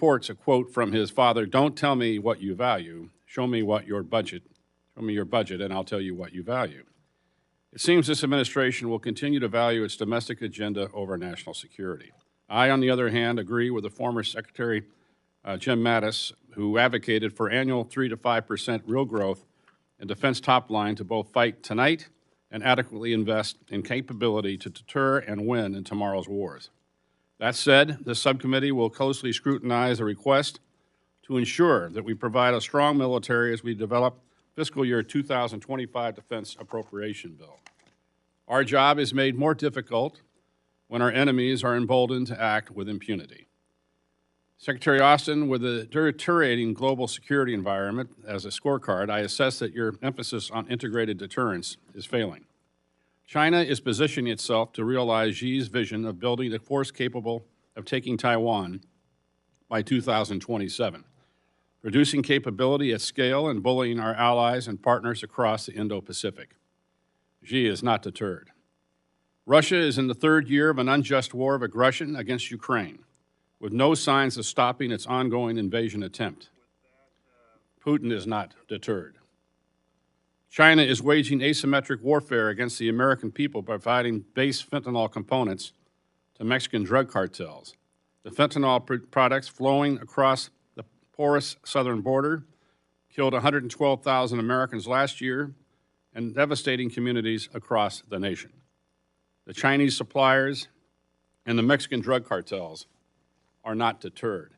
reports a quote from his father, "Don't tell me what you value, show me your budget, and I'll tell you what you value." It seems this administration will continue to value its domestic agenda over national security. I, on the other hand, agree with the former Secretary Jim Mattis, who advocated for annual 3 to 5% real growth in defense top line to both fight tonight and adequately invest in capability to deter and win in tomorrow's wars. That said, this subcommittee will closely scrutinize the request to ensure that we provide a strong military as we develop fiscal year 2025 defense appropriation bill. Our job is made more difficult when our enemies are emboldened to act with impunity. Secretary Austin, with the deteriorating global security environment as a scorecard, I assess that your emphasis on integrated deterrence is failing. China is positioning itself to realize Xi's vision of building a force capable of taking Taiwan by 2027, reducing capability at scale and bullying our allies and partners across the Indo-Pacific. Xi is not deterred. Russia is in the third year of an unjust war of aggression against Ukraine, with no signs of stopping its ongoing invasion attempt. Putin is not deterred. China is waging asymmetric warfare against the American people by providing base fentanyl components to Mexican drug cartels. The fentanyl products flowing across the porous southern border killed 112,000 Americans last year and devastating communities across the nation. The Chinese suppliers and the Mexican drug cartels are not deterred.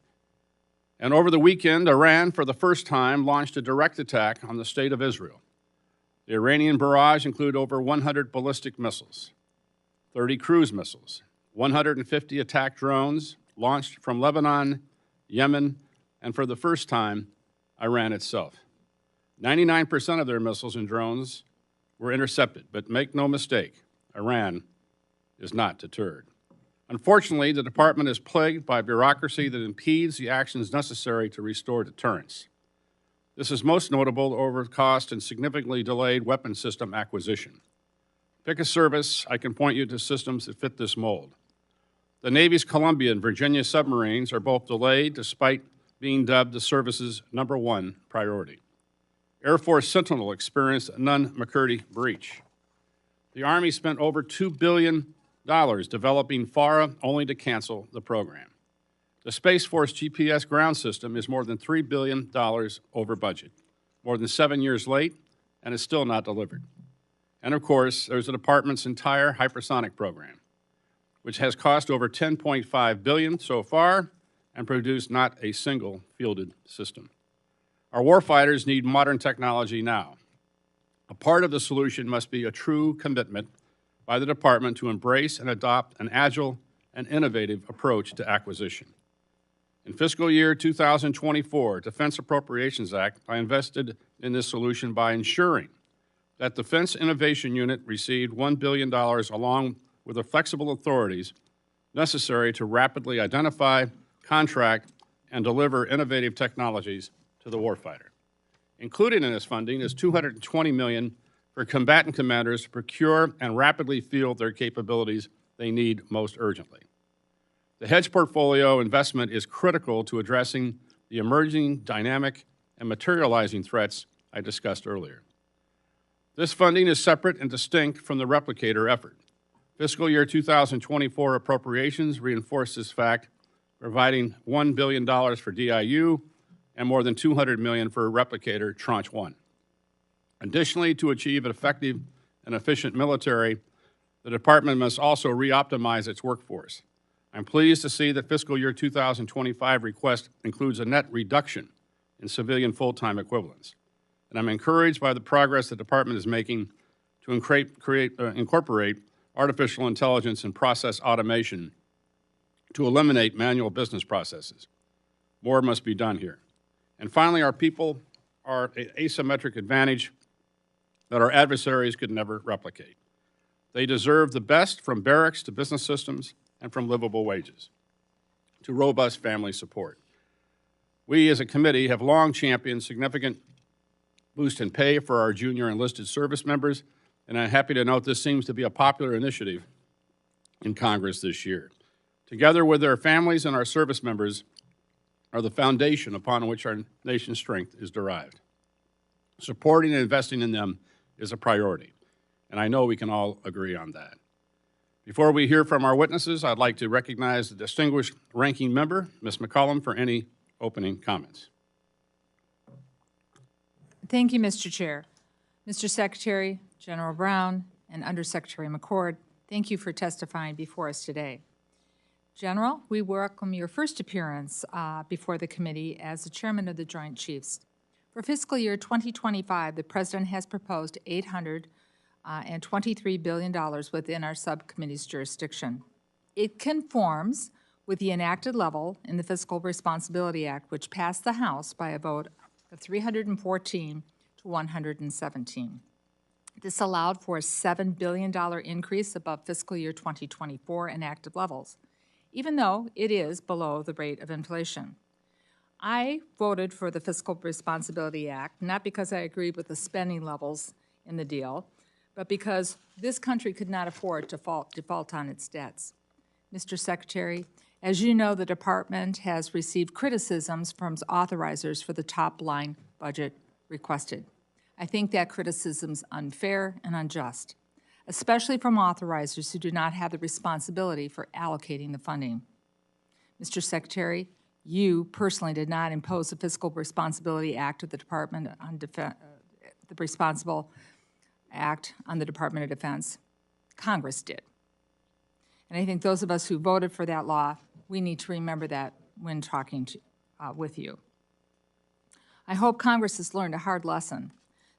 And over the weekend, Iran, for the first time, launched a direct attack on the state of Israel. The Iranian barrage included over 100 ballistic missiles, 30 cruise missiles, 150 attack drones launched from Lebanon, Yemen, and for the first time, Iran itself. 99% of their missiles and drones were intercepted, but make no mistake, Iran is not deterred. Unfortunately, the department is plagued by bureaucracy that impedes the actions necessary to restore deterrence. This is most notable over cost and significantly delayed weapon system acquisition. Pick a service, I can point you to systems that fit this mold. The Navy's Columbia and Virginia submarines are both delayed despite being dubbed the service's #1 priority. Air Force Sentinel experienced a Nunn-McCurdy breach. The Army spent over $2 billion developing FARA only to cancel the program. The Space Force GPS ground system is more than $3 billion over budget, more than 7 years late, and is still not delivered. And of course, there's the department's entire hypersonic program, which has cost over $10.5 billion so far and produced not a single fielded system. Our warfighters need modern technology now. A part of the solution must be a true commitment by the department to embrace and adopt an agile and innovative approach to acquisition. In fiscal year 2024, Defense Appropriations Act, I invested in this solution by ensuring that Defense Innovation Unit received $1 billion along with the flexible authorities necessary to rapidly identify, contract, and deliver innovative technologies to the warfighter. Included in this funding is $220 million for combatant commanders to procure and rapidly field their capabilities they need most urgently. The hedge portfolio investment is critical to addressing the emerging, dynamic, and materializing threats I discussed earlier. This funding is separate and distinct from the replicator effort. Fiscal year 2024 appropriations reinforce this fact, providing $1 billion for DIU and more than $200 million for replicator Tranche 1. Additionally, to achieve an effective and efficient military, the department must also re-optimize its workforce. I'm pleased to see that fiscal year 2025 request includes a net reduction in civilian full-time equivalents. And I'm encouraged by the progress the department is making to incorporate artificial intelligence and process automation to eliminate manual business processes. More must be done here. And finally, our people are an asymmetric advantage that our adversaries could never replicate. They deserve the best from barracks to business systems and from livable wages to robust family support. We as a committee have long championed significant boost in pay for our junior enlisted service members, and I'm happy to note this seems to be a popular initiative in Congress this year. Together with their families and our service members, are the foundation upon which our nation's strength is derived. Supporting and investing in them is a priority, and I know we can all agree on that. Before we hear from our witnesses, I'd like to recognize the distinguished ranking member, Ms. McCollum, for any opening comments. Thank you, Mr. Chair. Mr. Secretary, General Brown, and Undersecretary McCord, thank you for testifying before us today. General, we welcome your first appearance before the committee as the Chairman of the Joint Chiefs. For fiscal year 2025, the President has proposed $823 billion within our subcommittee's jurisdiction. It conforms with the enacted level in the Fiscal Responsibility Act, which passed the House by a vote of 314 to 117. This allowed for a $7 billion increase above fiscal year 2024 enacted levels, even though it is below the rate of inflation. I voted for the Fiscal Responsibility Act, not because I agreed with the spending levels in the deal, but because this country could not afford to default on its debts. Mr. Secretary, as you know, the Department has received criticisms from authorizers for the top-line budget requested. I think that criticism is unfair and unjust, especially from authorizers who do not have the responsibility for allocating the funding. Mr. Secretary, you personally did not impose the Fiscal Responsibility Act of the Department on the Responsible Act on the Department of Defense. Congress did. And I think those of us who voted for that law, we need to remember that when talking with you. I hope Congress has learned a hard lesson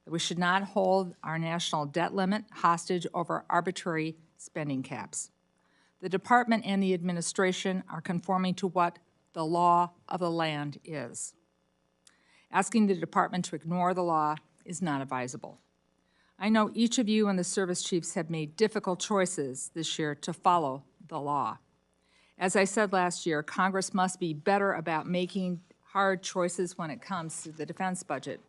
that we should not hold our national debt limit hostage over arbitrary spending caps. The Department and the administration are conforming to what the law of the land is. Asking the Department to ignore the law is not advisable. I know each of you and the service chiefs have made difficult choices this year to follow the law. As I said last year, Congress must be better about making hard choices when it comes to the defense budget.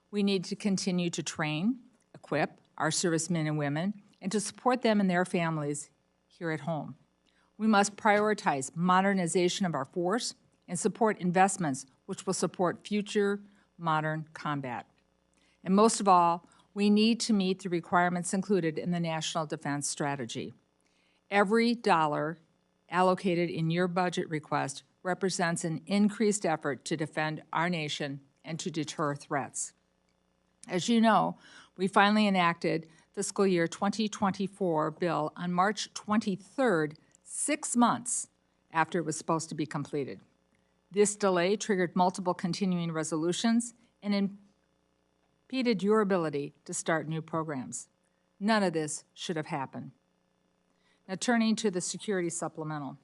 We need to continue to train, equip our servicemen and women, and to support them and their families here at home. We must prioritize modernization of our force and support investments which will support future modern combat. And most of all, we need to meet the requirements included in the National Defense Strategy. Every dollar allocated in your budget request represents an increased effort to defend our nation and to deter threats. As you know, we finally enacted fiscal year 2024 bill on March 23rd, 6 months after it was supposed to be completed. This delay triggered multiple continuing resolutions and impeded your ability to start new programs. None of this should have happened. Now, turning to the security supplemental.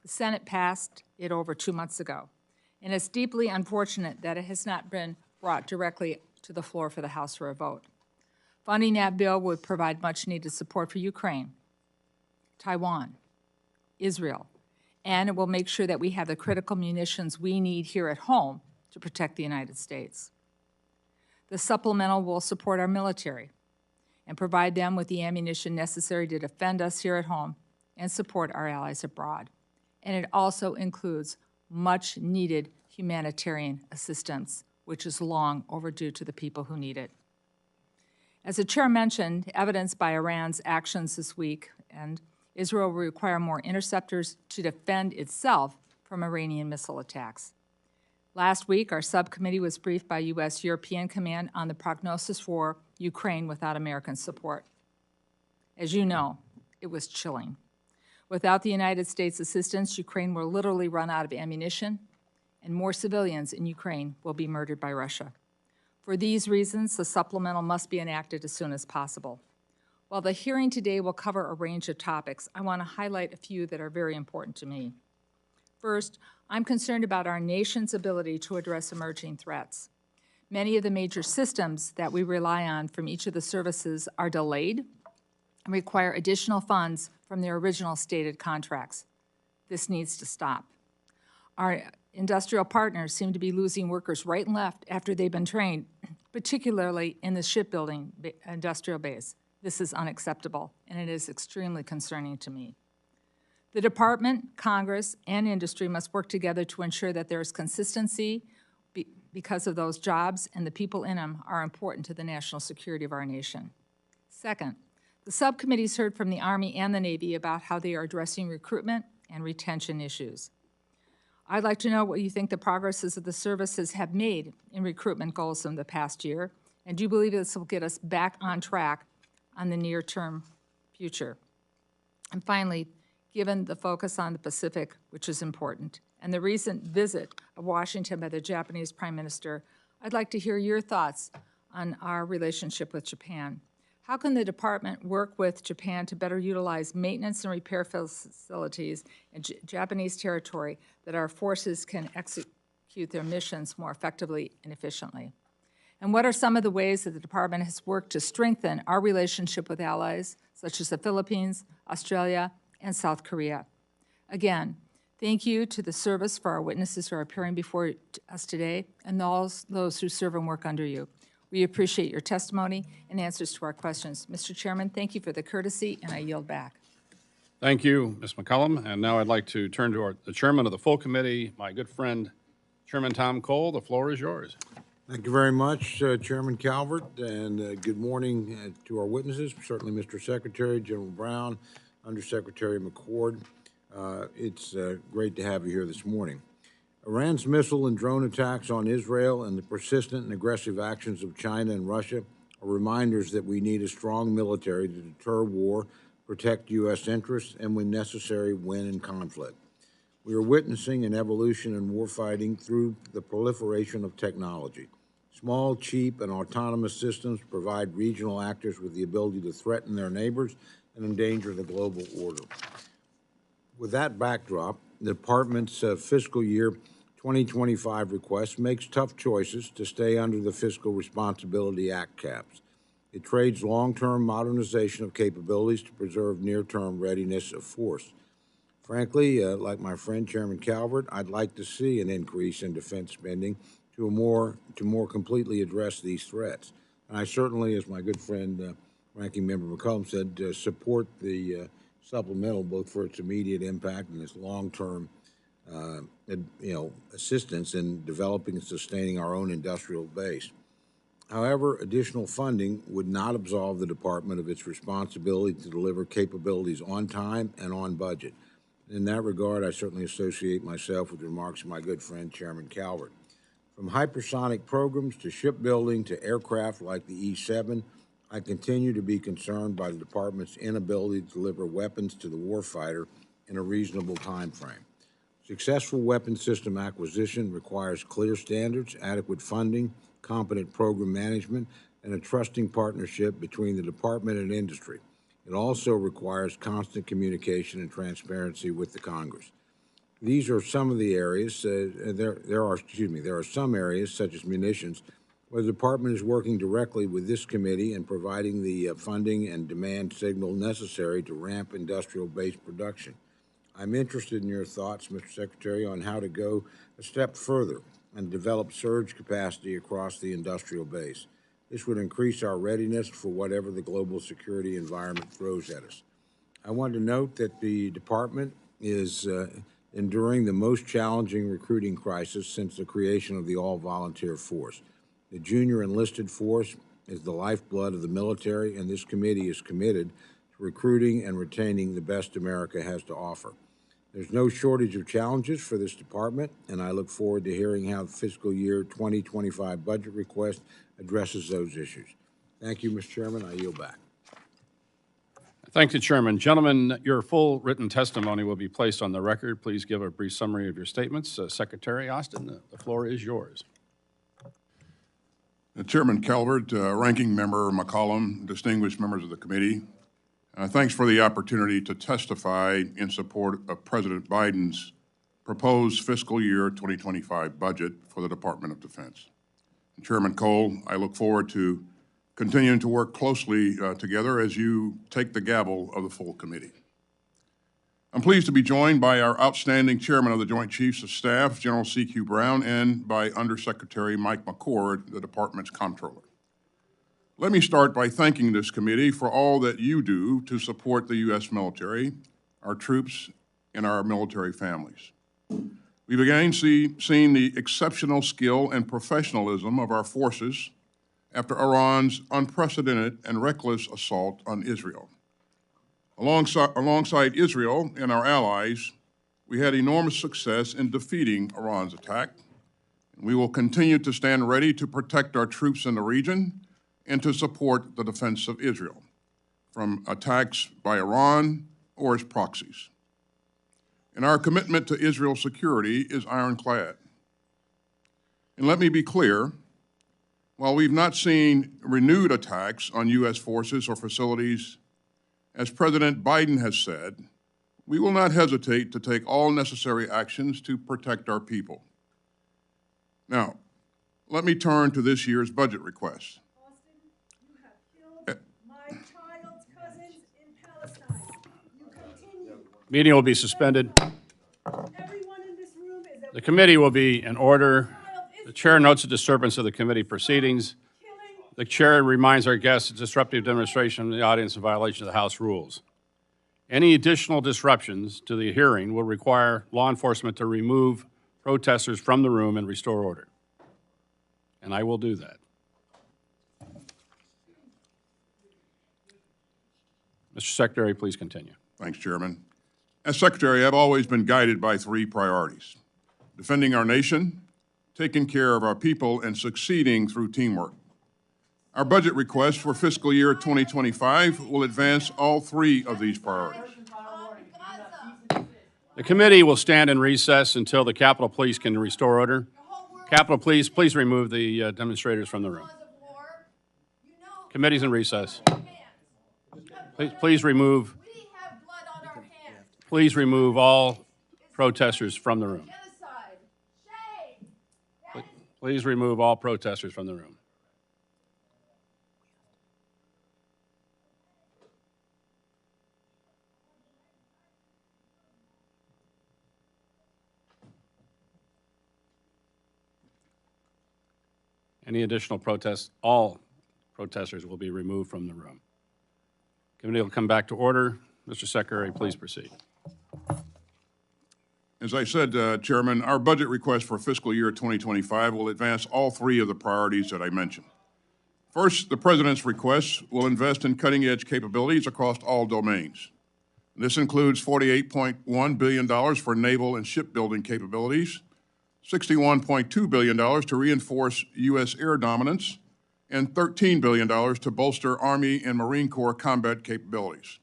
The Senate passed it over 2 months ago, and it's deeply unfortunate that it has not been brought directly to the floor for the House for a vote. Funding that bill would provide much-needed support for Ukraine, Taiwan, Israel, and it will make sure that we have the critical munitions we need here at home to protect the United States. The supplemental will support our military and provide them with the ammunition necessary to defend us here at home and support our allies abroad. And it also includes much-needed humanitarian assistance, which is long overdue to the people who need it. As the Chair mentioned, evidenced by Iran's actions this week, and Israel will require more interceptors to defend itself from Iranian missile attacks. Last week, our subcommittee was briefed by U.S. European Command on the prognosis for Ukraine without American support. As you know, it was chilling. Without the United States' assistance, Ukraine will literally run out of ammunition, and more civilians in Ukraine will be murdered by Russia. For these reasons, the supplemental must be enacted as soon as possible. While the hearing today will cover a range of topics, I want to highlight a few that are very important to me. First, I'm concerned about our nation's ability to address emerging threats. Many of the major systems that we rely on from each of the services are delayed and require additional funds from their original stated contracts. This needs to stop. Our industrial partners seem to be losing workers right and left after they've been trained, particularly in the shipbuilding industrial base. This is unacceptable, and it is extremely concerning to me. The Department, Congress, and industry must work together to ensure that there is consistency because of those jobs and the people in them are important to the national security of our nation. Second, the subcommittees heard from the Army and the Navy about how they are addressing recruitment and retention issues. I'd like to know what you think the progresses of the services have made in recruitment goals in the past year, and do you believe this will get us back on track on the near-term future? And finally, given the focus on the Pacific, which is important, and the recent visit of Washington by the Japanese Prime Minister, I'd like to hear your thoughts on our relationship with Japan. How can the department work with Japan to better utilize maintenance and repair facilities in Japanese territory that our forces can execute their missions more effectively and efficiently? And what are some of the ways that the department has worked to strengthen our relationship with allies, such as the Philippines, Australia, and South Korea? Again, thank you to the service for our witnesses who are appearing before us today and all those who serve and work under you. We appreciate your testimony and answers to our questions. Mr. Chairman, thank you for the courtesy, and I yield back. Thank you, Ms. McCollum. And now I'd like to turn to the chairman of the full committee, my good friend, Chairman Tom Cole. The floor is yours. Thank you very much, Chairman Calvert, and good morning to our witnesses, certainly Mr. Secretary, General Brown, Undersecretary McCord. It's great to have you here this morning. Iran's missile and drone attacks on Israel and the persistent and aggressive actions of China and Russia are reminders that we need a strong military to deter war, protect U.S. interests, and when necessary, win in conflict. We are witnessing an evolution in warfighting through the proliferation of technology. Small, cheap, and autonomous systems provide regional actors with the ability to threaten their neighbors and endanger the global order. With that backdrop, the Department's fiscal year 2025 request makes tough choices to stay under the Fiscal Responsibility Act caps. It trades long-term modernization of capabilities to preserve near-term readiness of force. Frankly, like my friend Chairman Calvert, I'd like to see an increase in defense spending to more completely address these threats. And I certainly, as my good friend Ranking Member McCollum said, support the supplemental both for its immediate impact and its long-term assistance in developing and sustaining our own industrial base. However, additional funding would not absolve the department of its responsibility to deliver capabilities on time and on budget. In that regard, I certainly associate myself with remarks of my good friend Chairman Calvert. From hypersonic programs to shipbuilding to aircraft like the E-7, I continue to be concerned by the department's inability to deliver weapons to the warfighter in a reasonable time frame. Successful weapons system acquisition requires clear standards, adequate funding, competent program management, and a trusting partnership between the department and industry. It also requires constant communication and transparency with the Congress. These are some of the areas, there are some areas, such as munitions, where the department is working directly with this committee and providing the funding and demand signal necessary to ramp industrial base production. I'm interested in your thoughts, Mr. Secretary, on how to go a step further and develop surge capacity across the industrial base. This would increase our readiness for whatever the global security environment throws at us. I want to note that the department is enduring the most challenging recruiting crisis since the creation of the all-volunteer force. The junior enlisted force is the lifeblood of the military, and this committee is committed to recruiting and retaining the best America has to offer. There's no shortage of challenges for this department, and I look forward to hearing how the fiscal year 2025 budget request addresses those issues. Thank you, Mr. Chairman. I yield back. Thank you, Chairman. Gentlemen, your full written testimony will be placed on the record. Please give a brief summary of your statements. Secretary Austin, the floor is yours. Chairman Calvert, Ranking Member McCollum, distinguished members of the committee, thanks for the opportunity to testify in support of President Biden's proposed fiscal year 2025 budget for the Department of Defense. And Chairman Cole, I look forward to continuing to work closely together as you take the gavel of the full committee. I'm pleased to be joined by our outstanding Chairman of the Joint Chiefs of Staff, General C.Q. Brown, and by Undersecretary Mike McCord, the Department's Comptroller. Let me start by thanking this committee for all that you do to support the U.S. military, our troops, and our military families. We've again seen the exceptional skill and professionalism of our forces after Iran's unprecedented and reckless assault on Israel. Alongside Israel and our allies, we had enormous success in defeating Iran's attack. We will continue to stand ready to protect our troops in the region and to support the defense of Israel from attacks by Iran or its proxies. And our commitment to Israel's security is ironclad. And let me be clear, while we've not seen renewed attacks on U.S. forces or facilities, as President Biden has said, we will not hesitate to take all necessary actions to protect our people. Now, let me turn to this year's budget request. Austin, you have killed my child's cousins in Palestine. You continue. Meeting will be suspended. Everyone in this room is a The committee will be in order. The chair notes the disturbance of the committee proceedings. killing. The chair reminds our guests of disruptive demonstration in the audience in violation of the House rules. Any additional disruptions to the hearing will require law enforcement to remove protesters from the room and restore order. And I will do that. Mr. Secretary, please continue. Thanks, Chairman. As Secretary, I've always been guided by three priorities: defending our nation, taking care of our people, and succeeding through teamwork. Our budget request for fiscal year 2025 will advance all three of these priorities. The committee will stand in recess until the Capitol Police can restore order. Capitol Police, please remove the demonstrators from the room. Committee's in recess. Please remove all protesters from the room. Please remove all protesters from the room. Any additional protests? All protesters will be removed from the room. Committee will come back to order. Mr. Secretary, please proceed. As I said, Chairman, our budget request for fiscal year 2025 will advance all three of the priorities that I mentioned. First, the President's request will invest in cutting-edge capabilities across all domains. This includes $48.1 billion for naval and shipbuilding capabilities, $61.2 billion to reinforce U.S. air dominance, and $13 billion to bolster Army and Marine Corps combat capabilities.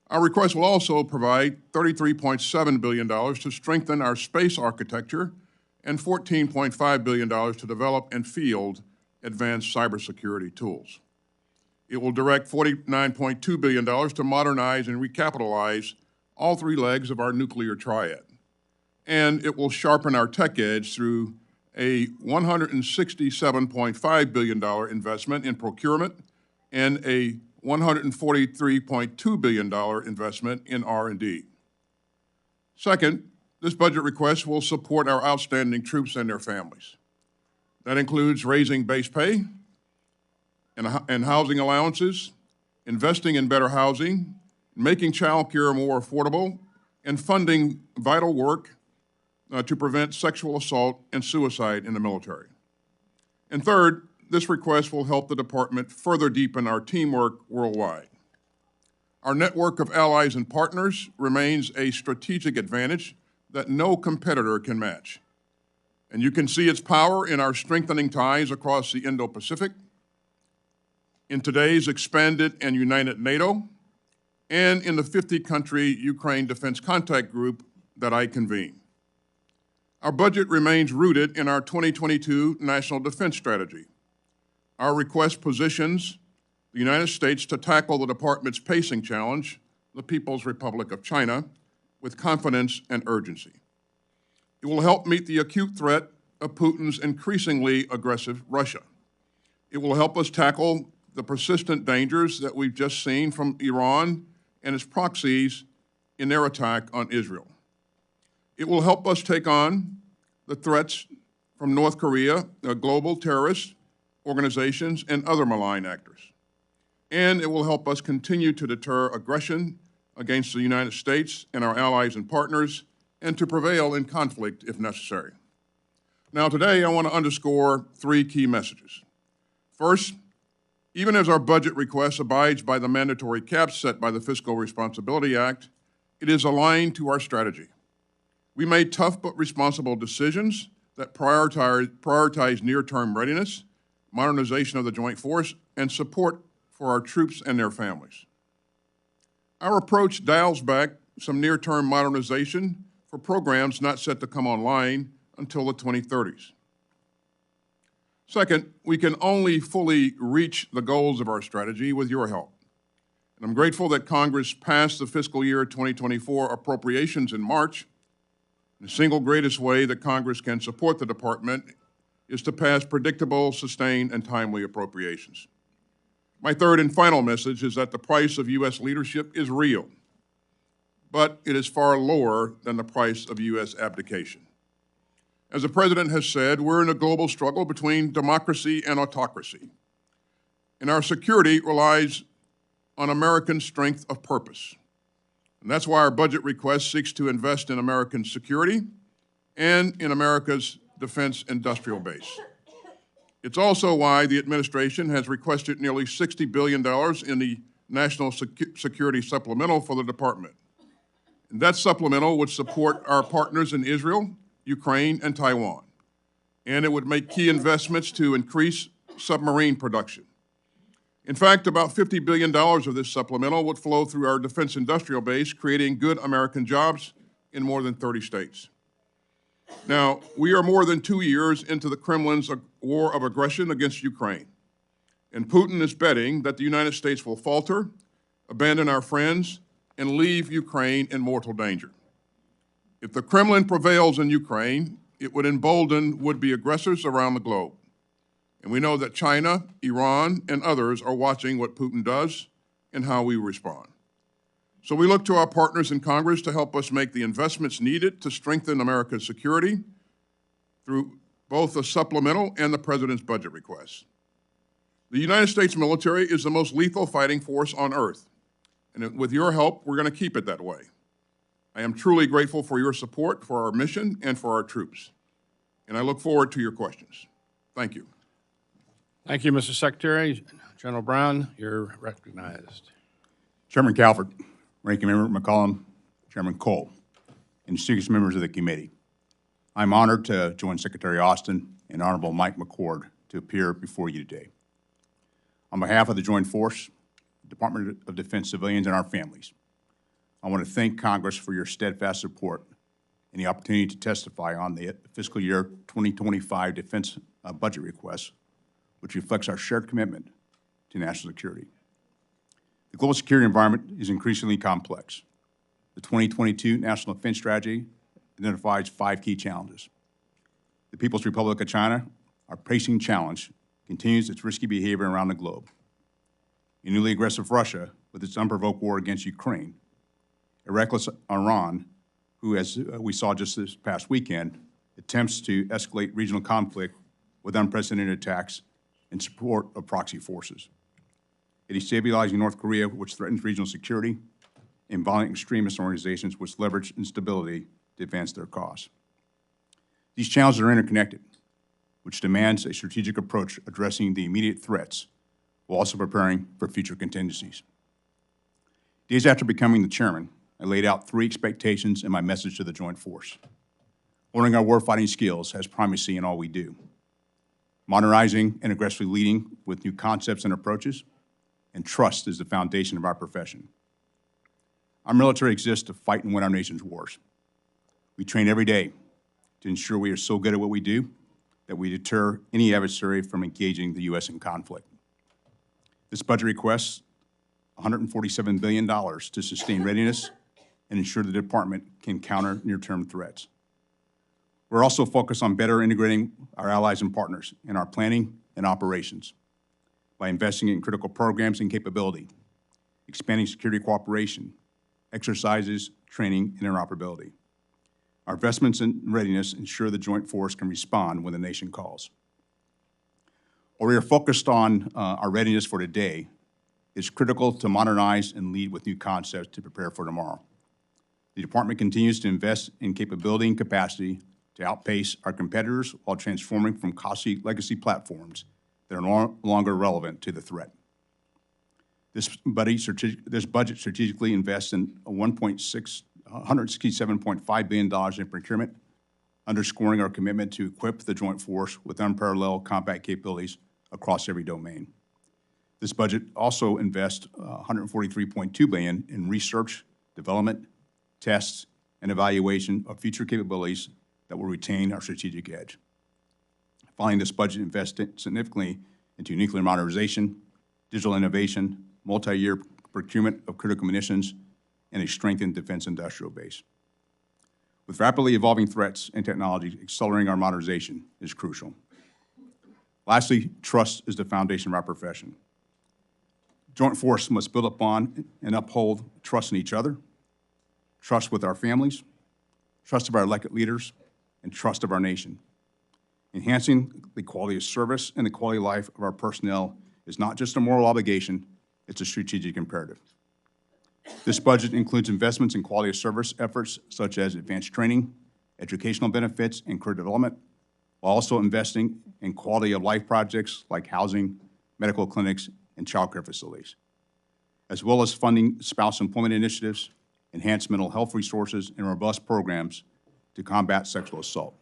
Our request will also provide $33.7 billion to strengthen our space architecture and $14.5 billion to develop and field advanced cybersecurity tools. It will direct $49.2 billion to modernize and recapitalize all three legs of our nuclear triad. And it will sharpen our tech edge through a $167.5 billion investment in procurement and a $143.2 billion investment in R&D. Second, this budget request will support our outstanding troops and their families. That includes raising base pay and housing allowances, investing in better housing, making child care more affordable, and funding vital work to prevent sexual assault and suicide in the military. And third, this request will help the department further deepen our teamwork worldwide. Our network of allies and partners remains a strategic advantage that no competitor can match. And you can see its power in our strengthening ties across the Indo-Pacific, in today's expanded and united NATO, and in the 50-country Ukraine Defense Contact Group that I convene. Our budget remains rooted in our 2022 National Defense Strategy. Our request positions the United States to tackle the department's pacing challenge, the People's Republic of China, with confidence and urgency. It will help meet the acute threat of Putin's increasingly aggressive Russia. It will help us tackle the persistent dangers that we've just seen from Iran and its proxies in their attack on Israel. It will help us take on the threats from North Korea, global terrorist organizations, and other malign actors. And it will help us continue to deter aggression against the United States and our allies and partners, and to prevail in conflict if necessary. Now, today, I want to underscore three key messages. First, even as our budget request abides by the mandatory caps set by the Fiscal Responsibility Act, it is aligned to our strategy. We made tough but responsible decisions that prioritize near-term readiness, modernization of the joint force, and support for our troops and their families. Our approach dials back some near-term modernization for programs not set to come online until the 2030s. Second, we can only fully reach the goals of our strategy with your help. And I'm grateful that Congress passed the fiscal year 2024 appropriations in March. The single greatest way that Congress can support the department is to pass predictable, sustained, and timely appropriations. My third and final message is that the price of U.S. leadership is real, but it is far lower than the price of U.S. abdication. As the President has said, we're in a global struggle between democracy and autocracy, and our security relies on American strength of purpose. And that's why our budget request seeks to invest in American security and in America's defense industrial base. It's also why the administration has requested nearly $60 billion in the National Security Supplemental for the department. And that supplemental would support our partners in Israel, Ukraine, and Taiwan. And it would make key investments to increase submarine production. In fact, about $50 billion of this supplemental would flow through our defense industrial base, creating good American jobs in more than 30 states. Now, we are more than 2 years into the Kremlin's war of aggression against Ukraine, and Putin is betting that the United States will falter, abandon our friends, and leave Ukraine in mortal danger. If the Kremlin prevails in Ukraine, it would embolden would-be aggressors around the globe. And we know that China, Iran, and others are watching what Putin does and how we respond. So we look to our partners in Congress to help us make the investments needed to strengthen America's security through both the supplemental and the President's budget requests. The United States military is the most lethal fighting force on earth, and with your help, we're going to keep it that way. I am truly grateful for your support for our mission and for our troops, and I look forward to your questions. Thank you. Thank you, Mr. Secretary. General Brown, you're recognized. Chairman Calvert, Ranking Member McCollum, Chairman Cole, and distinguished members of the committee. I'm honored to join Secretary Austin and Honorable Mike McCord to appear before you today. On behalf of the Joint Force, Department of Defense civilians, and our families, I want to thank Congress for your steadfast support and the opportunity to testify on the fiscal year 2025 defense budget request, which reflects our shared commitment to national security. The global security environment is increasingly complex. The 2022 National Defense Strategy identifies 5 key challenges. The People's Republic of China, our pressing challenge, continues its risky behavior around the globe. A newly aggressive Russia with its unprovoked war against Ukraine. A reckless Iran, who, as we saw just this past weekend, attempts to escalate regional conflict with unprecedented attacks in support of proxy forces. A destabilizing North Korea, which threatens regional security, and violent extremist organizations which leverage instability to advance their cause. These challenges are interconnected, which demands a strategic approach addressing the immediate threats while also preparing for future contingencies. Days after becoming the chairman, I laid out 3 expectations in my message to the Joint Force. Honoring our warfighting skills has primacy in all we do. Modernizing and aggressively leading with new concepts and approaches, and trust is the foundation of our profession. Our military exists to fight and win our nation's wars. We train every day to ensure we are so good at what we do that we deter any adversary from engaging the U.S. in conflict. This budget requests $147 billion to sustain readiness and ensure the department can counter near-term threats. We're also focused on better integrating our allies and partners in our planning and operations by investing in critical programs and capability, expanding security cooperation, exercises, training, and interoperability. Our investments in readiness ensure the Joint Force can respond when the nation calls. While we are focused on our readiness for today, It's critical to modernize and lead with new concepts to prepare for tomorrow. The department continues to invest in capability and capacity to outpace our competitors while transforming from costly legacy platforms that are no longer relevant to the threat. This budget strategically invests in $167.5 billion in procurement, underscoring our commitment to equip the Joint Force with unparalleled combat capabilities across every domain. This budget also invests $143.2 billion in research, development, tests, and evaluation of future capabilities that will retain our strategic edge. Finally, this budget invests significantly into nuclear modernization, digital innovation, multi-year procurement of critical munitions, and a strengthened defense industrial base. With rapidly evolving threats and technology, accelerating our modernization is crucial. Lastly, trust is the foundation of our profession. Joint Force must build upon and uphold trust in each other, trust with our families, trust of our elected leaders, and trust of our nation. Enhancing the quality of service and the quality of life of our personnel is not just a moral obligation, it's a strategic imperative. This budget includes investments in quality of service efforts such as advanced training, educational benefits, and career development, while also investing in quality of life projects like housing, medical clinics, and child care facilities, as well as funding spouse employment initiatives, enhanced mental health resources, and robust programs to combat sexual assault.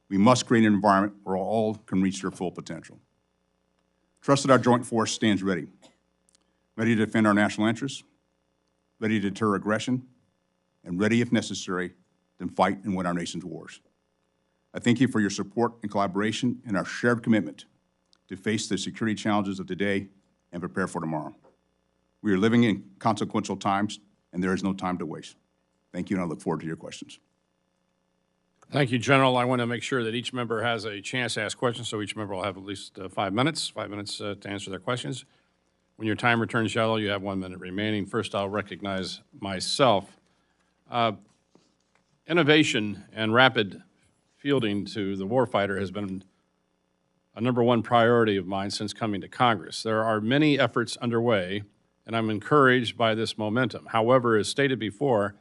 We must create an environment where all can reach their full potential. Trust that our Joint Force stands ready to defend our national interests, ready to deter aggression, and ready, if necessary, to fight and win our nation's wars. I thank you for your support and collaboration and our shared commitment to face the security challenges of today and prepare for tomorrow. We are living in consequential times, and there is no time to waste. Thank you, and I look forward to your questions. Thank you, General. I want to make sure that each member has a chance to ask questions, so each member will have at least 5 minutes to answer their questions. When your timer turns yellow, you have 1 minute remaining. First, I'll recognize myself. Innovation and rapid fielding to the warfighter has been a #1 priority of mine since coming to Congress. There are many efforts underway, and I'm encouraged by this momentum. However, as stated before,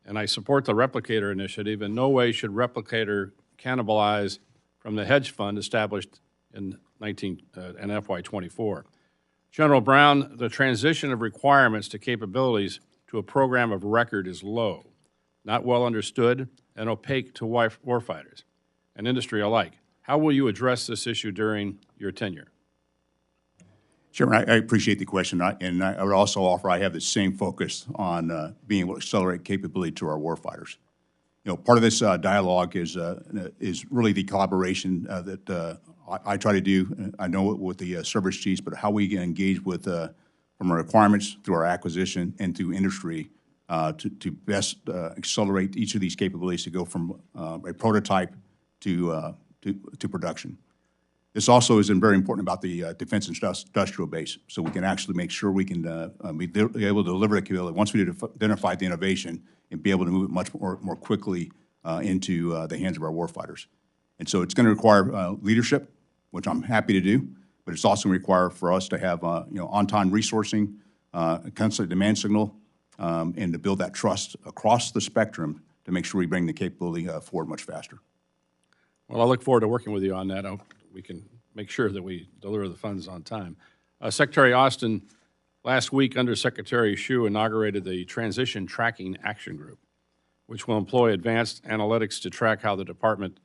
and I support the Replicator initiative, in no way should Replicator cannibalize from the hedge fund established in FY24. General Brown, the transition of requirements to capabilities to a program of record is low, not well understood, and opaque to warfighters and industry alike. How will you address this issue during your tenure? Chairman, I appreciate the question, and I would also offer I have the same focus on being able to accelerate capability to our warfighters. You know, part of this dialogue is really the collaboration that I try to do. I know it with the service chiefs, but how we can engage with from our requirements through our acquisition and through industry to best accelerate each of these capabilities to go from a prototype to production. This also is very important about the defense industrial base, so we can actually make sure we can be able to deliver the capability once we identify the innovation and be able to move it much more quickly into the hands of our warfighters. And so it's going to require leadership, which I'm happy to do, but it's also going to require for us to have on-time resourcing, a constant demand signal, and to build that trust across the spectrum to make sure we bring the capability forward much faster. Well, I look forward to working with you on that. We can make sure that we deliver the funds on time. Secretary Austin, last week Under Secretary Hsu inaugurated the Transition Tracking Action Group, which will employ advanced analytics to track how the department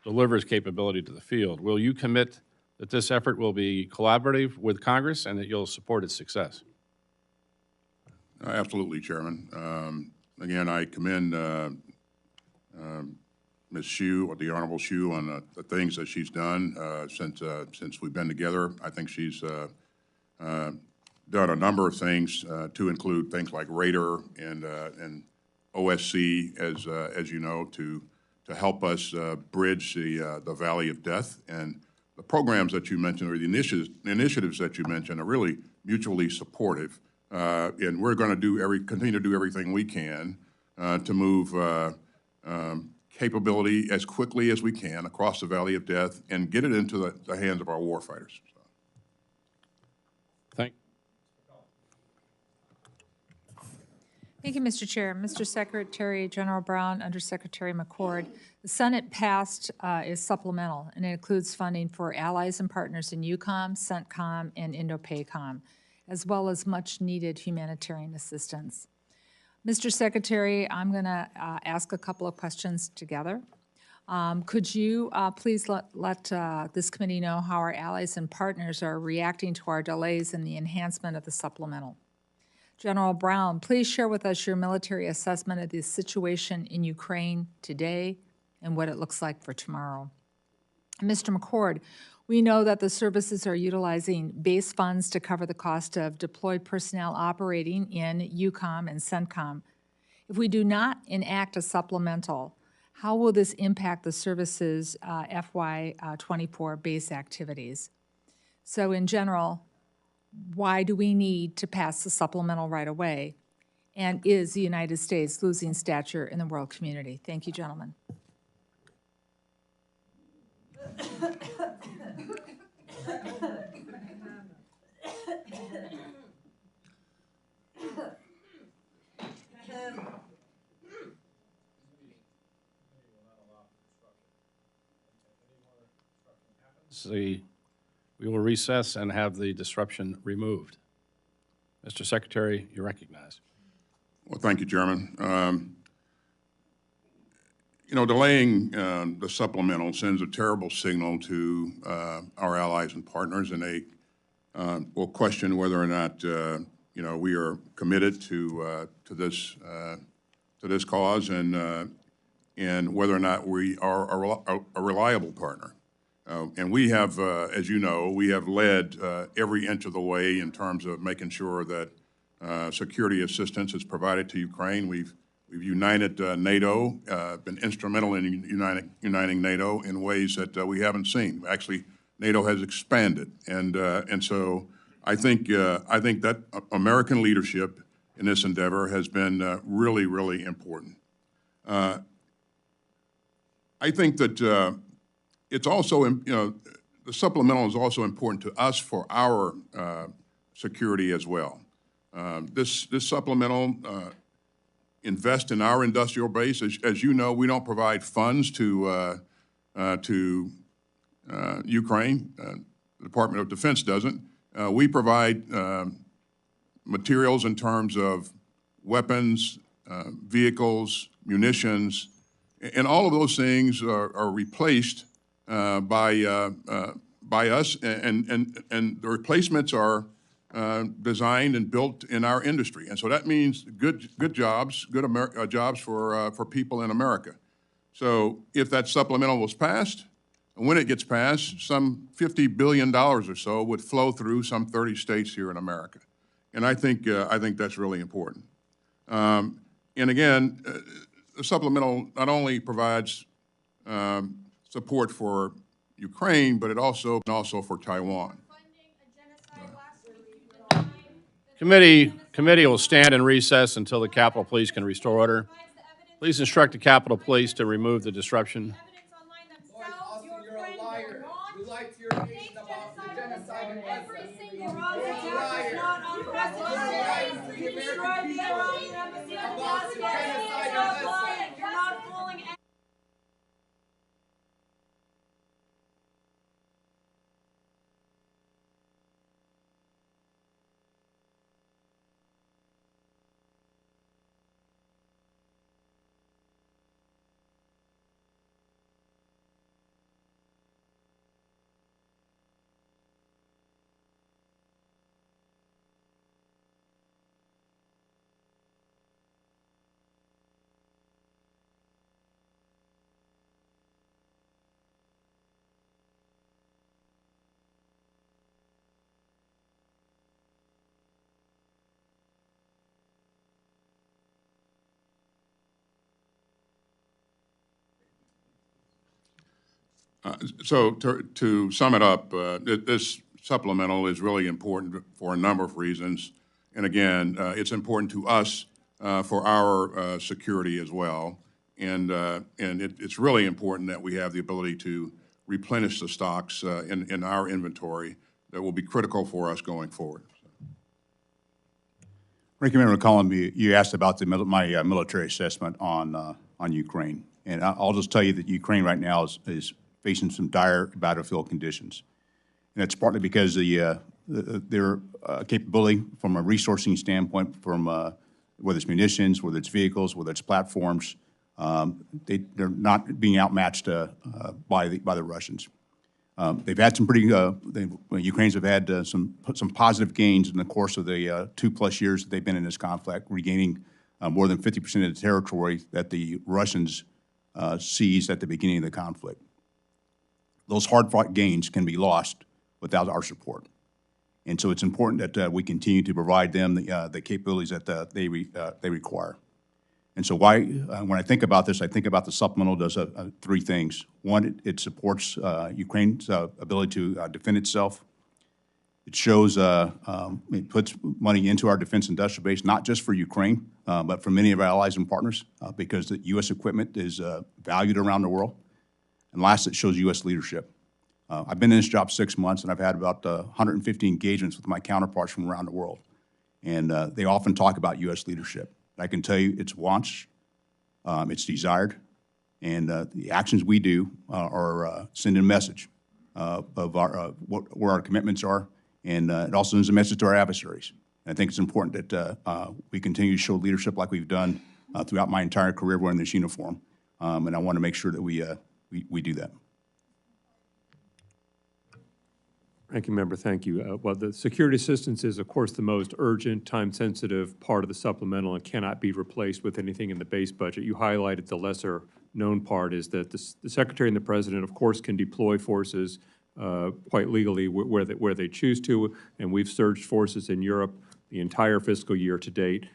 delivers capability to the field. Will you commit that this effort will be collaborative with Congress and that you'll support its success? Absolutely, Chairman. Again, I commend Ms. Hsu, or the Honorable Hsu, on the things that she's done since we've been together. I think she's done a number of things to include things like radar and OSC, as you know, to help us bridge the valley of death. And the programs that you mentioned, or the initiatives that you mentioned, are really mutually supportive. And we're going to continue to do everything we can to move capability as quickly as we can across the valley of death and get it into the hands of our warfighters. Thank you, Mr. Chair. Mr. Secretary General Brown, Undersecretary McCord, the Senate passed is supplemental, and it includes funding for allies and partners in EUCOM, CENTCOM, and INDOPACOM, as well as much-needed humanitarian assistance. Mr. Secretary, I'm going to ask a couple of questions together. Could you please let this committee know how our allies and partners are reacting to our delays in the enhancement of the supplemental? General Brown, please share with us your military assessment of the situation in Ukraine today and what it looks like for tomorrow. Mr. McCord, we know that the services are utilizing base funds to cover the cost of deployed personnel operating in EUCOM and CENTCOM. If we do not enact a supplemental, how will this impact the services FY24 base activities? So in general, why do we need to pass the supplemental right away? And is the United States losing stature in the world community? Thank you, gentlemen. We will recess and have the disruption removed. Mr. Secretary, you're recognized. Well, thank you, Chairman. You know, delaying the supplemental sends a terrible signal to our allies and partners, and they will question whether or not you know, we are committed to this cause, and whether or not we are a reliable partner. And we have, as you know, we have led every inch of the way in terms of making sure that security assistance is provided to Ukraine. We've united NATO, been instrumental in uniting NATO in ways that we haven't seen. Actually, NATO has expanded, and so I think that American leadership in this endeavor has been really, really important. I think that it's also, you know, the supplemental is also important to us for our security as well. This supplemental invest in our industrial base. As you know, we don't provide funds to Ukraine. The Department of Defense doesn't. We provide materials in terms of weapons, vehicles, munitions, and all of those things are replaced by us, and the replacements are designed and built in our industry, and so that means good jobs, jobs for people in America. So if that supplemental was passed, and when it gets passed, some $50 billion or so would flow through some 30 states here in America, and I think that's really important. And again, the supplemental not only provides support for Ukraine, but it also for Taiwan. Committee will stand in recess until the Capitol Police can restore order. Please instruct the Capitol Police to remove the disruption. Lloyd Austin, you're a liar. You lied to your nation about the genocide in Gaza. Every single You're a liar. not unprecedented. You You lied to destroyed the the American Iranian embassy people in about the genocide in Gaza. Gaza. You're not fooling anyone. So to sum it up, this supplemental is really important for a number of reasons. And again, it's important to us for our security as well. And it's really important that we have the ability to replenish the stocks in our inventory that will be critical for us going forward. Ranking Member McCollum, you asked about my military assessment on Ukraine. And I'll just tell you that Ukraine right now is facing some dire battlefield conditions. And it's partly because their capability from a resourcing standpoint, from whether it's munitions, whether it's vehicles, whether it's platforms, they're not being outmatched by the Russians. They've had some pretty, Ukrainians have had some positive gains in the course of the 2+ years that they've been in this conflict, regaining more than 50% of the territory that the Russians seized at the beginning of the conflict. Those hard-fought gains can be lost without our support. And so it's important that we continue to provide them the capabilities that they require. And so when I think about this, I think about the supplemental does three things. One, it supports Ukraine's ability to defend itself. It shows, it puts money into our defense industrial base, not just for Ukraine, but for many of our allies and partners, because the U.S. equipment is valued around the world. And last, it shows U.S. leadership. I've been in this job 6 months, and I've had about 150 engagements with my counterparts from around the world. And they often talk about U.S. leadership. I can tell you it's wants, it's desired, and the actions we do are sending a message of where our commitments are, and it also sends a message to our adversaries. And I think it's important that we continue to show leadership like we've done throughout my entire career wearing this uniform, and I want to make sure that we do that. Ranking Member, thank you. Well, the security assistance is, of course, the most urgent, time-sensitive part of the supplemental and cannot be replaced with anything in the base budget. You highlighted the lesser-known part is that the Secretary and the President, of course, can deploy forces quite legally where they choose to, and we've surged forces in Europe the entire fiscal year to date,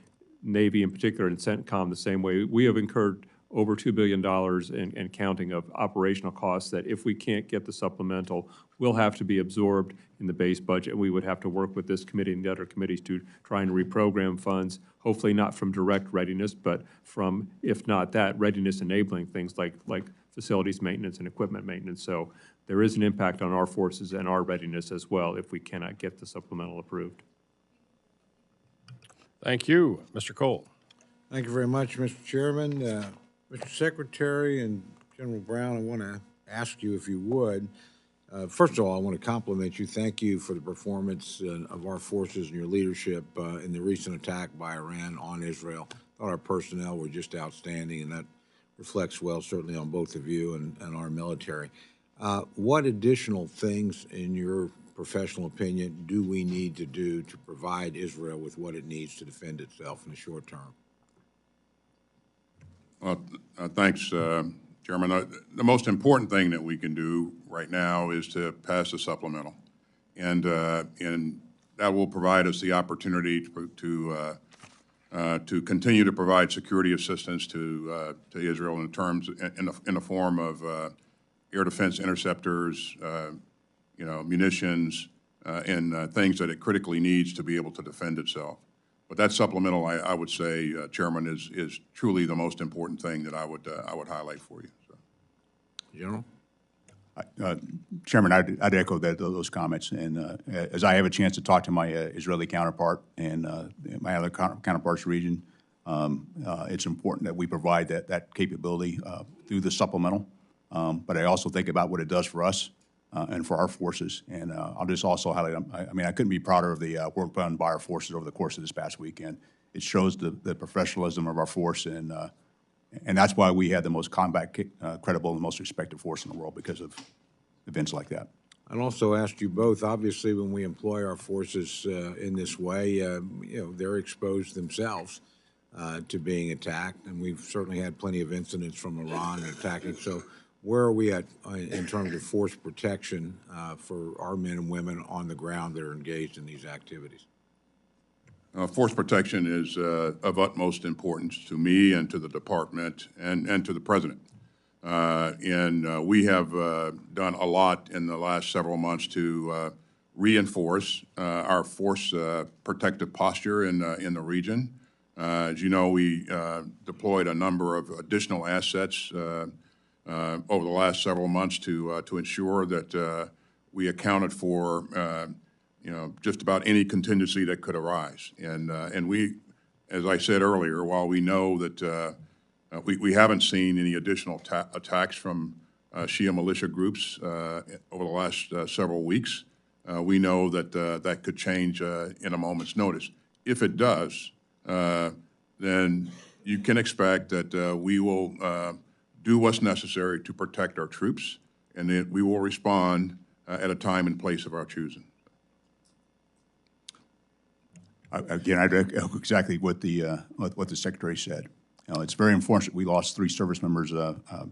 Navy in particular, and CENTCOM the same way. We have incurred over $2 billion and counting of operational costs that if we can't get the supplemental, will have to be absorbed in the base budget. And we would have to work with this committee and the other committees to try and reprogram funds, hopefully not from direct readiness, but from, if not that, readiness enabling things like facilities maintenance and equipment maintenance. So there is an impact on our forces and our readiness as well if we cannot get the supplemental approved. Thank you. Mr. Cole. Thank you very much, Mr. Chairman. Mr. Secretary and General Brown, I want to ask you if you would. First of all, I want to compliment you. Thank you for the performance of our forces and your leadership in the recent attack by Iran on Israel. I thought our personnel were just outstanding, and that reflects well, certainly, on both of you and our military. What additional things, in your professional opinion, do we need to do to provide Israel with what it needs to defend itself in the short term? Well, thanks, Chairman. The most important thing that we can do right now is to pass the supplemental, and that will provide us the opportunity to continue to provide security assistance to Israel in terms in the form of air defense interceptors, munitions, and things that it critically needs to be able to defend itself. But that supplemental, I would say, Chairman, is truly the most important thing that I would highlight for you. So. General? Chairman, I'd echo those comments. And as I have a chance to talk to my Israeli counterpart and my other counterparts region, it's important that we provide that capability through the supplemental. But I also think about what it does for us and for our forces. And I'll just also highlight, I couldn't be prouder of the work done by our forces over the course of this past weekend. It shows the professionalism of our force, and that's why we had the most combat credible and the most respected force in the world, because of events like that. I'd also ask you both, obviously, when we employ our forces in this way, they're exposed themselves to being attacked, and we've certainly had plenty of incidents from Iran attacking. So where are we at in terms of force protection for our men and women on the ground that are engaged in these activities? Force protection is of utmost importance to me and to the department and to the President. And we have done a lot in the last several months to reinforce our force protective posture in the region. As you know, we deployed a number of additional assets over the last several months to ensure that we accounted for just about any contingency that could arise. And we as I said earlier, while we know that we haven't seen any additional attacks from Shia militia groups over the last several weeks, we know that that could change in a moment's notice. If it does, then you can expect that we will do what's necessary to protect our troops, and that we will respond at a time and place of our choosing. Again, I echo exactly what the Secretary said. You know, it's very unfortunate we lost 3 service members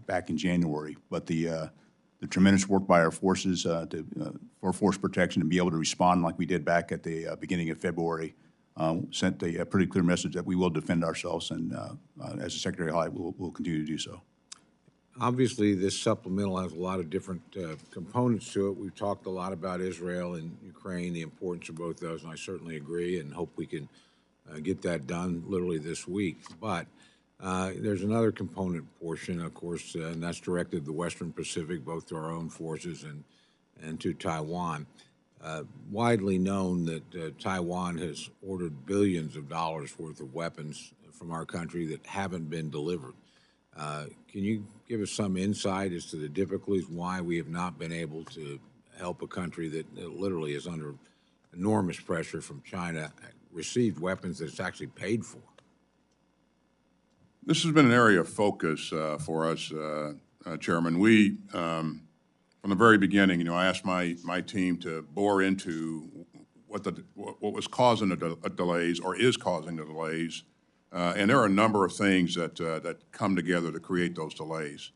back in January, but the tremendous work by our forces for force protection and be able to respond like we did back at the beginning of February sent a pretty clear message that we will defend ourselves, and as the Secretary highlighted, we'll continue to do so. Obviously, this supplemental has a lot of different components to it. We've talked a lot about Israel and Ukraine, the importance of both those, and I certainly agree and hope we can get that done literally this week. But there's another component portion, of course, and that's directed to the Western Pacific, both to our own forces and to Taiwan. Widely known that Taiwan has ordered billions of dollars worth of weapons from our country that haven't been delivered. Can you give us some insight as to the difficulties, why we have not been able to help a country that literally is under enormous pressure from China receive weapons that it's actually paid for? This has been an area of focus for us, Chairman. We, from the very beginning, I asked my team to bore into what was causing the delays or is causing the delays. And there are a number of things that come together to create those delays.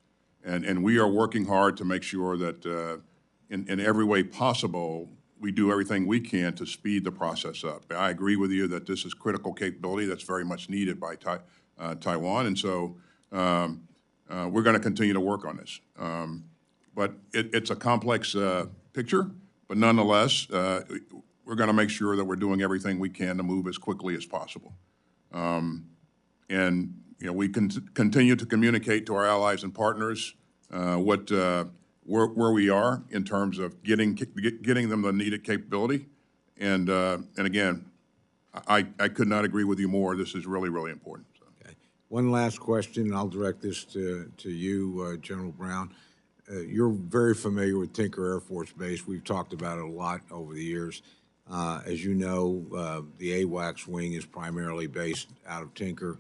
And we are working hard to make sure that in every way possible, we do everything we can to speed the process up. I agree with you that this is critical capability that's very much needed by Taiwan. And so we're going to continue to work on this. But it's a complex picture, but nonetheless, we're going to make sure that we're doing everything we can to move as quickly as possible. And we continue to communicate to our allies and partners where we are in terms of getting them the needed capability. And again, I could not agree with you more. This is really, really important. So. Okay. One last question, and I'll direct this to you, General Brown. You're very familiar with Tinker Air Force Base. We've talked about it a lot over the years. As you know, the AWACS wing is primarily based out of Tinker.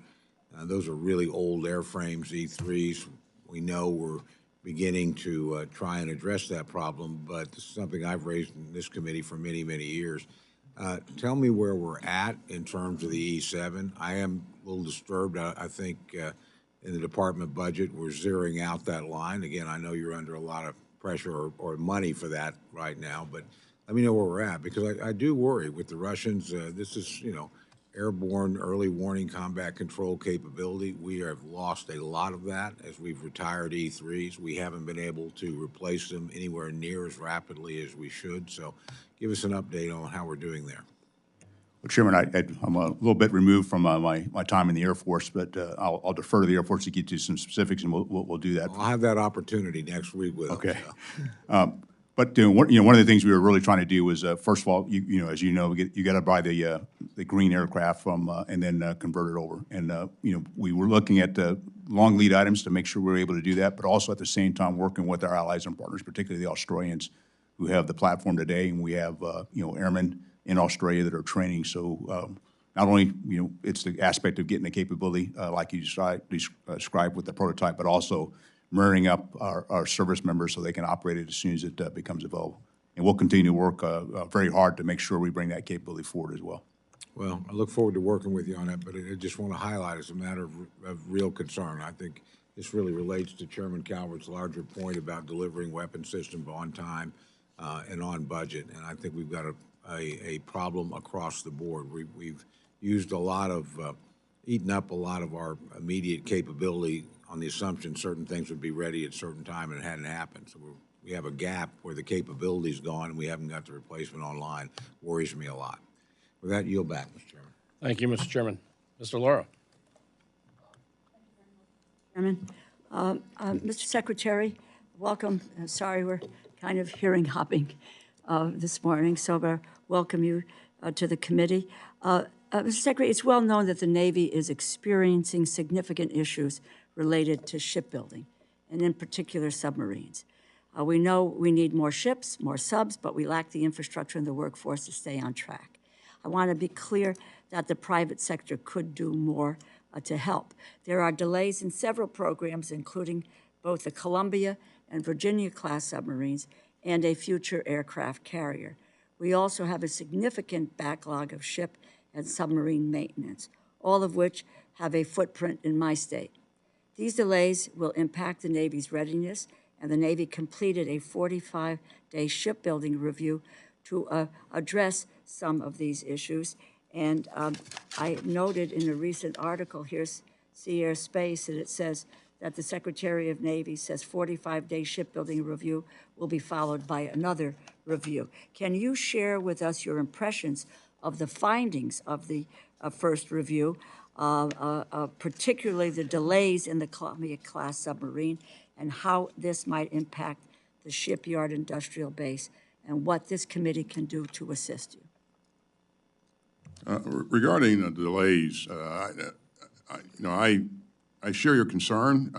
Those are really old airframes, E3s. We know we're beginning to try and address that problem, but this is something I've raised in this committee for many, many years. Tell me where we're at in terms of the E7. I am a little disturbed. I think in the department budget, we're zeroing out that line. Again, I know you're under a lot of pressure or money for that right now, but let me know where we're at, because I do worry with the Russians. This is, airborne early warning combat control capability. We have lost a lot of that as we've retired E3s. We haven't been able to replace them anywhere near as rapidly as we should. So give us an update on how we're doing there. Well, Chairman, I'm a little bit removed from my time in the Air Force, but I'll defer to the Air Force to get you some specifics, and we'll do that. I'll have that opportunity next week with okay. them. But one of the things we were really trying to do was, first of all, as you know, you got to buy the green aircraft from and then convert it over. And we were looking at the long lead items to make sure we were able to do that, but also at the same time working with our allies and partners, particularly the Australians, who have the platform today, and we have airmen in Australia that are training. So not only it's the aspect of getting the capability like you described with the prototype, but also marrying up our service members so they can operate it as soon as it becomes available. And we'll continue to work very hard to make sure we bring that capability forward as well. Well, I look forward to working with you on that, but I just want to highlight as a matter of real concern. I think this really relates to Chairman Calvert's larger point about delivering weapon systems on time and on budget. And I think we've got a problem across the board. We've used a lot of, eaten up a lot of our immediate capability on the assumption certain things would be ready at a certain time, and it hadn't happened. So we have a gap where the capability's gone and we haven't got the replacement online. Worries me a lot. With that, yield back, Mr. Chairman. Thank you, Mr. Chairman. Mr. Laura. Chairman, Mr. Secretary, welcome. Sorry, we're kind of hearing hopping this morning, so I welcome you to the committee. Mr. Secretary, it's well known that the Navy is experiencing significant issues related to shipbuilding, and in particular submarines. We know we need more ships, more subs, but we lack the infrastructure and the workforce to stay on track. I want to be clear that the private sector could do more to help. There are delays in several programs, including both the Columbia and Virginia-class submarines and a future aircraft carrier. We also have a significant backlog of ship and submarine maintenance, all of which have a footprint in my state. These delays will impact the Navy's readiness, and the Navy completed a 45-day shipbuilding review to address some of these issues. And I noted in a recent article, here's Sea Air Space, that it says that the Secretary of Navy says 45-day shipbuilding review will be followed by another review. Can you share with us your impressions of the findings of the first review, particularly the delays in the Columbia-class submarine, and how this might impact the shipyard industrial base, and what this committee can do to assist you? Regarding the delays, I share your concern.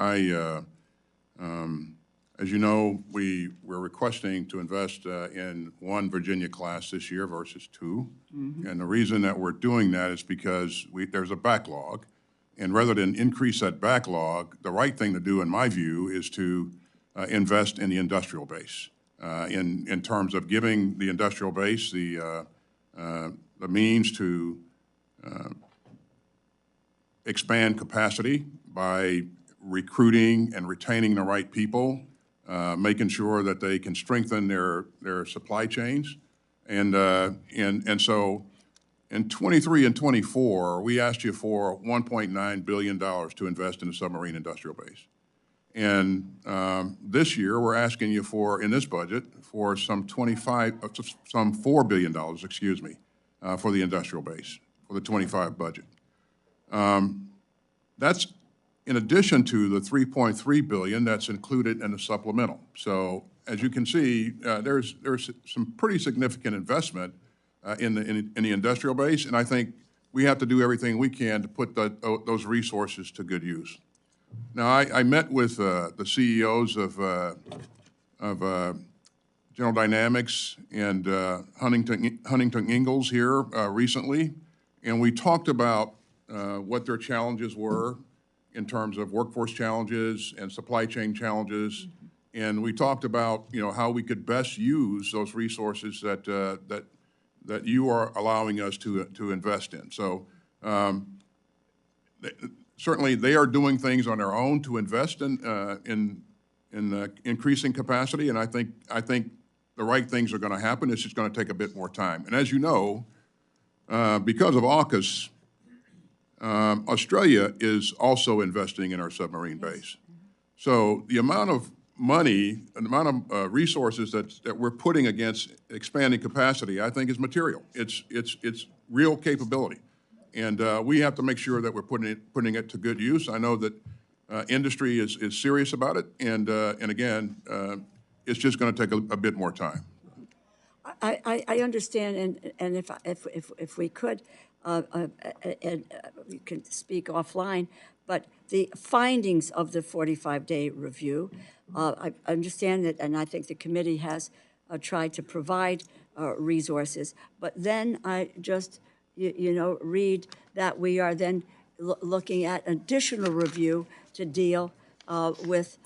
As you know, we're requesting to invest in one Virginia class this year versus two. Mm-hmm. And the reason that we're doing that is because there's a backlog. And rather than increase that backlog, the right thing to do, in my view, is to invest in the industrial base in terms of giving the industrial base the means to expand capacity by recruiting and retaining the right people, making sure that they can strengthen their supply chains. And so in 23 and 24, we asked you for $1.9 billion to invest in the submarine industrial base. And this year, we're asking you for, in this budget, for some $4 billion, excuse me, for the industrial base, for the 25 budget. That's in addition to the $3.3 billion that's included in the supplemental. So as you can see, there's some pretty significant investment in the industrial base, and I think we have to do everything we can to put those resources to good use. Now, I met with the CEOs of General Dynamics and Huntington Ingalls here recently, and we talked about what their challenges were in terms of workforce challenges and supply chain challenges, and we talked about how we could best use those resources that you are allowing us to invest in. So certainly they are doing things on their own to invest in increasing capacity, and I think the right things are going to happen. It's just going to take a bit more time. And as you know, because of AUKUS, Australia is also investing in our submarine base. So the amount of money and the amount of resources that we're putting against expanding capacity, I think, is material. It's real capability, and we have to make sure that we're putting it to good use. I know that industry is serious about it, and again, it's just going to take a bit more time. I understand, and if we could, and you can speak offline, but the findings of the 45-day review, I understand that, and I think the committee has tried to provide resources, but then I just, read that we are then looking at additional review to deal with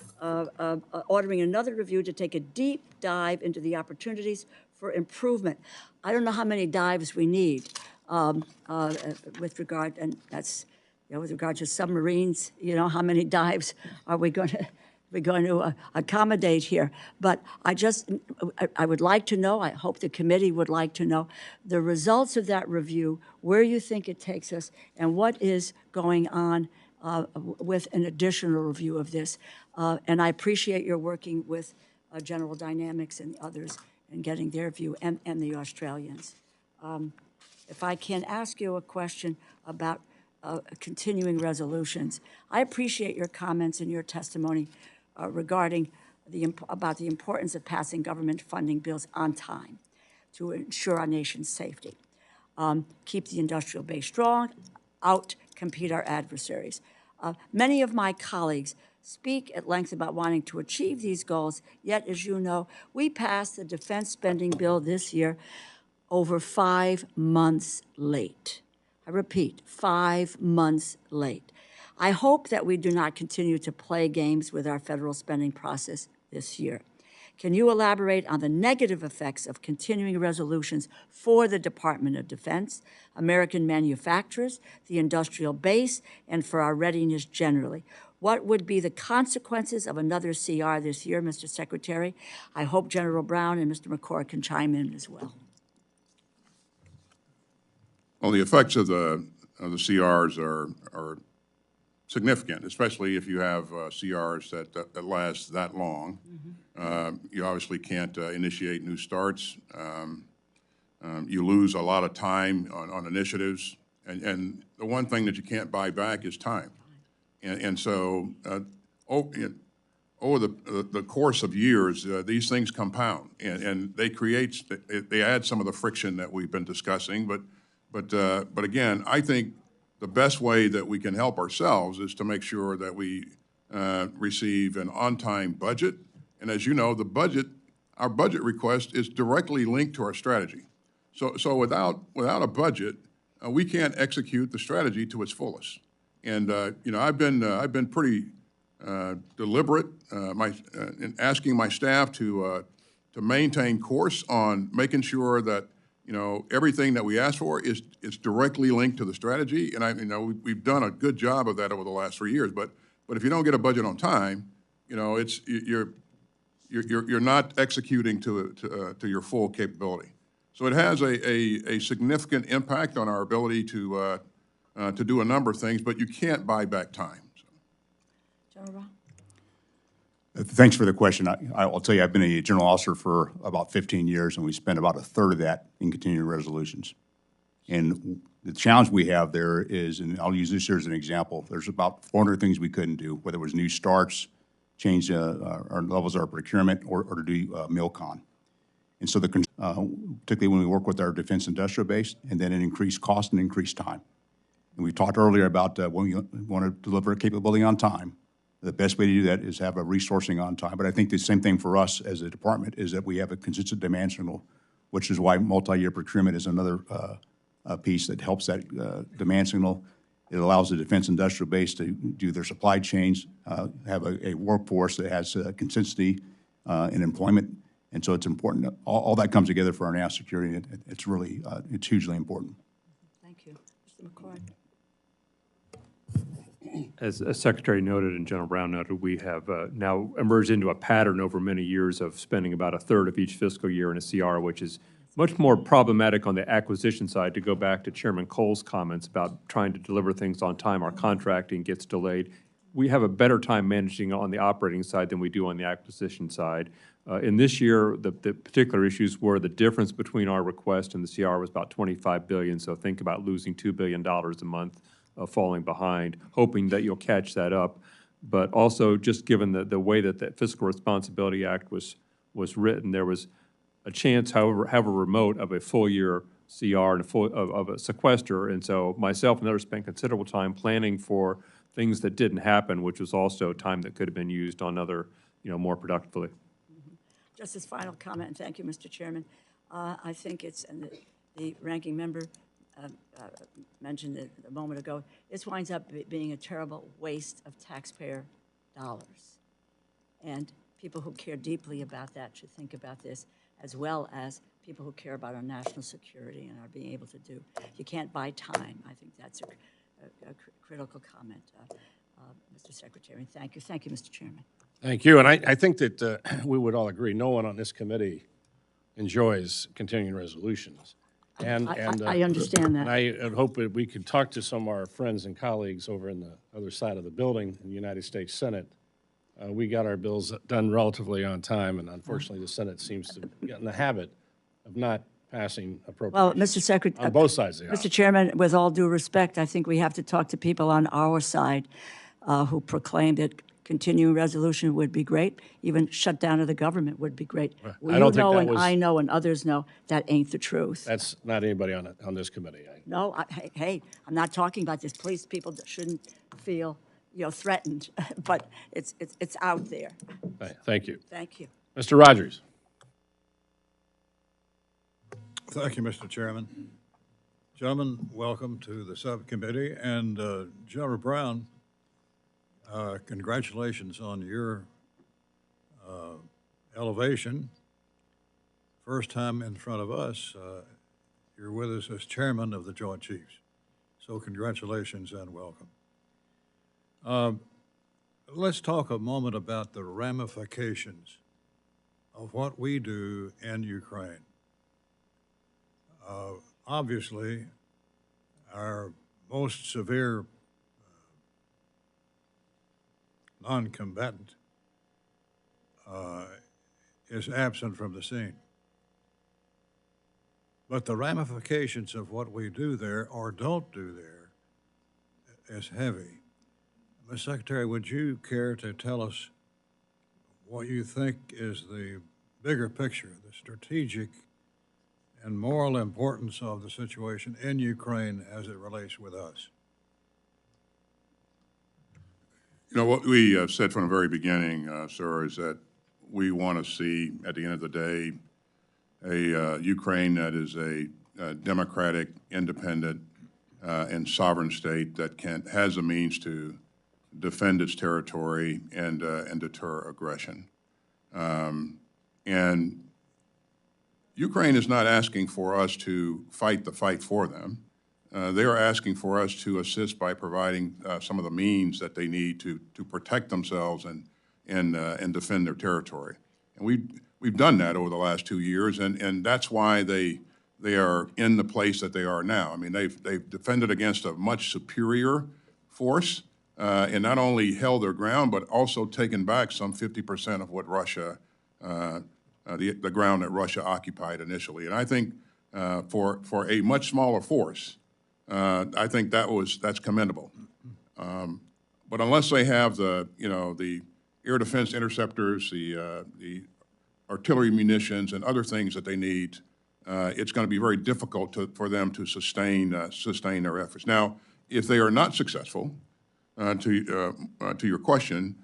ordering another review to take a deep dive into the opportunities for improvement. I don't know how many dives we need with regard, and that's, with regard to submarines, how many dives are we going to accommodate here? But I would like to know, I hope the committee would like to know, the results of that review, where you think it takes us, and what is going on with an additional review of this. And I appreciate your working with General Dynamics and others and getting their view, and the Australians. If I can ask you a question about continuing resolutions. I appreciate your comments and your testimony regarding about the importance of passing government funding bills on time to ensure our nation's safety. keep the industrial base strong, out-compete our adversaries. Many of my colleagues speak at length about wanting to achieve these goals, yet, as you know, we passed the defense spending bill this year over 5 months late. I repeat, 5 months late. I hope that we do not continue to play games with our federal spending process this year. Can you elaborate on the negative effects of continuing resolutions for the Department of Defense, American manufacturers, the industrial base, and for our readiness generally? What would be the consequences of another CR this year, Mr. Secretary? I hope General Brown and Mr. McCord can chime in as well. Well, the effects of the CRs are significant, especially if you have CRs that last that long. You obviously can't initiate new starts. You lose a lot of time on initiatives, and the one thing that you can't buy back is time. And so over the course of years, these things compound, and they add some of the friction that we've been discussing. But again, I think the best way that we can help ourselves is to make sure that we receive an on-time budget. And as you know, our budget request is directly linked to our strategy. So without a budget, we can't execute the strategy to its fullest. And I've been pretty deliberate in asking my staff to maintain course on making sure that everything that we ask for is directly linked to the strategy. And we've done a good job of that over the last 3 years. But if you don't get a budget on time, you're not executing to your full capability. So it has a significant impact on our ability to do a number of things, but you can't buy back time. General Brown? Thanks for the question. I'll tell you, I've been a general officer for about 15 years, and we spent about a third of that in continuing resolutions. And the challenge we have there is, and I'll use this year as an example, there's about 400 things we couldn't do, whether it was new starts, change our levels of our procurement, or to do MILCON. And so particularly when we work with our defense industrial base, and then an increased cost and increased time. And we talked earlier about when we want to deliver a capability on time, the best way to do that is have a resourcing on time. But I think the same thing for us as a department is that we have a consistent demand signal, which is why multi-year procurement is another piece that helps that demand signal. It allows the defense industrial base to do their supply chains, have a workforce that has consistency in employment. And so it's important. All that comes together for our national security. It's really, it's hugely important. Thank you. Mr. McCord? As Secretary noted and General Brown noted, we have now emerged into a pattern over many years of spending about a third of each fiscal year in a CR, which is much more problematic on the acquisition side. To go back to Chairman Cole's comments about trying to deliver things on time, our contracting gets delayed. We have a better time managing on the operating side than we do on the acquisition side. In this year, the particular issues were the difference between our request and the CR was about $25 billion. So think about losing $2 billion a month. Falling behind, hoping that you'll catch that up. But also, just given the way that the Fiscal Responsibility Act was written, there was a chance, however remote, of a full year CR and of a sequester. And so myself and others spent considerable time planning for things that didn't happen, which was also time that could have been used on other, more productively. Just as final comment, and thank you, Mr. Chairman. I think it's, and the ranking member mentioned it a moment ago, this winds up being a terrible waste of taxpayer dollars. And people who care deeply about that should think about this, as well as people who care about our national security and our being able to do. You can't buy time. I think that's a critical comment, Mr. Secretary. Thank you. Thank you, Mr. Chairman. Thank you. And I think that we would all agree, no one on this committee enjoys continuing resolutions. And I understand that. And I hope that we could talk to some of our friends and colleagues over in the other side of the building in the United States Senate. We got our bills done relatively on time, and unfortunately the Senate seems to get in the habit of not passing appropriations. Well, Mr. Secretary, on both sides of the aisle. Mr. Chairman, with all due respect, I think we have to talk to people on our side who proclaim that continuing resolution would be great. Even shutdown of the government would be great. Well, I don't you think know, that and was- I know, and others know, that ain't the truth. That's not anybody on this committee. No, hey, I'm not talking about this. Police people shouldn't feel, threatened, but it's out there. Thank you. Thank you. Mr. Rogers. Thank you, Mr. Chairman. Gentlemen, welcome to the subcommittee. And General Brown, congratulations on your elevation. First time in front of us, you're with us as chairman of the Joint Chiefs. So congratulations and welcome. Let's talk a moment about the ramifications of what we do in Ukraine. Obviously, our most severe non-combatant is absent from the scene. But the ramifications of what we do there or don't do there is heavy. Ms. Secretary, would you care to tell us what you think is the bigger picture, the strategic and moral importance of the situation in Ukraine as it relates with us? You know, what we have said from the very beginning, sir, is that we want to see, at the end of the day, a Ukraine that is a democratic, independent, and sovereign state that has a means to defend its territory and deter aggression. And Ukraine is not asking for us to fight the fight for them. They are asking for us to assist by providing some of the means that they need to protect themselves and defend their territory. And we've done that over the last 2 years, and that's why they are in the place that they are now. I mean, they've defended against a much superior force, and not only held their ground, but also taken back some 50% of what Russia, the ground that Russia occupied initially. And I think for a much smaller force, I think that's commendable. But unless they have the air defense interceptors, the artillery munitions, and other things that they need, it's going to be very difficult for them to sustain their efforts. Now, if they are not successful, to your question,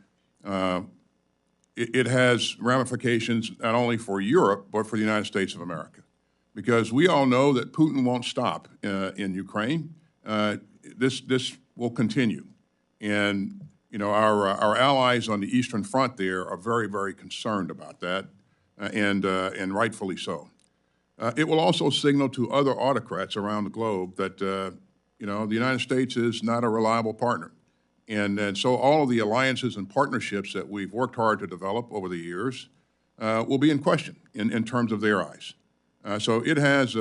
it has ramifications not only for Europe but for the United States of America, because we all know that Putin won't stop in Ukraine. This will continue, and our allies on the Eastern Front there are very, very concerned about that, and rightfully so. It will also signal to other autocrats around the globe that the United States is not a reliable partner. And so all of the alliances and partnerships that we've worked hard to develop over the years will be in question in terms of their eyes. So it has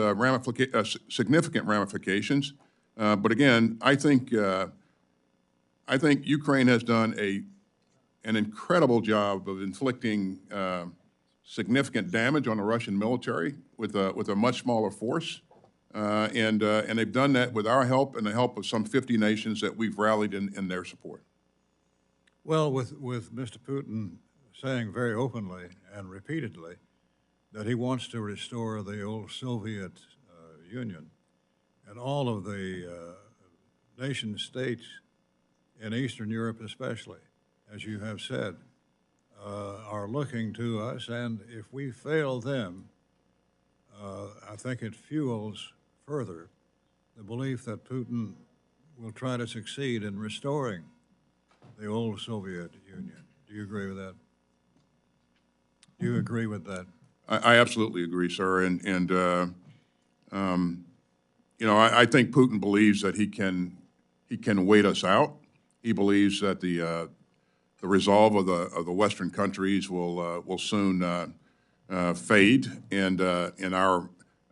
significant ramifications. But again, I think Ukraine has done an incredible job of inflicting significant damage on the Russian military with a much smaller force. And they've done that with our help and the help of some 50 nations that we've rallied in their support. Well, with Mr. Putin saying very openly and repeatedly that he wants to restore the old Soviet Union, and all of the nation states in Eastern Europe especially, as you have said, are looking to us, and if we fail them, I think it fuels further the belief that Putin will try to succeed in restoring the old Soviet Union. Do you agree with that? Do you agree with that? I absolutely agree, sir. I think Putin believes that he can wait us out. He believes that the resolve of the Western countries will soon fade, and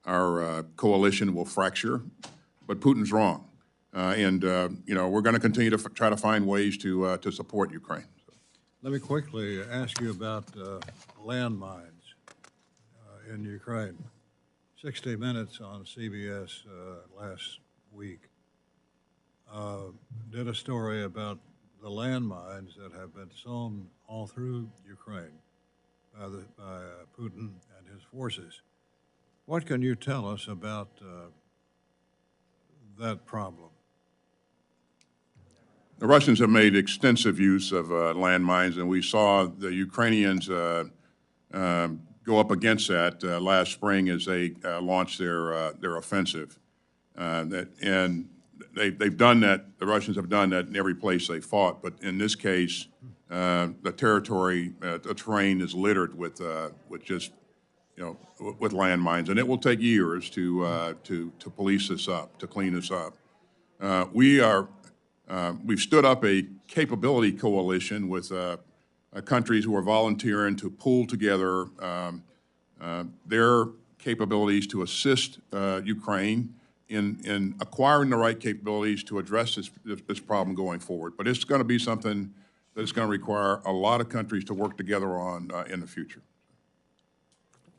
our coalition will fracture. But Putin's wrong, we're going to continue to try to find ways to support Ukraine. Let me quickly ask you about landmines in Ukraine. 60 Minutes on CBS last week did a story about the landmines that have been sown all through Ukraine by Putin and his forces. What can you tell us about that problem? The Russians have made extensive use of landmines, and we saw the Ukrainians go up against that last spring as they launched their offensive. And they've done that. The Russians have done that in every place they fought. But in this case, the territory, the terrain is littered with just with landmines, and it will take years to police this up, to clean this up. We've stood up a capability coalition with countries who are volunteering to pool together their capabilities to assist Ukraine in acquiring the right capabilities to address this problem going forward. But it's going to be something that's going to require a lot of countries to work together on in the future.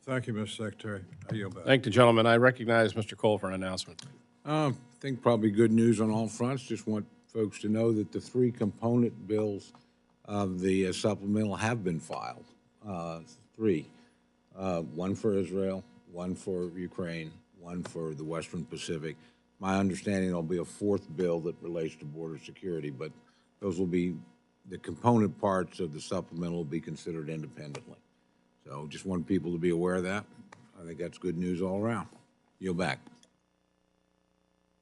Thank you, Mr. Secretary. I yield back. Thank the gentleman. I recognize Mr. Cole for an announcement. I think probably good news on all fronts. Just want folks to know that the three component bills of the supplemental have been filed. Three. One for Israel, one for Ukraine, one for the Western Pacific. My understanding there'll be a fourth bill that relates to border security, but those will be the component parts of the supplemental will be considered independently. So just want people to be aware of that. I think that's good news all around. Yield back.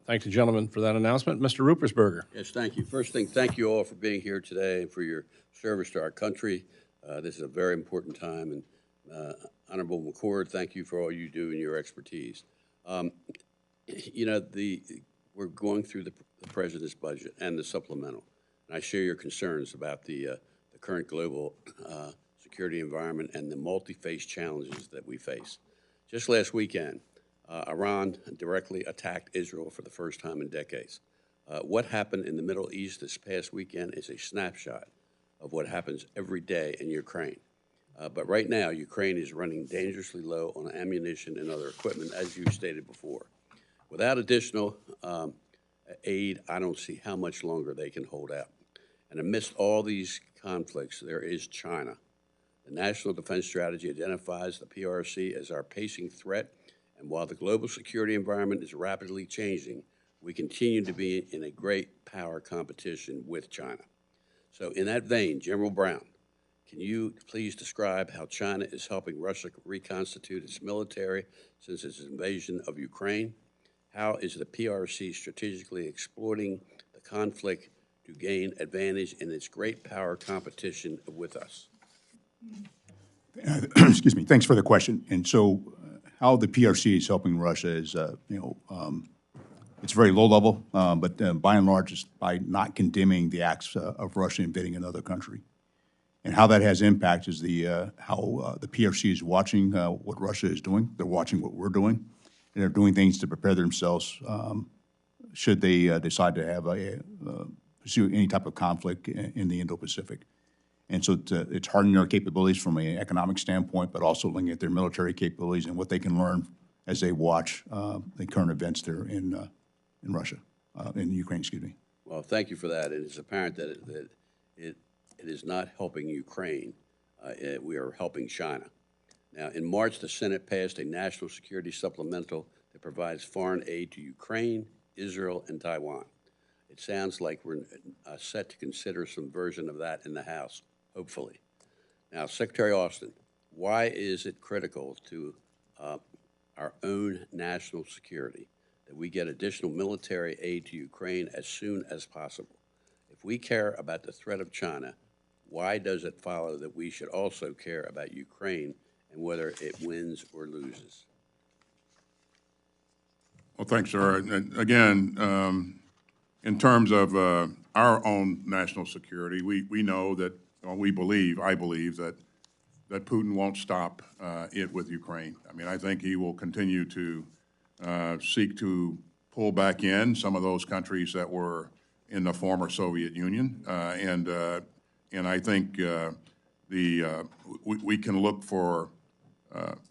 Thank the gentleman for that announcement. Mr. Ruppersberger. Yes, thank you. First thing, thank you all for being here today and for your service to our country. This is a very important time. And Honorable McCord, thank you for all you do and your expertise. We're going through the president's budget and the supplemental. And I share your concerns about the current global security environment and the multi-phase challenges that we face. Just last weekend, Iran directly attacked Israel for the first time in decades. What happened in the Middle East this past weekend is a snapshot of what happens every day in Ukraine. But right now, Ukraine is running dangerously low on ammunition and other equipment, as you stated before. Without additional aid, I don't see how much longer they can hold out. And amidst all these conflicts, there is China. The National Defense Strategy identifies the PRC as our pacing threat, and while the global security environment is rapidly changing, we continue to be in a great power competition with China. So in that vein, General Brown, can you please describe how China is helping Russia reconstitute its military since its invasion of Ukraine? How is the PRC strategically exploiting the conflict to gain advantage in its great power competition with us? Excuse me. Thanks for the question. And so, how the PRC is helping Russia is, it's very low level, but by and large, it's by not condemning the acts of Russia invading another country. And how that has impact is how the PRC is watching what Russia is doing. They're watching what we're doing, and they're doing things to prepare themselves should they decide to have pursue any type of conflict in the Indo-Pacific. And so it's hardening their capabilities from an economic standpoint, but also looking at their military capabilities and what they can learn as they watch the current events there in Russia, in Ukraine, excuse me. Well, thank you for that. It is apparent that it is not helping Ukraine. We are helping China. Now, in March, the Senate passed a national security supplemental that provides foreign aid to Ukraine, Israel, and Taiwan. It sounds like we're set to consider some version of that in the House, hopefully. Now, Secretary Austin, why is it critical to our own national security that we get additional military aid to Ukraine as soon as possible? If we care about the threat of China, why does it follow that we should also care about Ukraine and whether it wins or loses? Well, thanks, sir. And again, in terms of our own national security, we know that, I believe that Putin won't stop it with Ukraine. I mean, I think he will continue to seek to pull back in some of those countries that were in the former Soviet Union, and I think we can look for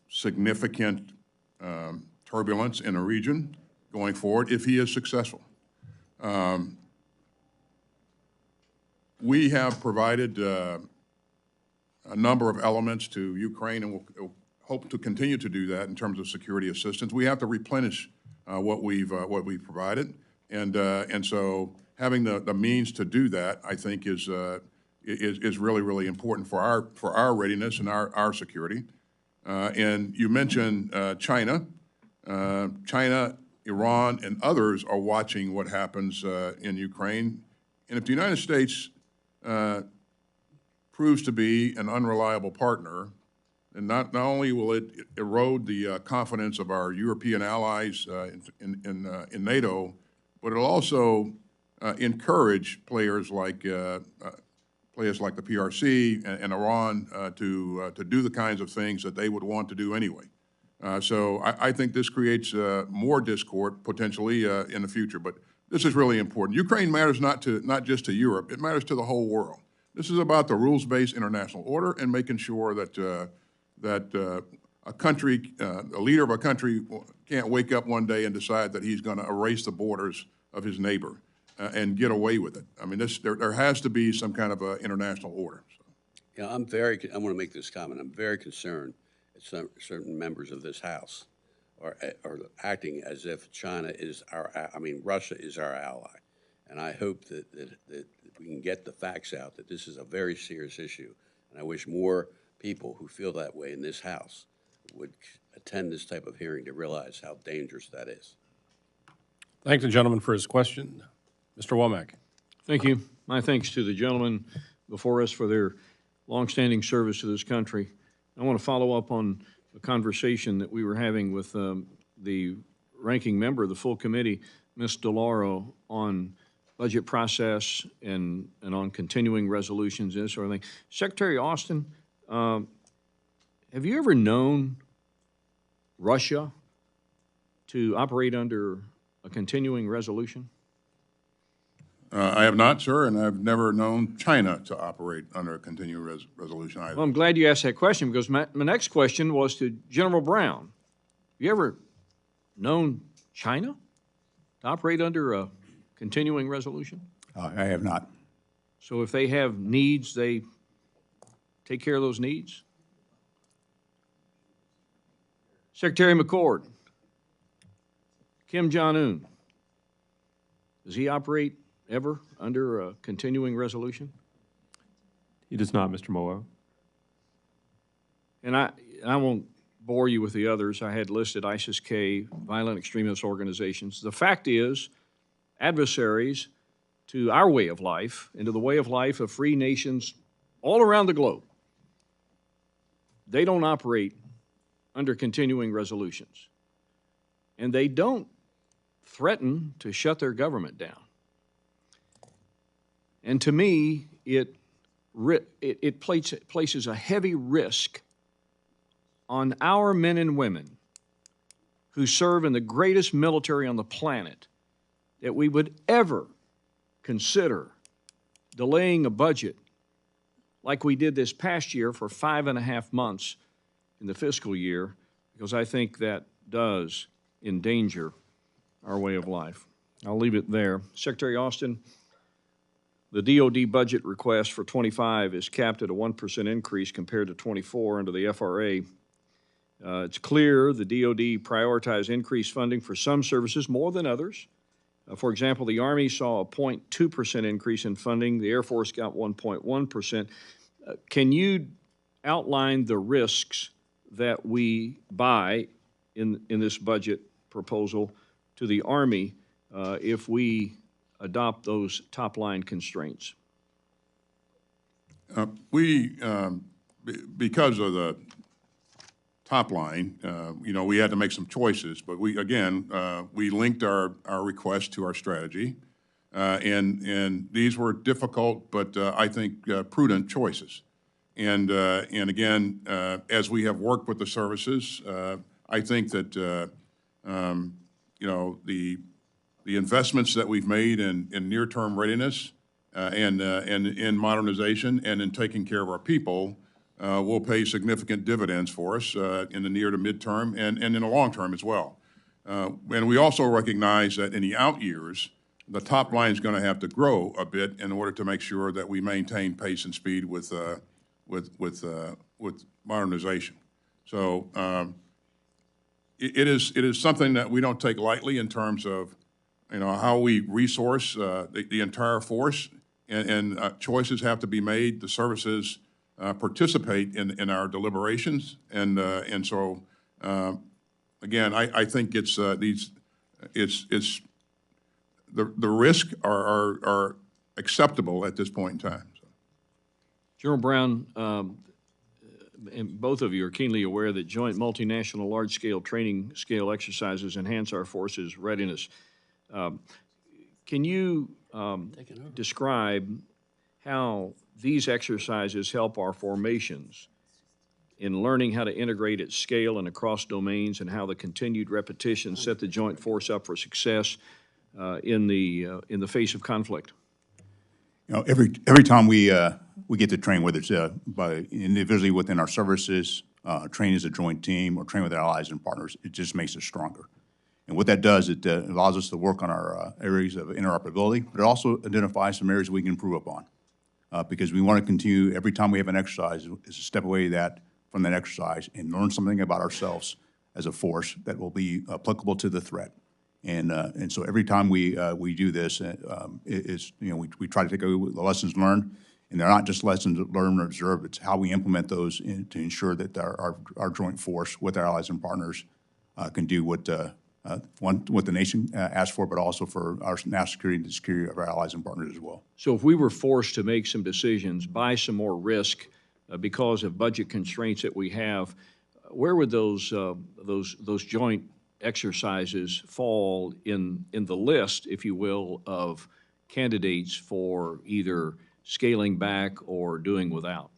significant turbulence in the region going forward if he is successful. We have provided a number of elements to Ukraine, and we'll hope to continue to do that in terms of security assistance. We have to replenish what we've provided, and so having the means to do that, I think, is really, really important for our readiness and our security. And you mentioned China. China, Iran, and others are watching what happens in Ukraine. And if the United States proves to be an unreliable partner, and not only will it erode the confidence of our European allies in NATO, but it'll also encourage players like the PRC and Iran to do the kinds of things that they would want to do anyway. So I think this creates more discord potentially in the future. But this is really important. Ukraine matters not just to Europe; it matters to the whole world. This is about the rules-based international order and making sure that a country, a leader of a country, can't wake up one day and decide that he's going to erase the borders of his neighbor and get away with it. I mean, there has to be some kind of international order. So. Yeah, I want to make this comment. I'm very concerned that certain members of this House are acting as if Russia is our ally. And I hope that we can get the facts out that this is a very serious issue. And I wish more people who feel that way in this House would attend this type of hearing to realize how dangerous that is. Thank the gentleman for his question. Mr. Womack. Thank you. My thanks to the gentlemen before us for their longstanding service to this country. I want to follow up on a conversation that we were having with the ranking member of the full committee, Ms. DeLauro, on budget process and on continuing resolutions and this sort of thing. Secretary Austin, have you ever known Russia to operate under a continuing resolution? I have not, sir, and I've never known China to operate under a continuing resolution either. Well, I'm glad you asked that question because my next question was to General Brown. Have you ever known China to operate under a continuing resolution? I have not. So if they have needs, they take care of those needs? Secretary McCord, Kim Jong-un, does he operate ever under a continuing resolution? He does not, Mr. Moa. And I won't bore you with the others. I had listed ISIS-K, violent extremist organizations. The fact is, adversaries to our way of life and to the way of life of free nations all around the globe, they don't operate under continuing resolutions. And they don't threaten to shut their government down. And to me, it places a heavy risk on our men and women who serve in the greatest military on the planet that we would ever consider delaying a budget like we did this past year for 5.5 months in the fiscal year, because I think that does endanger our way of life. I'll leave it there. Secretary Austin, the DOD budget request for 25 is capped at a 1% increase compared to 24 under the FRA. It's clear the DOD prioritized increased funding for some services more than others. For example, the Army saw a 0.2% increase in funding. The Air Force got 1.1%. Can you outline the risks that we buy in this budget proposal to the Army if we adopt those top-line constraints? Because of the top line, we had to make some choices, but we linked our request to our strategy, and these were difficult, but I think prudent choices. And again, as we have worked with the services, I think that the investments that we've made in near-term readiness and in modernization and in taking care of our people will pay significant dividends for us in the near to midterm and in the long term as well. And we also recognize that in the out years, the top line is going to have to grow a bit in order to make sure that we maintain pace and speed with modernization. So it is something that we don't take lightly in terms of, you know, how we resource the entire force, and choices have to be made. The services participate in our deliberations, and so again, I think it's the risks are acceptable at this point in time. So. General Brown, and both of you are keenly aware that joint multinational large-scale training scale exercises enhance our forces' readiness. Can you describe how these exercises help our formations in learning how to integrate at scale and across domains, and how the continued repetition set the joint force up for success in the face of conflict? You know, every time we get to train, whether it's by individually within our services, train as a joint team, or train with our allies and partners, it just makes us stronger. And what that does, it allows us to work on our areas of interoperability, but it also identifies some areas we can improve upon. Because we want to continue, every time we have an exercise, is a step away from that exercise and learn something about ourselves as a force that will be applicable to the threat. And so every time we do this, we try to take the lessons learned, and they're not just lessons learned or observed. It's how we implement those to ensure that our joint force with our allies and partners can do what the nation asks for, but also for our national security and the security of our allies and partners as well. So if we were forced to make some decisions, buy some more risk because of budget constraints that we have, where would those joint exercises fall in the list, if you will, of candidates for either scaling back or doing without?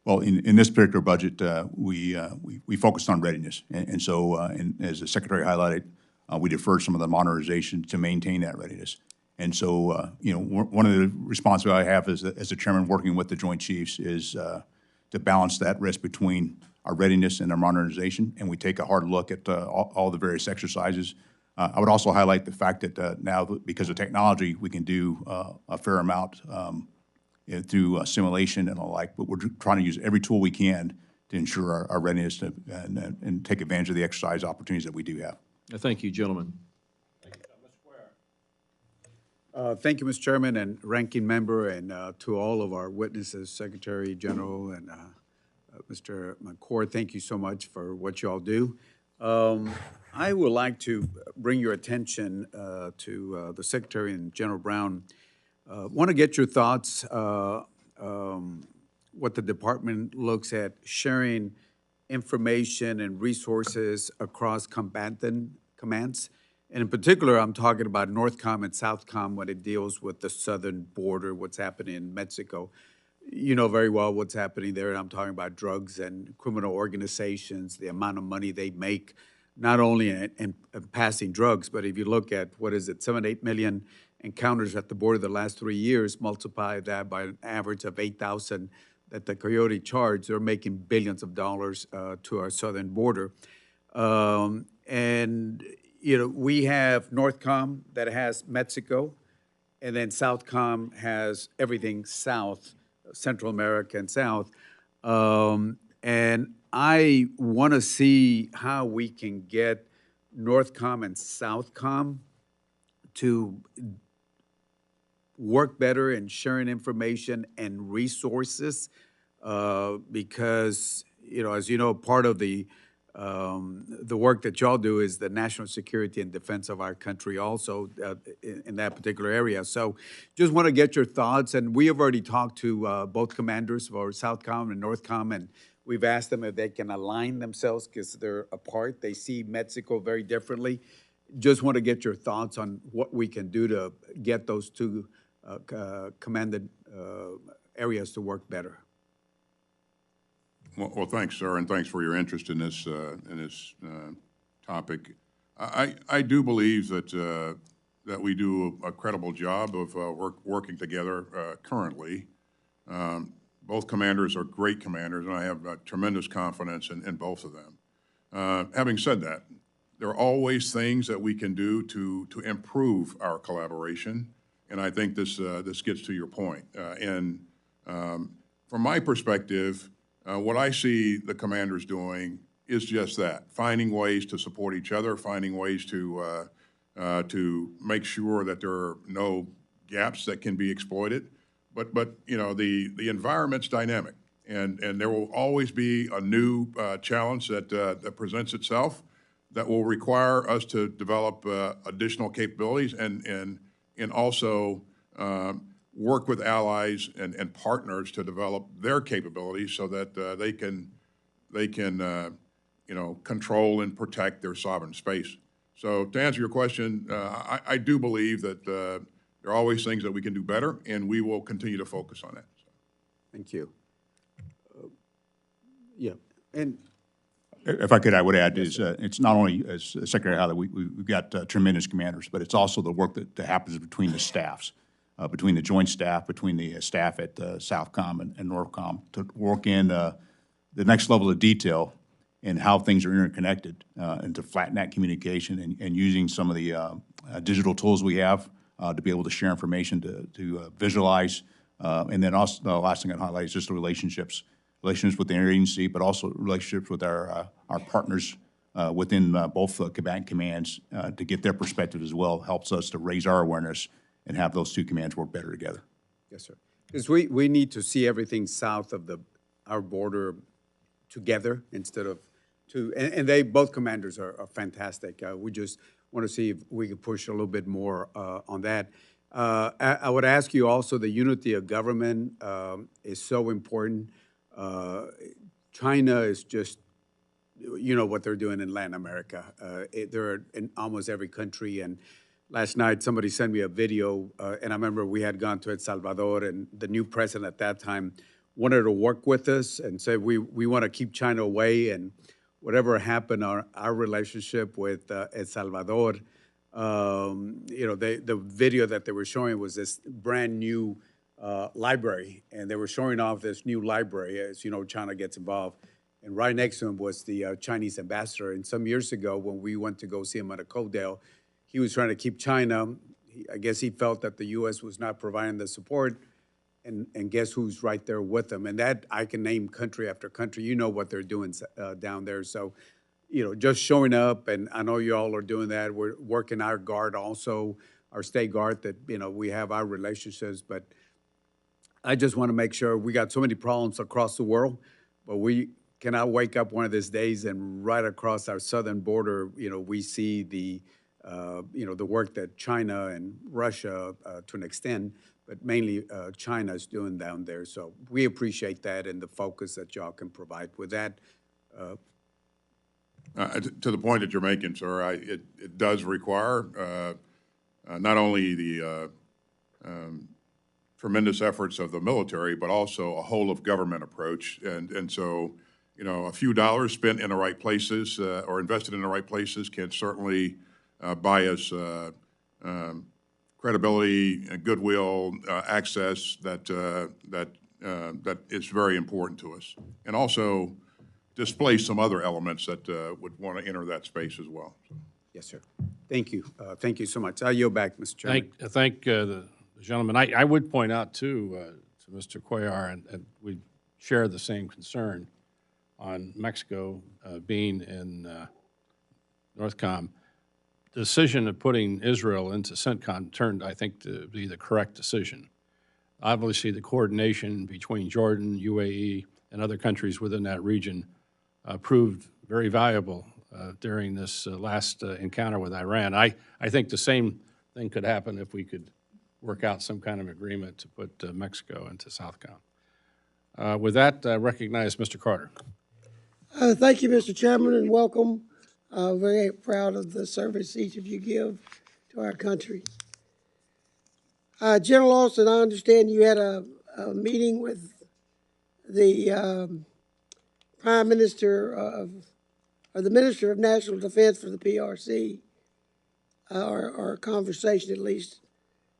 Well, in this particular budget, we focused on readiness, and so as the Secretary highlighted, we deferred some of the modernization to maintain that readiness. And so, one of the responsibilities I have as the chairman, working with the Joint Chiefs, is to balance that risk between our readiness and our modernization, and we take a hard look at all the various exercises. I would also highlight the fact that now, because of technology, we can do a fair amount through simulation and the like, but we're trying to use every tool we can to ensure our readiness and take advantage of the exercise opportunities that we do have. Thank you, gentlemen. Thank you, Mr. Chairman and Ranking Member, and to all of our witnesses, Secretary General and Mr. McCord, thank you so much for what you all do. I would like to bring your attention to the Secretary and General Brown. Want to get your thoughts, what the department looks at sharing information and resources across combatant commands. And in particular, I'm talking about NORTHCOM and SOUTHCOM when it deals with the southern border, what's happening in Mexico. You know very well what's happening there. I'm talking about drugs and criminal organizations, the amount of money they make, not only in passing drugs, but if you look at, 7, 8 million encounters at the border the last 3 years, multiply that by an average of 8,000 that the Coyote charged, they're making billions of dollars to our southern border. And we have NORTHCOM that has Mexico, and then SOUTHCOM has everything south, Central America and south. And I want to see how we can get NORTHCOM and SOUTHCOM to work better in sharing information and resources because, as you know, part of the work that y'all do is the national security and defense of our country also in that particular area. So just want to get your thoughts. And we have already talked to both commanders for SOUTHCOM and NORTHCOM, and we've asked them if they can align themselves because they're apart. They see Mexico very differently. Just want to get your thoughts on what we can do to get those two commanded areas to work better. Well, thanks, sir, and thanks for your interest in this topic. I do believe that we do a credible job of working together currently. Both commanders are great commanders, and I have tremendous confidence in both of them. Having said that, there are always things that we can do to improve our collaboration, and I think this gets to your point. From my perspective, what I see the commanders doing is just that, finding ways to support each other, finding ways to make sure that there are no gaps that can be exploited. But you know, the environment's dynamic, and there will always be a new challenge that presents itself that will require us to develop additional capabilities and also work with allies and partners to develop their capabilities so that they can you know, control and protect their sovereign space. So to answer your question, I do believe that there are always things that we can do better, and we will continue to focus on that. Thank you. Yeah, and If I could, I would add is it's not only, as Secretary Howley, we've got tremendous commanders, but it's also the work that happens between the staffs, between the joint staff, between the staff at Southcom and Northcom to work in the next level of detail and how things are interconnected and to flatten that communication and using some of the digital tools we have to be able to share information, to visualize. And then also the last thing I'd highlight is just the relationships with the interagency, but also relationships with our partners within both combatant commands to get their perspective as well helps us to raise our awareness and have those two commands work better together. yes, sir. Because we need to see everything south of our border together instead of and they, both commanders are fantastic. We just want to see if we can push a little bit more on that. I would ask you also, the unity of government is so important. China is just, you know what they're doing in Latin America. They're in almost every country. And last night, somebody sent me a video, and I remember we had gone to El Salvador, and the new president at that time wanted to work with us and said, we want to keep China away. And whatever happened, our relationship with El Salvador, you know, the video that they were showing was this brand new library, and they were showing off this new library as, you know, China gets involved. And right next to him was the Chinese ambassador. And some years ago, when we went to go see him at a Codell, he was trying to keep China. I guess he felt that the U.S. was not providing the support. And guess who's right there with them? And that, I can name country after country. You know what they're doing down there. So, you know, just showing up, and I know you all are doing that. We're working our guard also, our state guard, that, you know, we have our relationships. But I just want to make sure, we got so many problems across the world, but we cannot wake up one of these days and right across our southern border, you know, we see the, you know, the work that China and Russia, to an extent, but mainly China is doing down there. So we appreciate that and the focus that y'all can provide with that. To the point that you're making, sir, it does require not only the tremendous efforts of the military, but also a whole of government approach. And so, you know, a few dollars spent in the right places or invested in the right places can certainly buy us credibility and goodwill, access that is very important to us, and also displace some other elements that would want to enter that space as well. So. Yes, sir. Thank you. Thank you so much. I yield back, Mr. Chairman. Thank the gentleman. I would point out, too, to Mr. Cuellar, and we share the same concern on Mexico being in Northcom. The decision of putting Israel into CENTCOM turned, I think, to be the correct decision. Obviously, the coordination between Jordan, UAE, and other countries within that region proved very valuable during this last encounter with Iran. I think the same thing could happen if we could work out some kind of agreement to put Mexico into Southcom. With that, I recognize Mr. Carter. Thank you, Mr. Chairman, and welcome. Very proud of the service each of you give to our country. General Austin, I understand you had a meeting with the Prime Minister or the Minister of National Defense for the PRC, or a conversation at least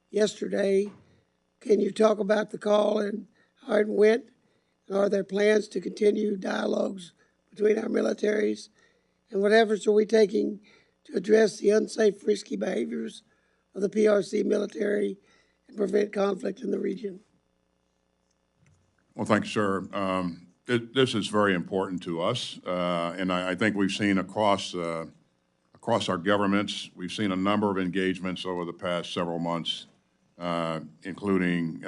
yesterday. Can you talk about the call and how it went? And are there plans to continue dialogues between our militaries? And what efforts are we taking to address the unsafe, risky behaviors of the PRC military and prevent conflict in the region? Well, thank you, sir. This is very important to us, and I think we've seen across our governments, we've seen a number of engagements over the past several months, including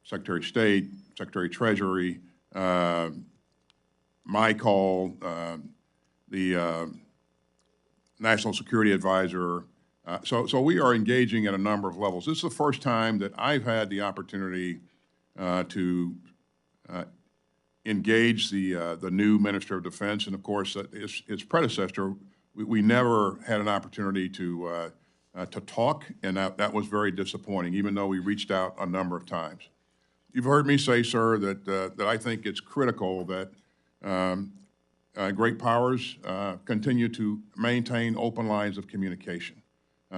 Secretary of State, Secretary of Treasury, my call, the National Security Advisor. So we are engaging at a number of levels. This is the first time that I've had the opportunity to engage the new Minister of Defense, and of course, his predecessor. We never had an opportunity to talk, and that was very disappointing, even though we reached out a number of times. You've heard me say, sir, that I think it's critical that great powers continue to maintain open lines of communication,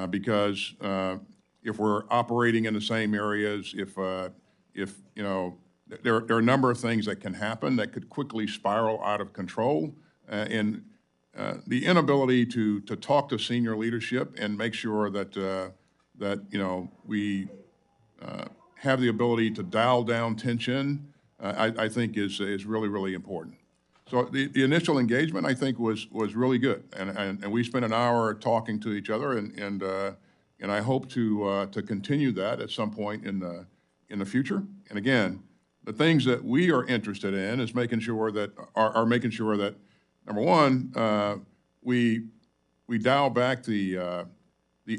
because if we're operating in the same areas, if you know, there are a number of things that can happen that could quickly spiral out of control, and the inability to talk to senior leadership and make sure that that you know we have the ability to dial down tension, I think is really important. So the initial engagement, I think, was really good, and we spent an hour talking to each other, and I hope to continue that at some point in the future. And again, the things that we are interested in is making sure that making sure that, number one, we dial back the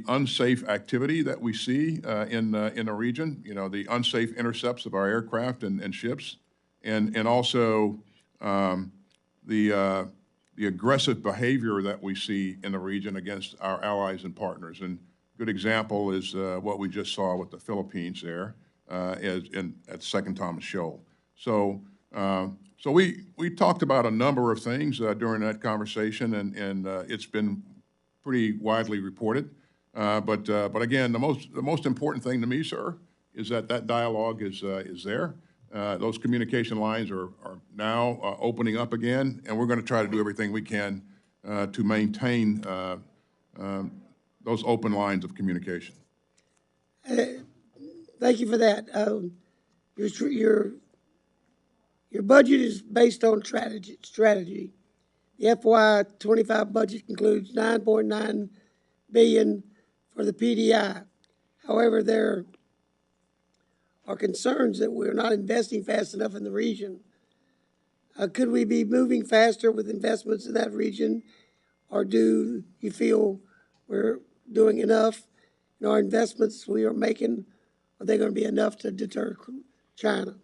unsafe activity that we see in the region. You know, the unsafe intercepts of our aircraft and ships, and also the aggressive behavior that we see in the region against our allies and partners. And a good example is what we just saw with the Philippines there at Second Thomas Shoal. So so we talked about a number of things during that conversation, and it's been pretty widely reported. But again, the most important thing to me, sir, is that dialogue is there. Those communication lines are now opening up again, and we're going to try to do everything we can to maintain those open lines of communication. Thank you for that. Your budget is based on strategy. The FY25 budget includes $9.9 billion for the PDI. However, there are concerns that we're not investing fast enough in the region. Could we be moving faster with investments in that region, or do you feel we're doing enough? You know, our investments we are making, are they going to be enough to deter China?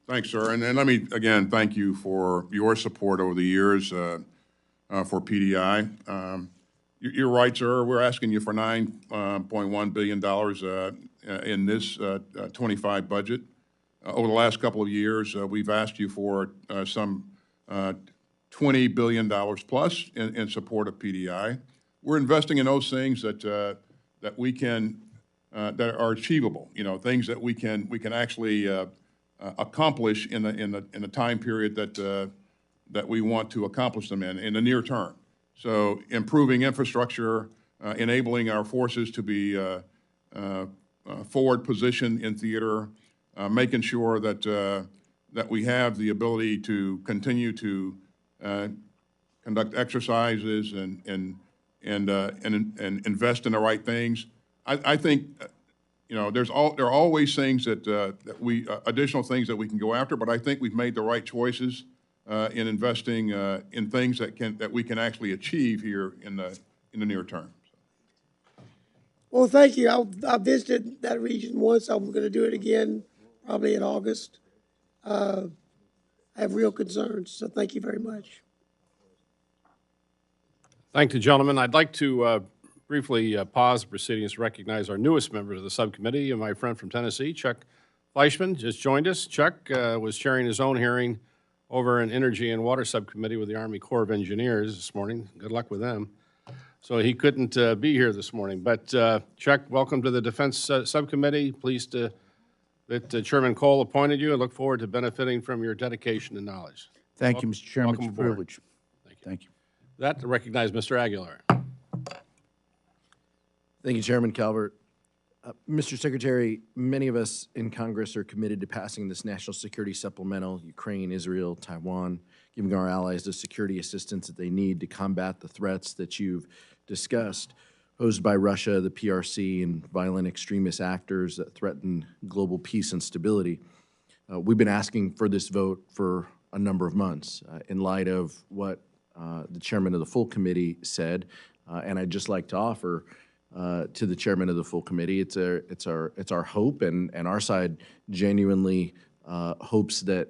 Thanks, sir. And let me, again, thank you for your support over the years for PDI. You're right, sir. We're asking you for $9.1 billion in this 25 budget. Over the last couple of years, we've asked you for some $20 billion plus in support of PDI. We're investing in those things that we can that are achievable. You know, things that we can actually accomplish in the time period that we want to accomplish them in the near term. So improving infrastructure, enabling our forces to be forward positioned in theater, making sure that that we have the ability to continue to conduct exercises and invest in the right things. I think you know there are always things that we additional things that we can go after, but I think we've made the right choices in investing in things that we can actually achieve here in the near term. Well, thank you. I visited that region once. I'm going to do it again, probably in August. I have real concerns, so thank you very much. Thank you, gentlemen. I'd like to briefly pause the proceedings to recognize our newest members of the subcommittee, and my friend from Tennessee, Chuck Fleischman, just joined us. Chuck was chairing his own hearing over an Energy and Water Subcommittee with the Army Corps of Engineers this morning. Good luck with them. So he couldn't be here this morning. But Chuck, welcome to the Defense Subcommittee. Pleased that Chairman Cole appointed you, and look forward to benefiting from your dedication and knowledge. Thank you, Mr. Chairman. It's a privilege. Thank you. Thank you. That, to recognize Mr. Aguilar. Thank you, Chairman Calvert. Mr. Secretary, many of us in Congress are committed to passing this national security supplemental, Ukraine, Israel, Taiwan, giving our allies the security assistance that they need to combat the threats that you've discussed, posed by Russia, the PRC, and violent extremist actors that threaten global peace and stability. We've been asking for this vote for a number of months in light of what the chairman of the full committee said, and I'd just like to offer to the chairman of the full committee, it's our hope, and our side genuinely hopes that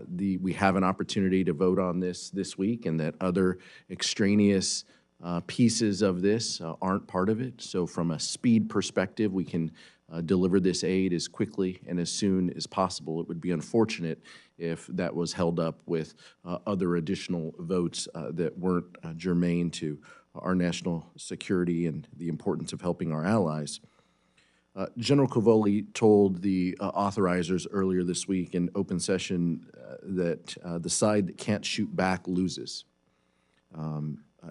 we have an opportunity to vote on this week, and that other extraneous pieces of this aren't part of it. So from a speed perspective, we can deliver this aid as quickly and as soon as possible. It would be unfortunate if that was held up with other additional votes that weren't germane to our national security and the importance of helping our allies. General Cavoli told the authorizers earlier this week in open session that the side that can't shoot back loses.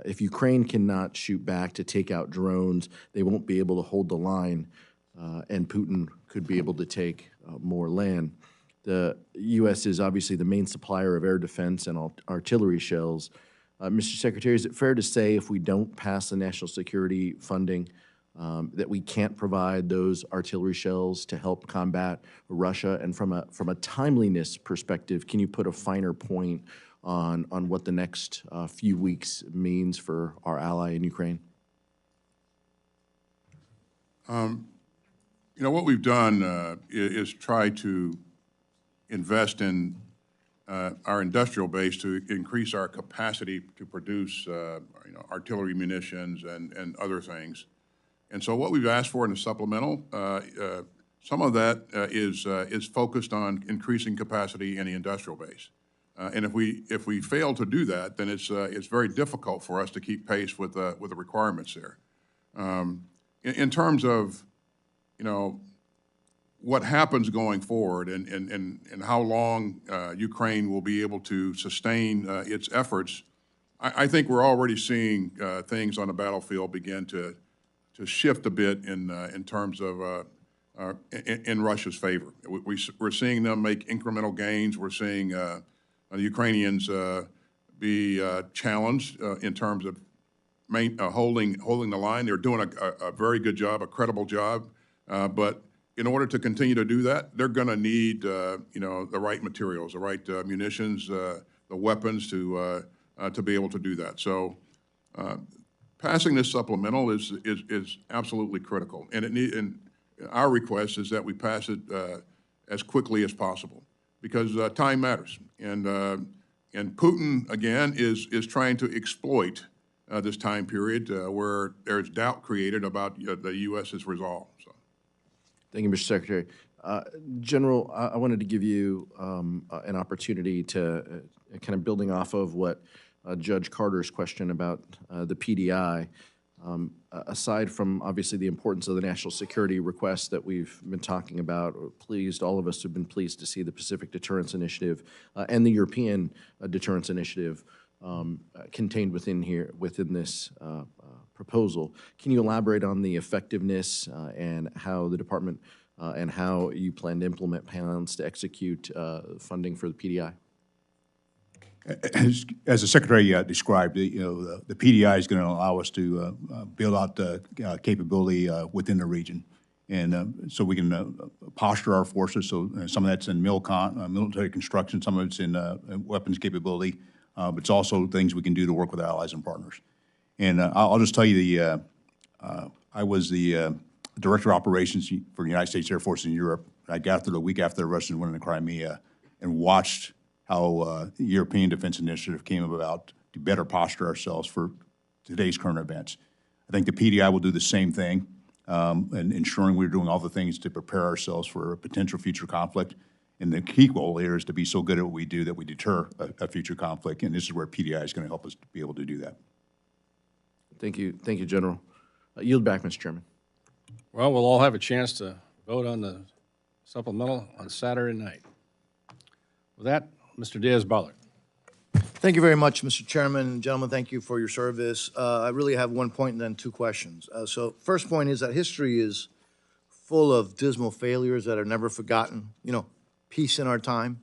If Ukraine cannot shoot back to take out drones, they won't be able to hold the line, and Putin could be able to take more land. The U.S. is obviously the main supplier of air defense and artillery shells. Mr. Secretary, is it fair to say if we don't pass the national security funding that we can't provide those artillery shells to help combat Russia? And from a timeliness perspective, can you put a finer point on what the next few weeks means for our ally in Ukraine? You know, what we've done is try to invest in our industrial base to increase our capacity to produce, artillery munitions and other things. And so what we've asked for in the supplemental, some of that is focused on increasing capacity in the industrial base. And if we fail to do that, then it's very difficult for us to keep pace with the requirements there. In terms of, what happens going forward and how long Ukraine will be able to sustain its efforts, I think we're already seeing things on the battlefield begin to shift a bit in terms of in Russia's favor. We're seeing them make incremental gains. We're seeing the Ukrainians be challenged in terms of holding the line. They're doing a very good job, a credible job, but in order to continue to do that, they're going to need the right materials, the right munitions, the weapons to be able to do that. So passing this supplemental is absolutely critical, and our request is that we pass it as quickly as possible because time matters, and Putin again is trying to exploit this time period where there's doubt created about the U.S.'s resolve. So. Thank you, Mr. Secretary. General, I wanted to give you an opportunity to kind of building off of what Judge Carter's question about the PDI. Aside from obviously the importance of the national security requests that we've been talking about, all of us have been pleased to see the Pacific Deterrence Initiative and the European Deterrence Initiative contained within this proposal. Can you elaborate on the effectiveness and how the department and how you plan to implement plans to execute funding for the PDI? As the Secretary described, the PDI is going to allow us to build out the capability within the region. And so we can posture our forces. So some of that's in military construction, some of it's in weapons capability, but it's also things we can do to work with allies and partners. And I'll just tell you, I was the Director of Operations for the United States Air Force in Europe. I got there the week after the Russians went into Crimea and watched how the European Defense Initiative came about to better posture ourselves for today's current events. I think the PDI will do the same thing, and ensuring we're doing all the things to prepare ourselves for a potential future conflict. And the key goal here is to be so good at what we do that we deter a future conflict, and this is where PDI is going to help us to be able to do that. Thank you, General. Yield back, Mr. Chairman. Well, we'll all have a chance to vote on the supplemental on Saturday night. With that, Mr. Diaz-Balart. Thank you very much, Mr. Chairman. Gentlemen, thank you for your service. I really have one point and then two questions. So first point is that history is full of dismal failures that are never forgotten. You know, peace in our time.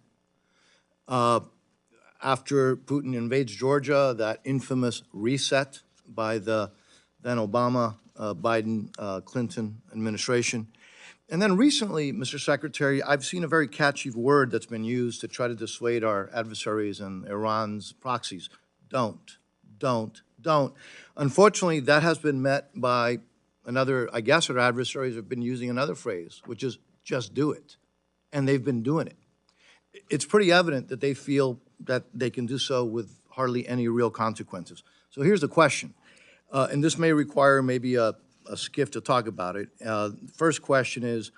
After Putin invades Georgia, that infamous reset by the then Obama, Biden, Clinton administration. And then recently, Mr. Secretary, I've seen a very catchy word that's been used to try to dissuade our adversaries and Iran's proxies. Don't. Unfortunately, that has been met by another, I guess our adversaries have been using another phrase, which is just do it. And they've been doing it. It's pretty evident that they feel that they can do so with hardly any real consequences. So here's the question, and this may require maybe a skiff to talk about it. First question is,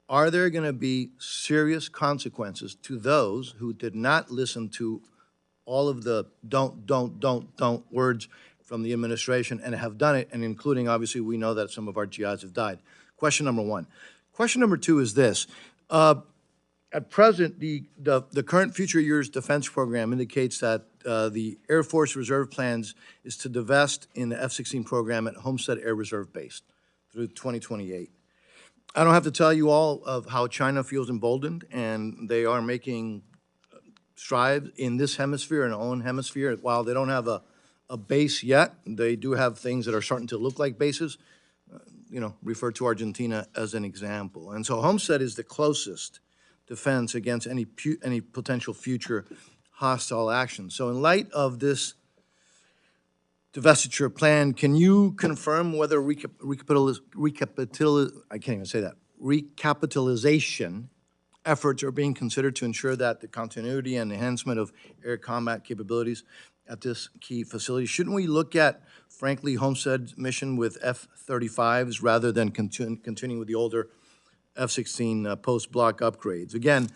are there going to be serious consequences to those who did not listen to all of the don't words from the administration and have done it, and including, obviously, we know that some of our GIs have died? Question number one. Question number two is this. At present, the current future years defense program indicates that the Air Force Reserve plans is to divest in the F-16 program at Homestead Air Reserve Base through 2028. I don't have to tell you all of how China feels emboldened, and they are making strides in this hemisphere and our own hemisphere. While they don't have a base yet, they do have things that are starting to look like bases. You know, refer to Argentina as an example. And so Homestead is the closest defense against any potential future hostile action. So in light of this divestiture plan, can you confirm whether recapitalization efforts are being considered to ensure that the continuity and enhancement of air combat capabilities at this key facility? Shouldn't we look at, frankly, Homestead's mission with F-35s rather than continuing with the older F-16 post-block upgrades? Again,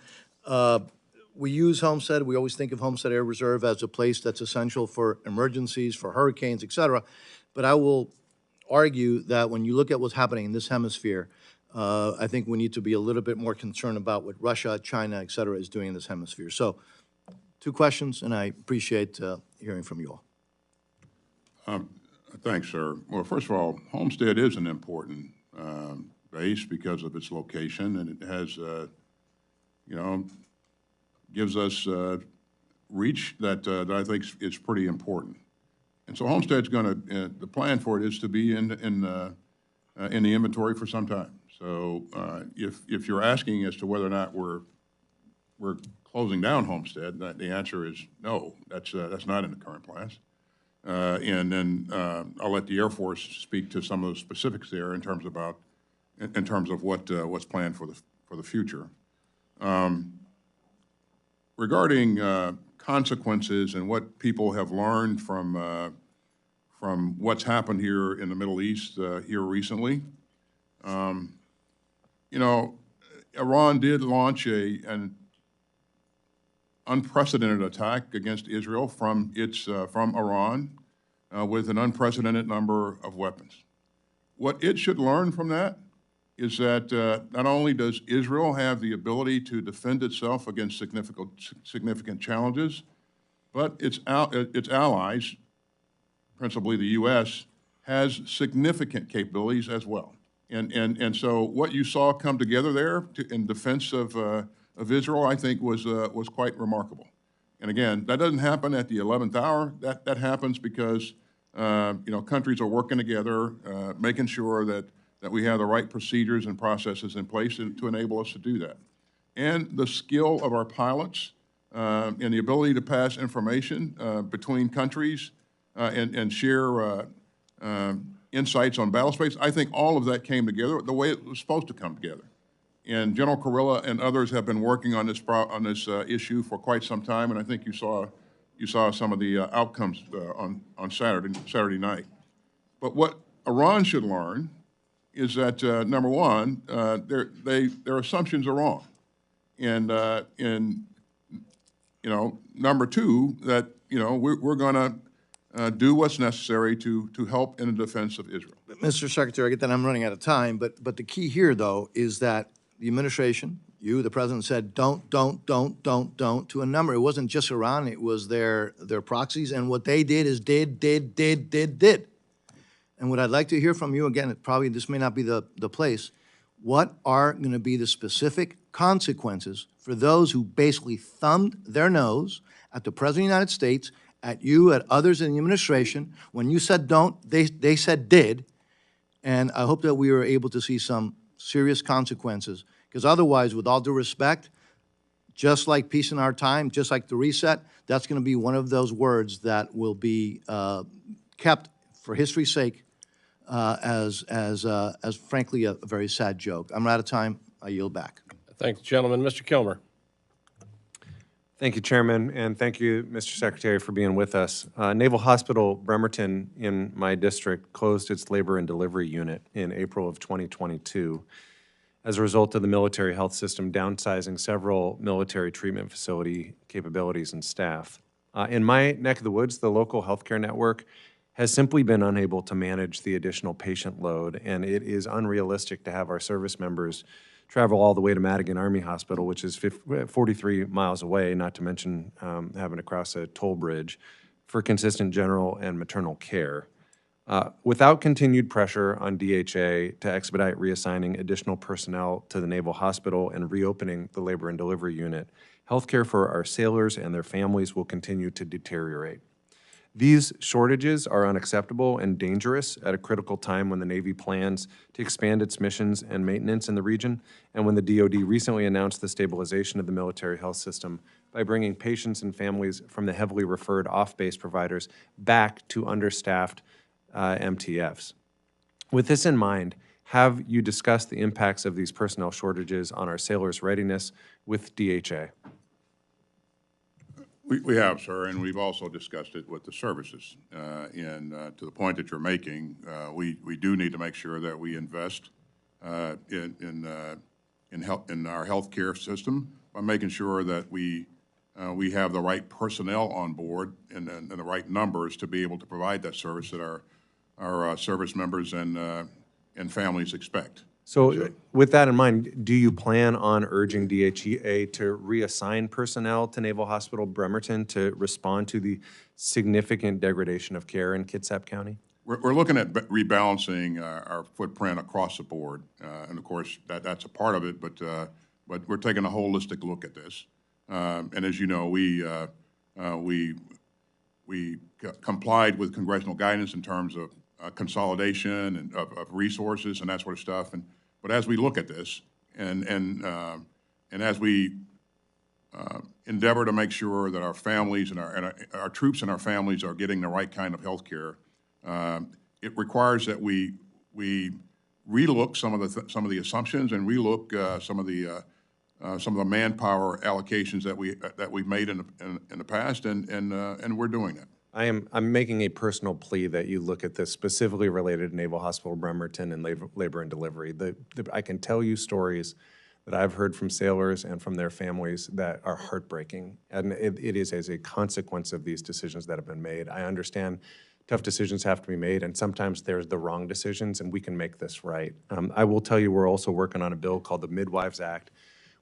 we use Homestead. We always think of Homestead Air Reserve as a place that's essential for emergencies, for hurricanes, et cetera. But I will argue that when you look at what's happening in this hemisphere, I think we need to be a little bit more concerned about what Russia, China, et cetera, is doing in this hemisphere. So, two questions, and I appreciate hearing from you all. Thanks, sir. Well, first of all, Homestead is an important base because of its location, and it has, you know, gives us reach that I think is pretty important. And so Homestead's going to, the plan for it is to be in the inventory for some time. So if you're asking as to whether or not we're closing down Homestead, the answer is no. That's not in the current plans. And then I'll let the Air Force speak to some of the specifics there in terms of what's planned for the future. Regarding consequences and what people have learned from what's happened here in the Middle East here recently, you know, Iran did launch an unprecedented attack against Israel from Iran with an unprecedented number of weapons. What it should learn from that is that not only does Israel have the ability to defend itself against significant challenges, but its allies, principally the U.S., has significant capabilities as well. And so what you saw come together there in defense of Israel, I think, was quite remarkable. And again, that doesn't happen at the 11th hour. That happens because you know, countries are working together, making sure that we have the right procedures and processes in place to enable us to do that. And the skill of our pilots and the ability to pass information between countries and share insights on battle space, I think all of that came together the way it was supposed to come together. And General Kurilla and others have been working on this issue for quite some time, and I think you saw some of the outcomes on Saturday night. But what Iran should learn is that number one, their assumptions are wrong, and you know, number two, that you know we're going to do what's necessary to help in the defense of Israel. Mr. Secretary, I get that I'm running out of time, but the key here, though, is that the administration, you, the president, said, don't, to a number. It wasn't just Iran, it was their proxies, and what they did is did. And what I'd like to hear from you, again, probably this may not be the place, what are going to be the specific consequences for those who basically thumbed their nose at the President of the United States, at you, at others in the administration? When you said don't, they said did. And I hope that we are able to see some serious consequences, because otherwise, with all due respect, just like peace in our time, just like the reset, that's going to be one of those words that will be kept for history's sake as frankly a very sad joke. I'm out of time. I yield back. Thank you, gentlemen. Mr. Kilmer. Thank you, Chairman, and thank you, Mr. Secretary, for being with us. Naval Hospital Bremerton in my district closed its labor and delivery unit in April of 2022 as a result of the military health system downsizing several military treatment facility capabilities and staff. In my neck of the woods, the local healthcare network has simply been unable to manage the additional patient load, and it is unrealistic to have our service members travel all the way to Madigan Army Hospital, which is 43 miles away, not to mention having to cross a toll bridge, for consistent general and maternal care. Without continued pressure on DHA to expedite reassigning additional personnel to the Naval Hospital and reopening the labor and delivery unit, healthcare for our sailors and their families will continue to deteriorate. These shortages are unacceptable and dangerous at a critical time when the Navy plans to expand its missions and maintenance in the region, and when the DoD recently announced the stabilization of the military health system by bringing patients and families from the heavily referred off-base providers back to understaffed MTFs. With this in mind, have you discussed the impacts of these personnel shortages on our sailors' readiness with DHA? We have, sir, and we've also discussed it with the services. And to the point that you're making, we do need to make sure that we invest in our healthcare system by making sure that we have the right personnel on board and the right numbers to be able to provide that service that our service members and families expect. So with that in mind, do you plan on urging DHA to reassign personnel to Naval Hospital Bremerton to respond to the significant degradation of care in Kitsap County? We're looking at rebalancing our footprint across the board, and of course that's a part of it. But we're taking a holistic look at this. And as you know, we complied with congressional guidance in terms of consolidation and of resources and that sort of stuff. But as we look at this and as we endeavor to make sure that our families and our troops and our families are getting the right kind of health care, it requires that we relook some of the assumptions and relook some of the manpower allocations that we've made in the past, and we're doing that. I'm making a personal plea that you look at this specifically related to Naval Hospital Bremerton and labor and delivery. I can tell you stories that I've heard from sailors and from their families that are heartbreaking, and it is as a consequence of these decisions that have been made. I understand tough decisions have to be made, and sometimes there's the wrong decisions, and we can make this right. I will tell you we're also working on a bill called the Midwives Act,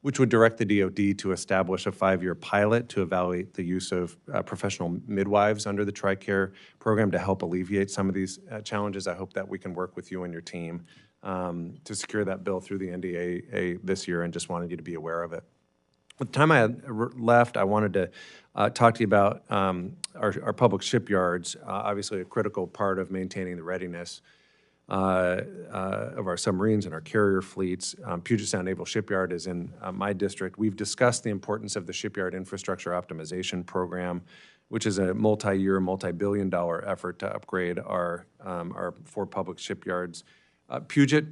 which would direct the DoD to establish a 5-year pilot to evaluate the use of professional midwives under the TRICARE program to help alleviate some of these challenges. I hope that we can work with you and your team to secure that bill through the NDAA this year, and just wanted you to be aware of it. With the time I had left, I wanted to talk to you about our public shipyards, obviously a critical part of maintaining the readiness of our submarines and our carrier fleets. Puget Sound Naval Shipyard is in my district. We've discussed the importance of the Shipyard Infrastructure Optimization Program, which is a multi-year, multi-billion-dollar effort to upgrade our 4 public shipyards. Puget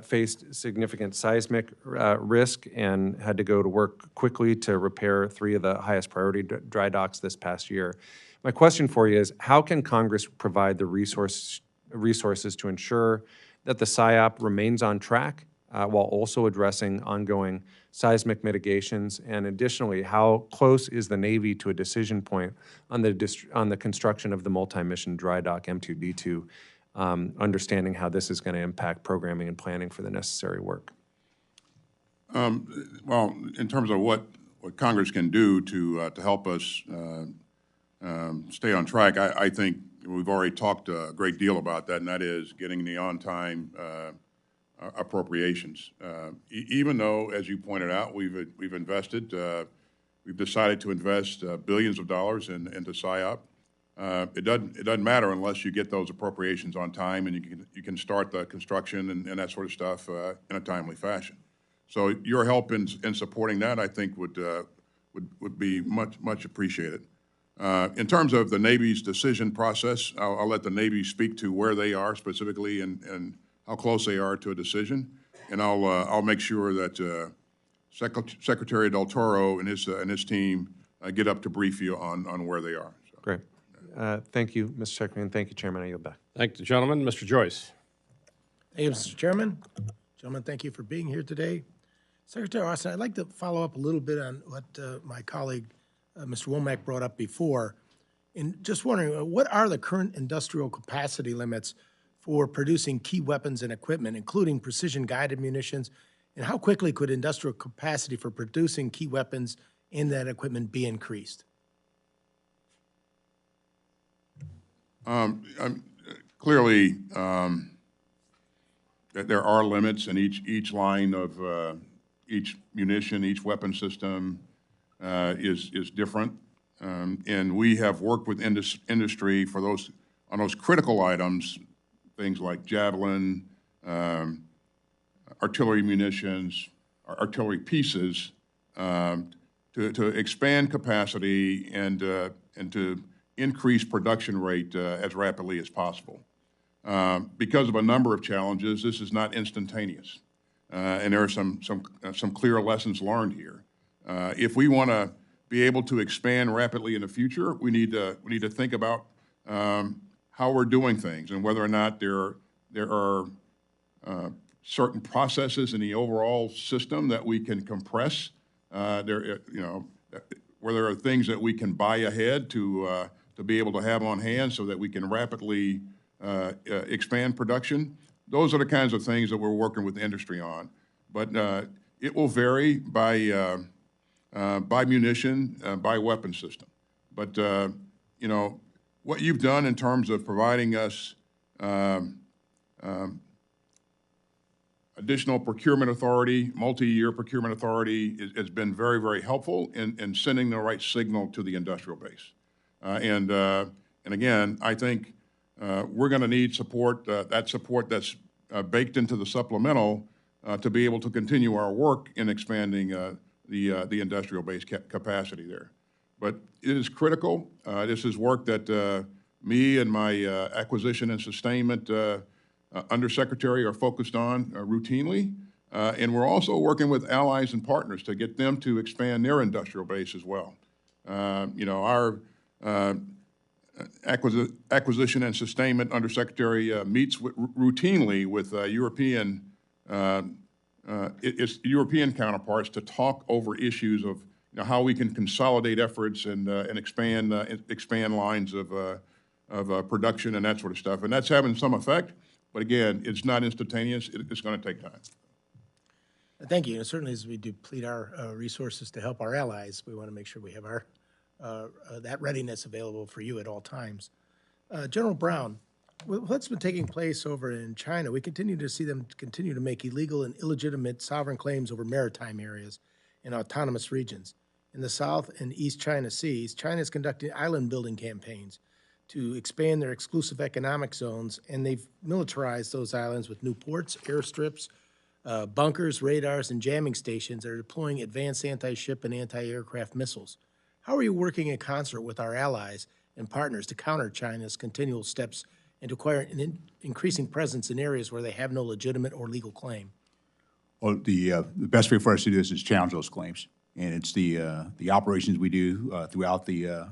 faced significant seismic risk and had to go to work quickly to repair 3 of the highest priority dry docks this past year. My question for you is, how can Congress provide the resources to ensure that the SIOP remains on track while also addressing ongoing seismic mitigations? And additionally, how close is the Navy to a decision point on the construction of the multi-mission dry dock M2D2, understanding how this is going to impact programming and planning for the necessary work? Well, in terms of what Congress can do to help us stay on track, I think we've already talked a great deal about that, and that is getting the on-time appropriations. Even though, as you pointed out, we've invested, we've decided to invest billions of dollars into PSYOP. It doesn't matter unless you get those appropriations on time and you can start the construction and that sort of stuff in a timely fashion. So your help in supporting that, I think, would be much appreciated. In terms of the Navy's decision process, I'll let the Navy speak to where they are specifically and how close they are to a decision, and I'll make sure that Secretary Del Toro and his team get up to brief you on where they are. So. Great. Thank you, Mr. Secretary, and thank you, Chairman. I yield back. Thank the gentleman. Mr. Joyce. Thank you, Mr. Chairman. Gentlemen, thank you for being here today. Secretary Austin, I'd like to follow up a little bit on what my colleague, Mr. Womack, brought up before. And just wondering, what are the current industrial capacity limits for producing key weapons and equipment, including precision-guided munitions? And how quickly could industrial capacity for producing key weapons and that equipment be increased? Clearly, there are limits, and each line of each munition, each weapon system is different. And we have worked with industry for on those critical items, things like Javelin, artillery munitions, artillery pieces, to expand capacity and to increase production rate as rapidly as possible. Because of a number of challenges, this is not instantaneous, and there are some clear lessons learned here. If we want to be able to expand rapidly in the future, we need to think about how we're doing things and whether or not there are certain processes in the overall system that we can compress. Where there are things that we can buy ahead to be able to have on hand so that we can rapidly expand production. Those are the kinds of things that we're working with the industry on. But it will vary by munition, by weapon system. But what you've done in terms of providing us additional procurement authority, multi-year procurement authority, has been very, very helpful in sending the right signal to the industrial base. And again, I think we're going to need support, that support that's baked into the supplemental to be able to continue our work in expanding the industrial base capacity there. But it is critical. This is work that me and my acquisition and sustainment undersecretary are focused on routinely. And we're also working with allies and partners to get them to expand their industrial base as well. Our acquisition and sustainment undersecretary meets routinely with European counterparts to talk over issues of how we can consolidate efforts and expand lines of production and that sort of stuff. And that's having some effect. But again, it's not instantaneous. It's going to take time. Thank you. And certainly as we deplete our resources to help our allies, we want to make sure we have our that readiness available for you at all times. General Brown, what's been taking place over in China? We continue to see them continue to make illegal and illegitimate sovereign claims over maritime areas and autonomous regions. In the South and East China Seas, China is conducting island building campaigns to expand their exclusive economic zones, and they've militarized those islands with new ports, airstrips, bunkers, radars, and jamming stations that are deploying advanced anti-ship and anti-aircraft missiles. How are you working in concert with our allies and partners to counter China's continual steps and to acquire an increasing presence in areas where they have no legitimate or legal claim? Well, the best way for us to do this is challenge those claims, and it's the operations we do throughout the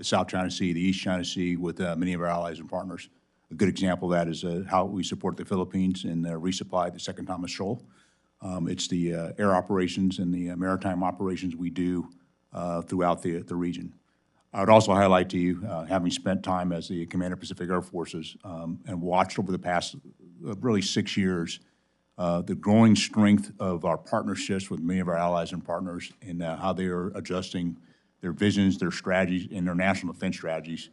South China Sea, the East China Sea, with many of our allies and partners. A good example of that is how we support the Philippines and resupply the Second Thomas Shoal. It's the air operations and the maritime operations we do throughout the region. I would also highlight to you, having spent time as the Commander of Pacific Air Forces and watched over the past really 6 years the growing strength of our partnerships with many of our allies and partners, and how they are adjusting their visions, their strategies, and their national defense strategies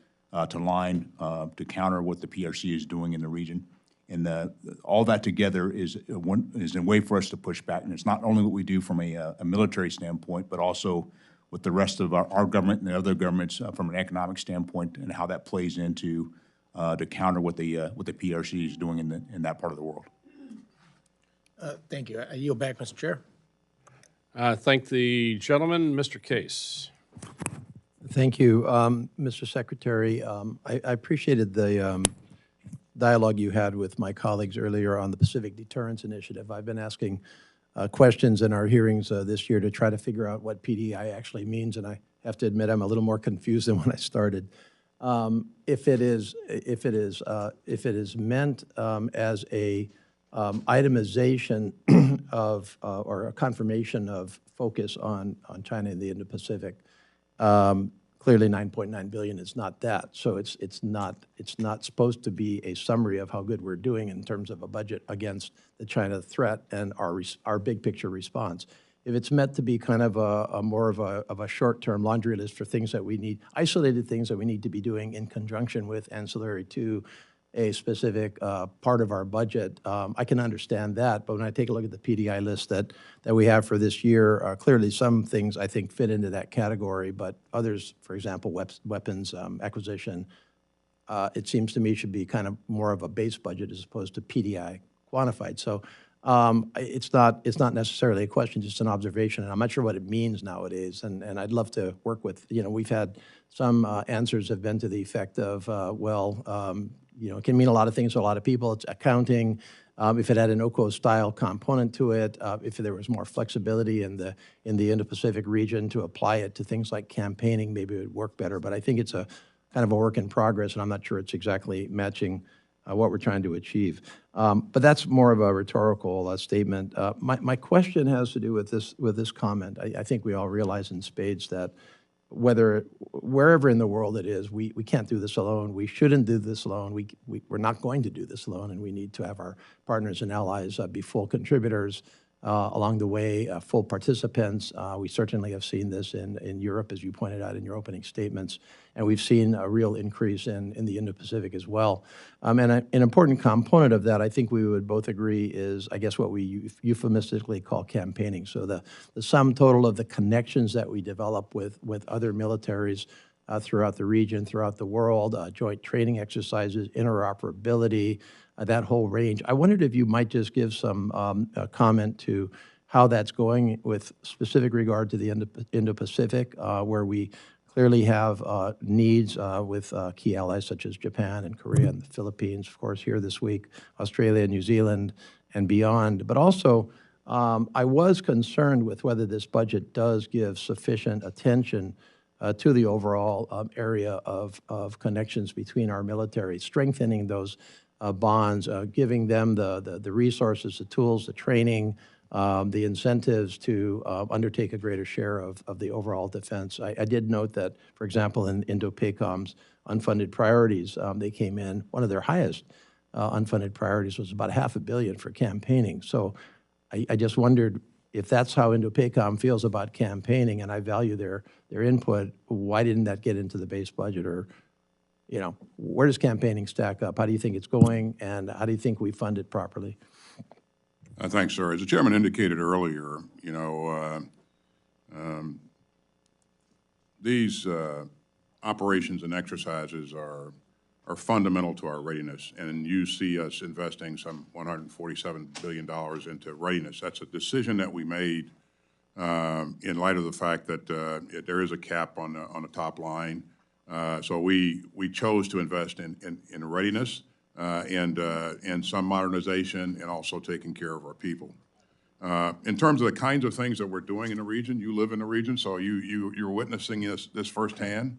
to line to counter what the PRC is doing in the region. And all that together is a way for us to push back. And it's not only what we do from a military standpoint, but also with the rest of our government and the other governments from an economic standpoint, and how that plays into to counter what the PRC is doing in that part of the world. Thank you. I yield back, Mr. Chair. Thank the gentleman. Mr. Case. Thank you, Mr. Secretary. I appreciated the dialogue you had with my colleagues earlier on the Pacific Deterrence Initiative. I've been asking questions in our hearings this year to try to figure out what PDI actually means, and I have to admit I'm a little more confused than when I started. If it is meant as a itemization of or a confirmation of focus on China and the Indo-Pacific, clearly 9.9 billion is not that. So it's not supposed to be a summary of how good we're doing in terms of a budget against the China threat and our big picture response. If it's meant to be kind of a more of a short-term laundry list for things that we need, isolated things that we need to be doing in conjunction with ancillary to a specific part of our budget, I can understand that. But when I take a look at the PDI list that we have for this year, clearly some things I think fit into that category, but others, for example, weapons acquisition, it seems to me should be kind of more of a base budget as opposed to PDI quantified. So it's not necessarily a question, just an observation, and I'm not sure what it means nowadays. And I'd love to work with, we've had some answers have been to the effect of, it can mean a lot of things to a lot of people. It's accounting. If it had an OCO-style component to it, if there was more flexibility in the Indo-Pacific region to apply it to things like campaigning, maybe it would work better. But I think it's a kind of a work in progress, and I'm not sure it's exactly matching what we're trying to achieve. But that's more of a rhetorical statement. My question has to do with this comment. I think we all realize in spades that wherever in the world it is, we can't do this alone. We shouldn't do this alone. We're not going to do this alone, and we need to have our partners and allies be full contributors along the way, full participants. We certainly have seen this in Europe, as you pointed out in your opening statements, and we've seen a real increase in the Indo-Pacific as well. And an important component of that, I think we would both agree, is, I guess, what we euphemistically call campaigning. So the sum total of the connections that we develop with other militaries throughout the region, throughout the world, joint training exercises, interoperability, that whole range. I wondered if you might just give some comment to how that's going with specific regard to the Indo-Pacific, where we clearly have needs with key allies such as Japan and Korea and the Philippines, of course, here this week, Australia, New Zealand, and beyond. But also, I was concerned with whether this budget does give sufficient attention to the overall area of connections between our military, strengthening those bonds, giving them the resources, the tools, the training, the incentives to undertake a greater share of the overall defense. I did note that, for example, in Indo-PACOM's unfunded priorities, they came in, one of their highest unfunded priorities was about $500 million for campaigning. So I just wondered if that's how Indo-PACOM feels about campaigning, and I value their input, why didn't that get into the base budget? Or, where does campaigning stack up? How do you think it's going, and how do you think we fund it properly? Thanks, sir. As the chairman indicated earlier, these operations and exercises are fundamental to our readiness, and you see us investing some $147 billion into readiness. That's a decision that we made in light of the fact that there is a cap on the top line. So we chose to invest in readiness and some modernization, and also taking care of our people. In terms of the kinds of things that we're doing in the region, you live in the region, so you're witnessing this firsthand.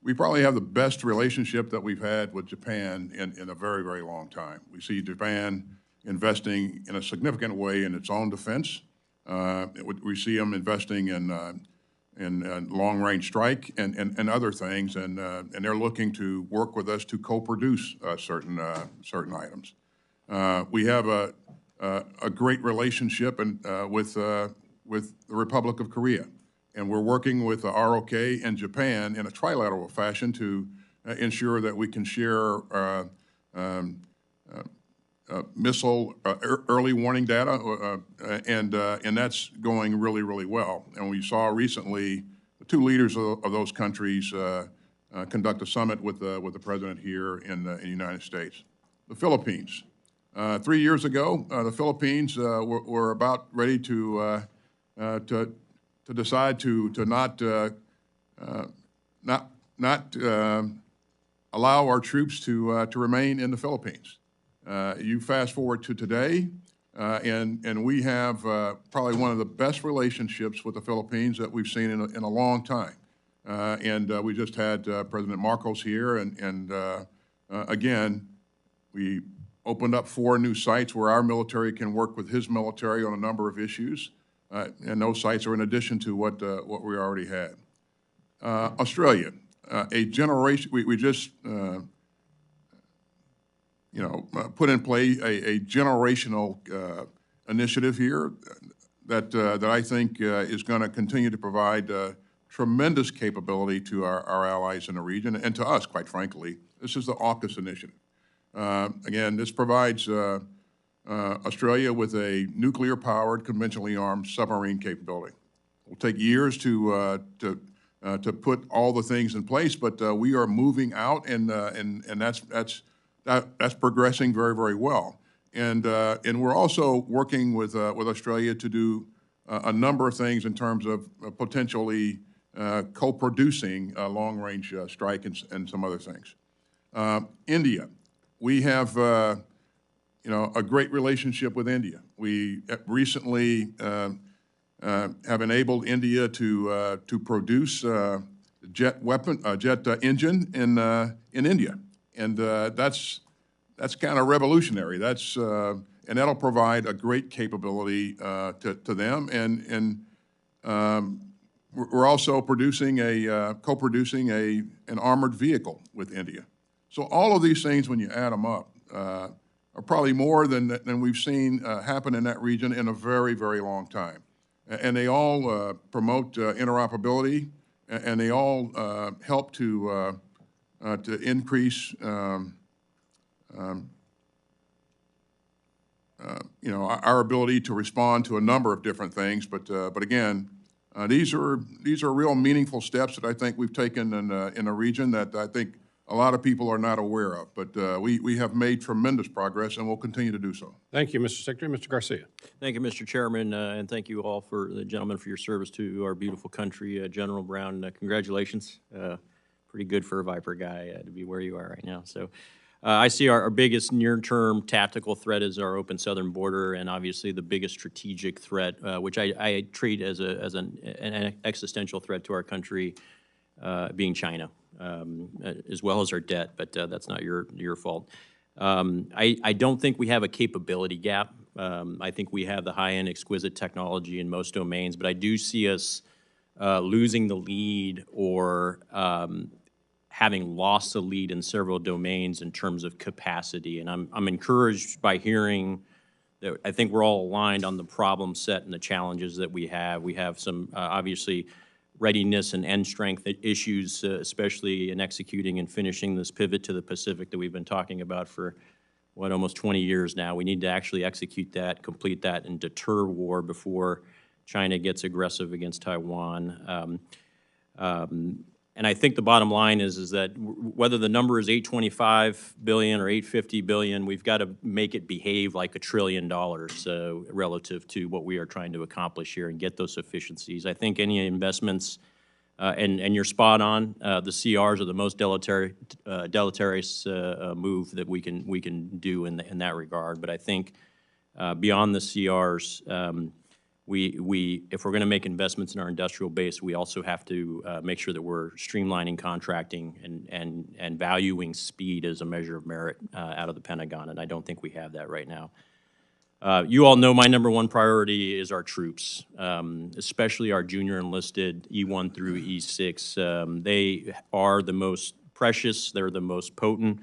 We probably have the best relationship that we've had with Japan in a very, very long time. We see Japan investing in a significant way in its own defense. We see them investing in long-range strike and other things, and they're looking to work with us to co-produce certain items. We have a a great relationship with the Republic of Korea. And we're working with the ROK and Japan in a trilateral fashion to ensure that we can share missile early warning data, and that's going really, really well. And we saw recently the two leaders of those countries conduct a summit with the president here in the United States. The Philippines. 3 years ago, the Philippines were about ready to decide to not allow our troops to remain in the Philippines. You fast forward to today, and we have probably one of the best relationships with the Philippines that we've seen in a long time. We just had President Marcos here, and again, we opened up 4 new sites where our military can work with his military on a number of issues, and those sites are in addition to what we already had. Australia, a generation, we just put in play a generational initiative here that I think is going to continue to provide tremendous capability to our allies in the region and to us, quite frankly. This is the AUKUS initiative. Again, this provides Australia with a nuclear-powered, conventionally armed submarine capability. It will take years to put all the things in place, but we are moving out, and that's progressing very, very well. And we're also working with Australia to do a number of things in terms of potentially co-producing long-range strike and some other things. India, we have a great relationship with India. We recently have enabled India to produce jet engine in India, and that's kind of revolutionary. And that'll provide a great capability to them. And we're also co-producing an armored vehicle with India. So all of these things, when you add them up, are probably more than we've seen happen in that region in a very, very long time. And they all promote interoperability, and they all help to increase, our ability to respond to a number of different things. But again, these are real meaningful steps that I think we've taken in a region that I think a lot of people are not aware of. But we have made tremendous progress, and we'll continue to do so. Thank you, Mr. Secretary. Mr. Garcia. Thank you, Mr. Chairman, and thank you all the gentlemen for your service to our beautiful country. General Brown, congratulations. Pretty good for a Viper guy to be where you are right now. So I see our biggest near-term tactical threat is our open southern border, and obviously the biggest strategic threat, which I treat as an existential threat to our country, being China, as well as our debt, but that's not your fault. I don't think we have a capability gap. I think we have the high-end exquisite technology in most domains, but I do see us losing the lead or having lost the lead in several domains in terms of capacity. And I'm encouraged by hearing that I think we're all aligned on the problem set and the challenges that we have. We have some, obviously, readiness and end strength issues, especially in executing and finishing this pivot to the Pacific that we've been talking about for, almost 20 years now. We need to actually execute that, complete that, and deter war before China gets aggressive against Taiwan. And I think the bottom line is that whether the number is $825 billion or $850 billion, we've got to make it behave like $1 trillion relative to what we are trying to accomplish here and get those efficiencies. I think any investments, and you're spot on, the CRs are the most deleterious move that we can do in that regard. But I think beyond the CRs, if we're going to make investments in our industrial base, we also have to make sure that we're streamlining contracting and valuing speed as a measure of merit out of the Pentagon, and I don't think we have that right now. You all know my #1 priority is our troops, especially our junior enlisted E1 through E6. They are the most precious, they're the most potent,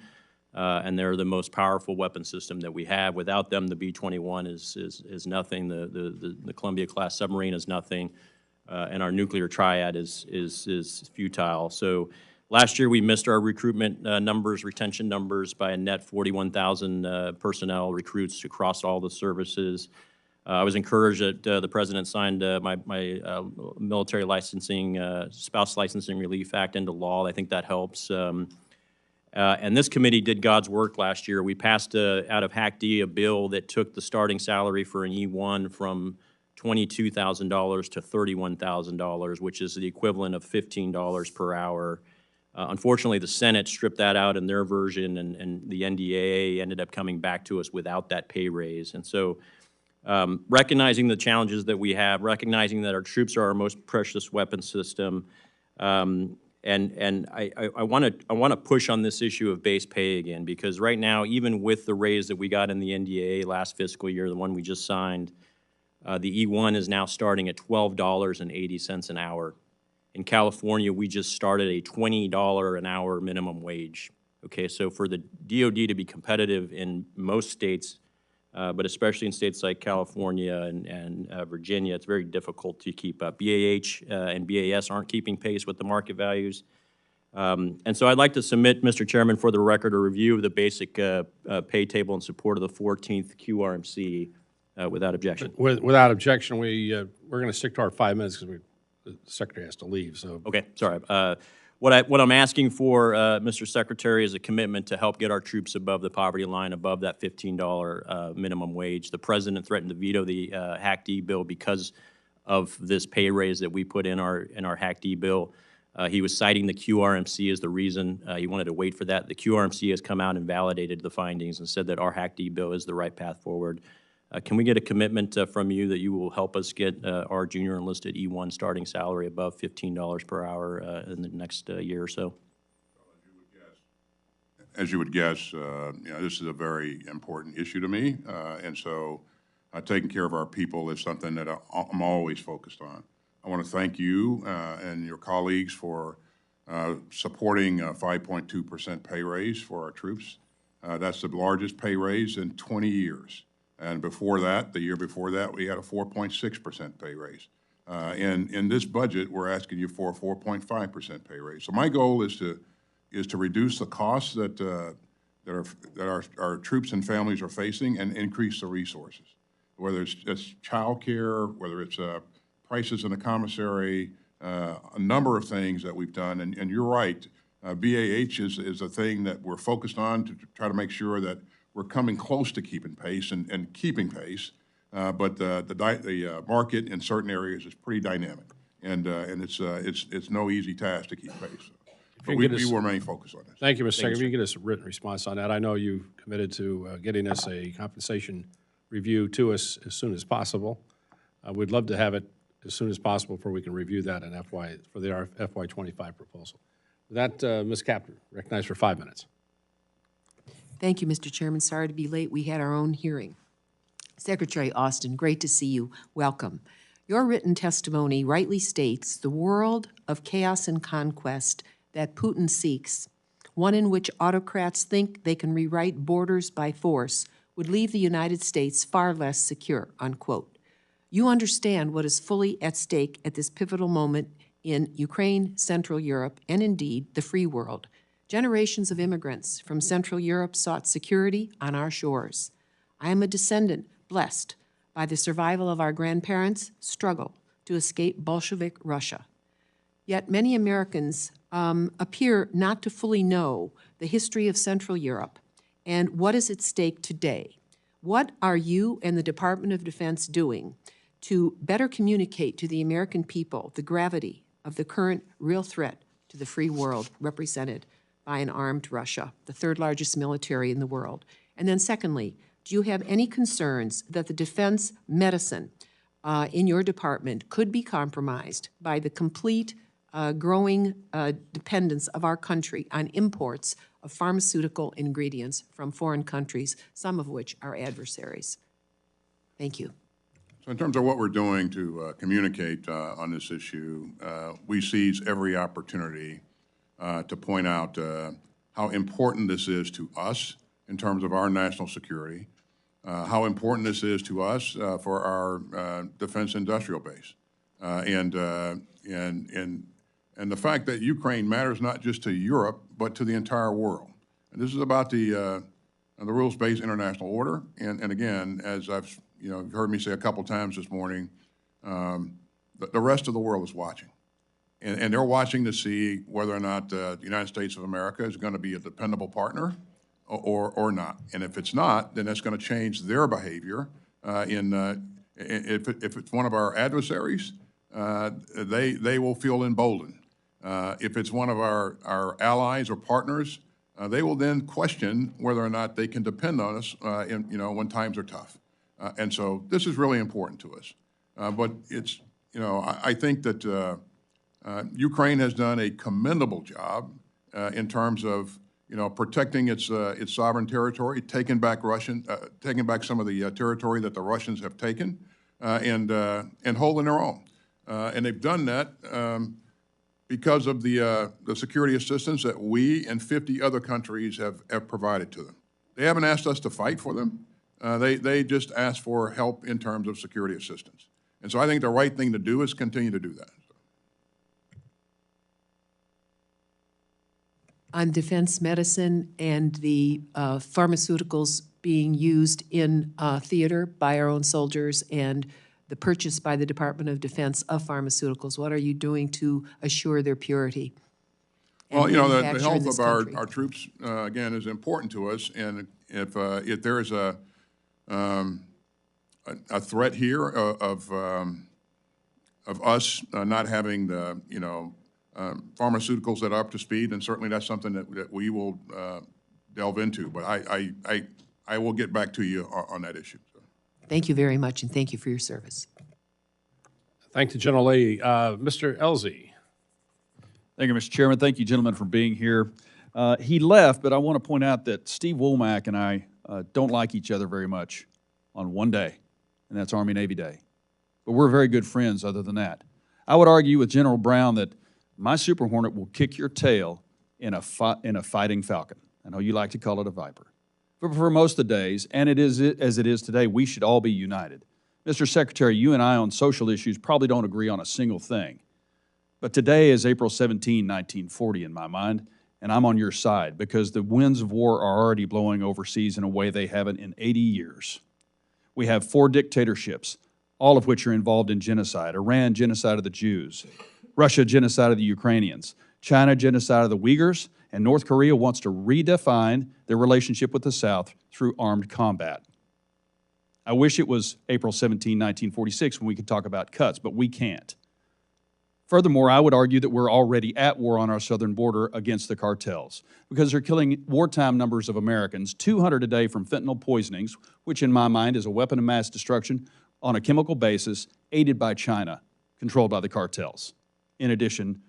and they're the most powerful weapon system that we have. Without them, the B-21 is nothing. The Columbia-class submarine is nothing, and our nuclear triad is futile. So last year, we missed our recruitment numbers, retention numbers, by a net 41,000 personnel recruits across all the services. I was encouraged that the President signed my military licensing, spouse licensing relief act into law. I think that helps. And this committee did God's work last year. We passed out of Hack D a bill that took the starting salary for an E1 from $22,000 to $31,000, which is the equivalent of $15 per hour. Unfortunately, the Senate stripped that out in their version, and the NDAA ended up coming back to us without that pay raise. And so recognizing the challenges that we have, recognizing that our troops are our most precious weapon system, and I want to push on this issue of base pay again, because right now, even with the raise that we got in the NDAA last fiscal year, the one we just signed, the E1 is now starting at $12.80 an hour. In California, we just started a $20 an hour minimum wage. Okay, so for the DoD to be competitive in most states, but especially in states like California and Virginia, it's very difficult to keep up. BAH and BAS aren't keeping pace with the market values. And so I'd like to submit, Mr. Chairman, for the record, a review of the basic pay table in support of the 14th QRMC without objection. Without objection, we're going to stick to our 5 minutes because the Secretary has to leave. So okay, sorry. What I'm asking for, Mr. Secretary, is a commitment to help get our troops above the poverty line, above that $15 minimum wage. The President threatened to veto the Hack D bill because of this pay raise that we put in our Hack D bill. He was citing the QRMC as the reason. He wanted to wait for that. The QRMC has come out and validated the findings and said that our Hack D bill is the right path forward. Can we get a commitment from you that you will help us get our junior enlisted E1 starting salary above $15 per hour in the next year or so? As you would guess, this is a very important issue to me, and so taking care of our people is something that I'm always focused on. I want to thank you and your colleagues for supporting a 5.2% pay raise for our troops. That's the largest pay raise in 20 years. And before that, the year before that, we had a 4.6% pay raise. And in this budget, we're asking you for a 4.5% pay raise. So my goal is to reduce the costs that our troops and families are facing and increase the resources, whether it's child care, whether it's prices in the commissary, a number of things that we've done. And you're right, BAH is a thing that we're focused on to try to make sure that we're coming close to keeping pace and keeping pace, but the market in certain areas is pretty dynamic, and it's no easy task to keep pace. But we remain focused on this. Thank you, Mr. Secretary. If you get us a written response on that, I know you committed to getting us a compensation review to us as soon as possible. We'd love to have it as soon as possible before we can review that in for the FY25 proposal. With that, Ms. Kaplan, recognized for 5 minutes. Thank you, Mr. Chairman. Sorry to be late. We had our own hearing. Secretary Austin, great to see you. Welcome. Your written testimony rightly states the world of chaos and conquest that Putin seeks, one in which autocrats think they can rewrite borders by force, would leave the United States far less secure, unquote. You understand what is fully at stake at this pivotal moment in Ukraine, Central Europe, and indeed the free world. Generations of immigrants from Central Europe sought security on our shores. I am a descendant blessed by the survival of our grandparents' struggle to escape Bolshevik Russia. Yet many Americans appear not to fully know the history of Central Europe and what is at stake today. What are you and the Department of Defense doing to better communicate to the American people the gravity of the current real threat to the free world represented by an armed Russia, the third largest military in the world? And then secondly, do you have any concerns that the defense medicine in your department could be compromised by the complete growing dependence of our country on imports of pharmaceutical ingredients from foreign countries, some of which are adversaries? Thank you. So in terms of what we're doing to communicate on this issue, we seize every opportunity to point out how important this is to us in terms of our national security, how important this is to us for our defense industrial base, and the fact that Ukraine matters not just to Europe but to the entire world. And this is about the rules-based international order. And again, as I've you've heard me say a couple times this morning, the rest of the world is watching. And they're watching to see whether or not the United States of America is going to be a dependable partner or not. And if it's not, then that's going to change their behavior. If it's one of our adversaries, they will feel emboldened. If it's one of our allies or partners, they will then question whether or not they can depend on us when times are tough. And so this is really important to us. But it's, I think that Ukraine has done a commendable job in terms of, protecting its sovereign territory, taking back some of the territory that the Russians have taken, and holding their own. And they've done that because of the security assistance that we and 50 other countries have provided to them. They haven't asked us to fight for them. They just asked for help in terms of security assistance. And so I think the right thing to do is continue to do that. On defense medicine and the pharmaceuticals being used in theater by our own soldiers and the purchase by the Department of Defense of pharmaceuticals, what are you doing to assure their purity? Well, the health of our troops, again, is important to us. And if there is a threat here of us not having the, pharmaceuticals that are up to speed, and certainly that's something that we will delve into. But I will get back to you on that issue. So. Thank you very much, and thank you for your service. Thank you, General Lee. Mr. Elzey. Thank you, Mr. Chairman. Thank you, gentlemen, for being here. He left, but I want to point out that Steve Womack and I don't like each other very much on one day, and that's Army-Navy Day. But we're very good friends other than that. I would argue with General Brown that my Super Hornet will kick your tail in a fighting Falcon. I know you like to call it a Viper. But for most of the days, and it is as it is today, we should all be united. Mr. Secretary, you and I on social issues probably don't agree on a single thing. But today is April 17, 1940 in my mind, and I'm on your side because the winds of war are already blowing overseas in a way they haven't in 80 years. We have 4 dictatorships, all of which are involved in genocide. Iran, genocide of the Jews. Russia, genocide of the Ukrainians. China, genocide of the Uyghurs. And North Korea wants to redefine their relationship with the South through armed combat. I wish it was April 17, 1946 when we could talk about cuts, but we can't. Furthermore, I would argue that we're already at war on our southern border against the cartels because they're killing wartime numbers of Americans, 200 a day from fentanyl poisonings, which in my mind is a weapon of mass destruction on a chemical basis aided by China, controlled by the cartels. In addition,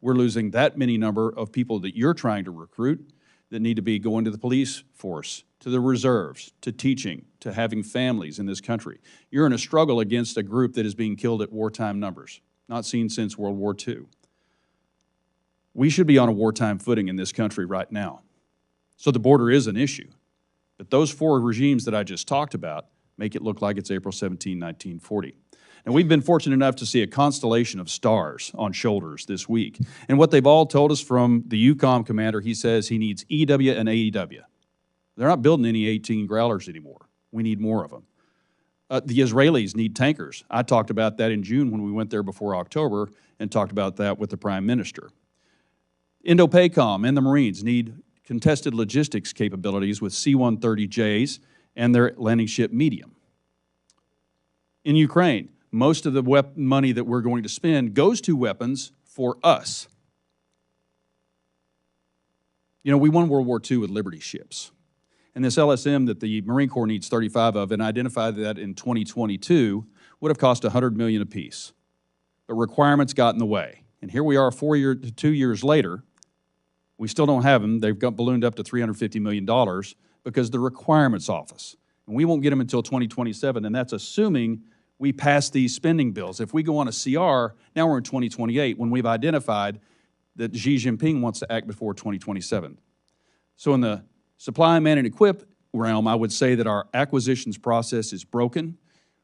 we're losing that many number of people that you're trying to recruit that need to be going to the police force, to the reserves, to teaching, to having families in this country. You're in a struggle against a group that is being killed at wartime numbers, not seen since World War II. We should be on a wartime footing in this country right now. So the border is an issue. But those 4 regimes that I just talked about make it look like it's April 17, 1940. And we've been fortunate enough to see a constellation of stars on shoulders this week. And what they've all told us from the EUCOM commander, he says he needs EW and AEW. They're not building any 18 Growlers anymore. We need more of them. The Israelis need tankers. I talked about that in June when we went there before October and talked about that with the Prime Minister. Indo-PACOM and the Marines need contested logistics capabilities with C-130Js and their landing ship medium. In Ukraine, most of the money that we're going to spend goes to weapons for us. We won World War II with Liberty ships. And this LSM that the Marine Corps needs 35 of and identified that in 2022 would have cost $100 million apiece. But requirements got in the way. And here we are 2 years later, we still don't have them. They've got ballooned up to $350 million because the requirements office. And we won't get them until 2027, and that's assuming we pass these spending bills. If we go on a CR, now we're in 2028 when we've identified that Xi Jinping wants to act before 2027. So in the supply, man, and equip realm, I would say that our acquisitions process is broken.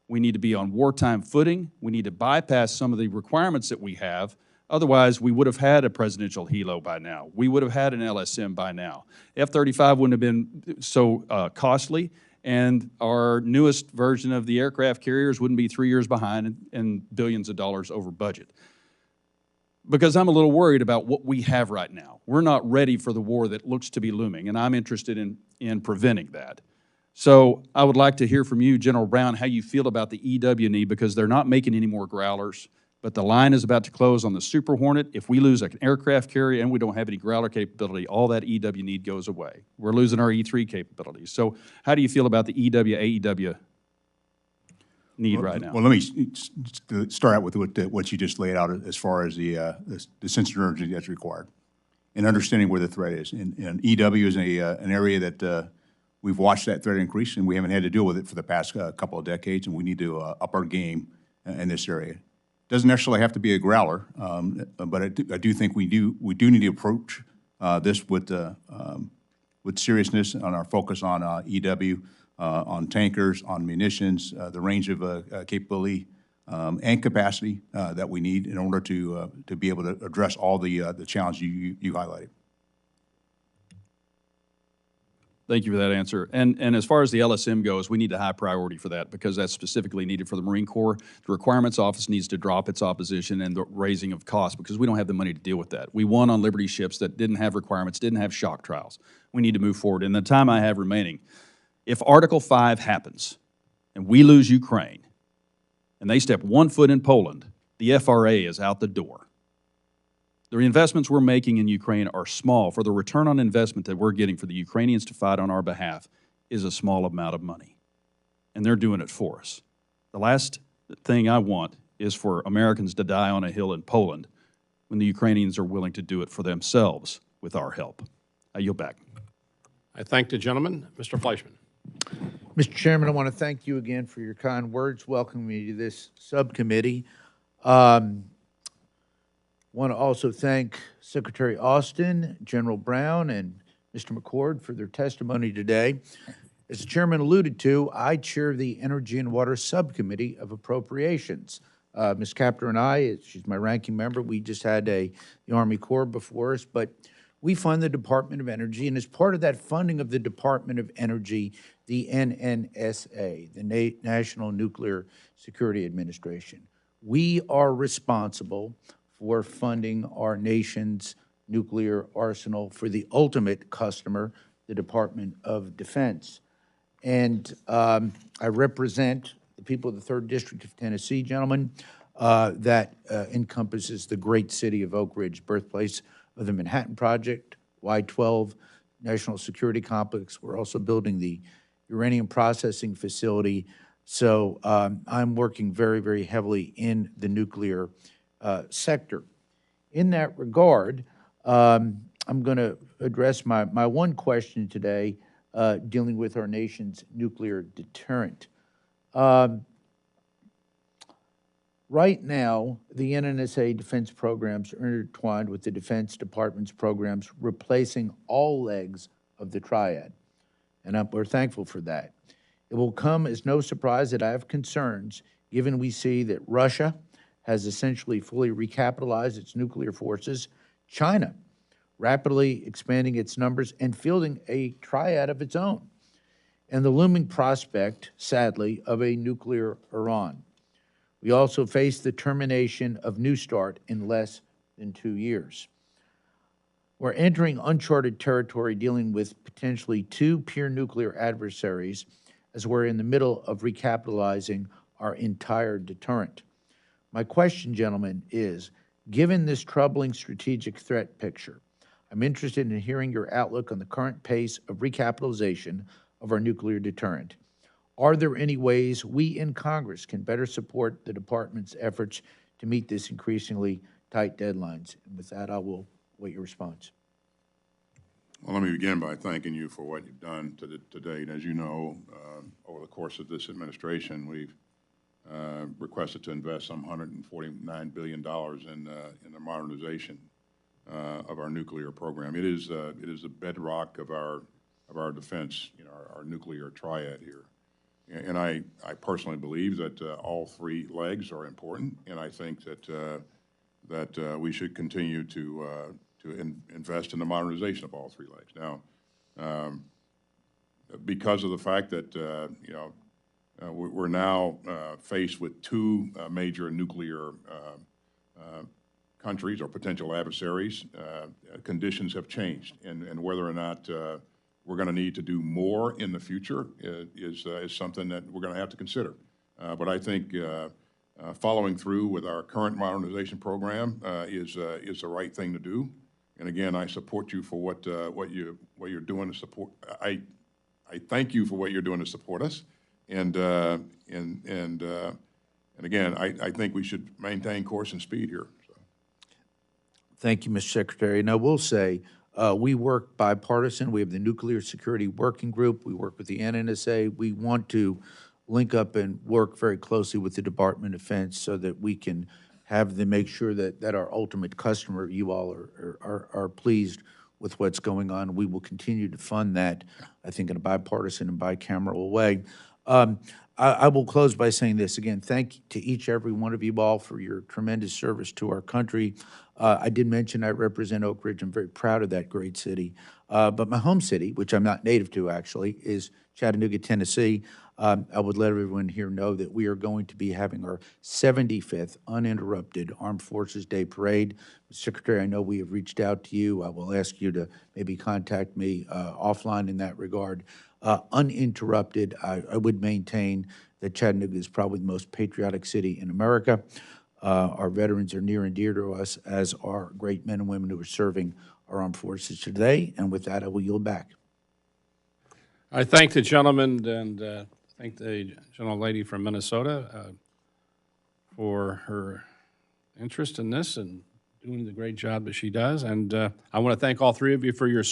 We need to be on wartime footing. We need to bypass some of the requirements that we have. Otherwise, we would have had a presidential helo by now. We would have had an LSM by now. F-35 wouldn't have been so costly, and our newest version of the aircraft carriers wouldn't be 3 years behind and billions of dollars over budget. Because I'm a little worried about what we have right now. We're not ready for the war that looks to be looming, and I'm interested in preventing that. So I would like to hear from you, General Brown, how you feel about the EW need, because they're not making any more Growlers, but the line is about to close on the Super Hornet. If we lose an aircraft carrier and we don't have any Growler capability, all that EW need goes away. We're losing our E3 capabilities. So how do you feel about the EW, AEW need right now? Well, let me start out with what you just laid out as far as the sense of urgency that's required and understanding where the threat is. And EW is an area that we've watched that threat increase, and we haven't had to deal with it for the past couple of decades, and we need to up our game in this area. Doesn't necessarily have to be a Growler, but I do think we do need to approach this with seriousness on our focus on EW, on tankers, on munitions, the range of capability and capacity that we need in order to be able to address all the challenges you highlighted. Thank you for that answer. And as far as the LSM goes, we need a high priority for that because that's specifically needed for the Marine Corps. The Requirements Office needs to drop its opposition and the raising of costs because we don't have the money to deal with that. We won on Liberty ships that didn't have requirements, didn't have shock trials. We need to move forward. In the time I have remaining, if Article 5 happens and we lose Ukraine and they step 1 foot in Poland, the FRA is out the door. The investments we're making in Ukraine are small. For the return on investment that we're getting for the Ukrainians to fight on our behalf is a small amount of money. And they're doing it for us. The last thing I want is for Americans to die on a hill in Poland when the Ukrainians are willing to do it for themselves with our help. I yield back. I thank the gentleman. Mr. Fleischman. Mr. Chairman, I want to thank you again for your kind words welcoming me to this subcommittee. Want to also thank Secretary Austin, General Brown, and Mr. McCord for their testimony today. As the chairman alluded to, I chair the Energy and Water Subcommittee of Appropriations. Ms. Capter and I, she's my ranking member, we just had the Army Corps before us, but we fund the Department of Energy, and as part of that funding of the Department of Energy, the NNSA, the National Nuclear Security Administration, we are responsible for funding our nation's nuclear arsenal for the ultimate customer, the Department of Defense. And I represent the people of the 3rd District of Tennessee, gentlemen, that encompasses the great city of Oak Ridge, birthplace of the Manhattan Project, Y-12 National Security Complex. We're also building the uranium processing facility. So I'm working very, very heavily in the nuclear sector. In that regard, I'm going to address my one question today dealing with our nation's nuclear deterrent. Right now, the NNSA defense programs are intertwined with the Defense Department's programs, replacing all legs of the triad, and we're thankful for that. It will come as no surprise that I have concerns, given we see that Russia has essentially fully recapitalized its nuclear forces, China rapidly expanding its numbers and fielding a triad of its own, and the looming prospect, sadly, of a nuclear Iran. We also face the termination of New START in less than 2 years. We're entering uncharted territory dealing with potentially 2 peer nuclear adversaries as we're in the middle of recapitalizing our entire deterrent. My question, gentlemen, is, given this troubling strategic threat picture, I'm interested in hearing your outlook on the current pace of recapitalization of our nuclear deterrent. Are there any ways we in Congress can better support the Department's efforts to meet this increasingly tight deadlines? And with that, I will wait your response. Well, let me begin by thanking you for what you've done to date. As you know, over the course of this administration, we've requested to invest some $149 billion in the modernization of our nuclear program. It is the bedrock of our defense, our nuclear triad here. And I personally believe that all three legs are important, and I think that we should continue to invest in the modernization of all three legs. Now, because of the fact that we're now faced with two major nuclear countries or potential adversaries, conditions have changed, and whether or not we're going to need to do more in the future is something that we're going to have to consider. But I think following through with our current modernization program is the right thing to do. And again, I support you for what you're doing to support. I thank you for what you're doing to support us. And again, I think we should maintain course and speed here. So. Thank you, Mr. Secretary. And I will say, we work bipartisan. We have the Nuclear Security Working Group. We work with the NNSA. We want to link up and work very closely with the Department of Defense so that we can have them make sure that our ultimate customer, you all, are pleased with what's going on. We will continue to fund that, I think, in a bipartisan and bicameral way. I will close by saying this again. Thank you to each, every one of you all for your tremendous service to our country. I did mention I represent Oak Ridge. I'm very proud of that great city. But my home city, which I'm not native to actually, is Chattanooga, Tennessee. I would let everyone here know that we are going to be having our 75th uninterrupted Armed Forces Day Parade. Mr. Secretary, I know we have reached out to you. I will ask you to maybe contact me offline in that regard. Uninterrupted, I would maintain that Chattanooga is probably the most patriotic city in America. Our veterans are near and dear to us, as are great men and women who are serving our armed forces today. And with that, I will yield back. I thank the gentleman and thank the gentlelady from Minnesota for her interest in this and doing the great job that she does. And I want to thank all three of you for your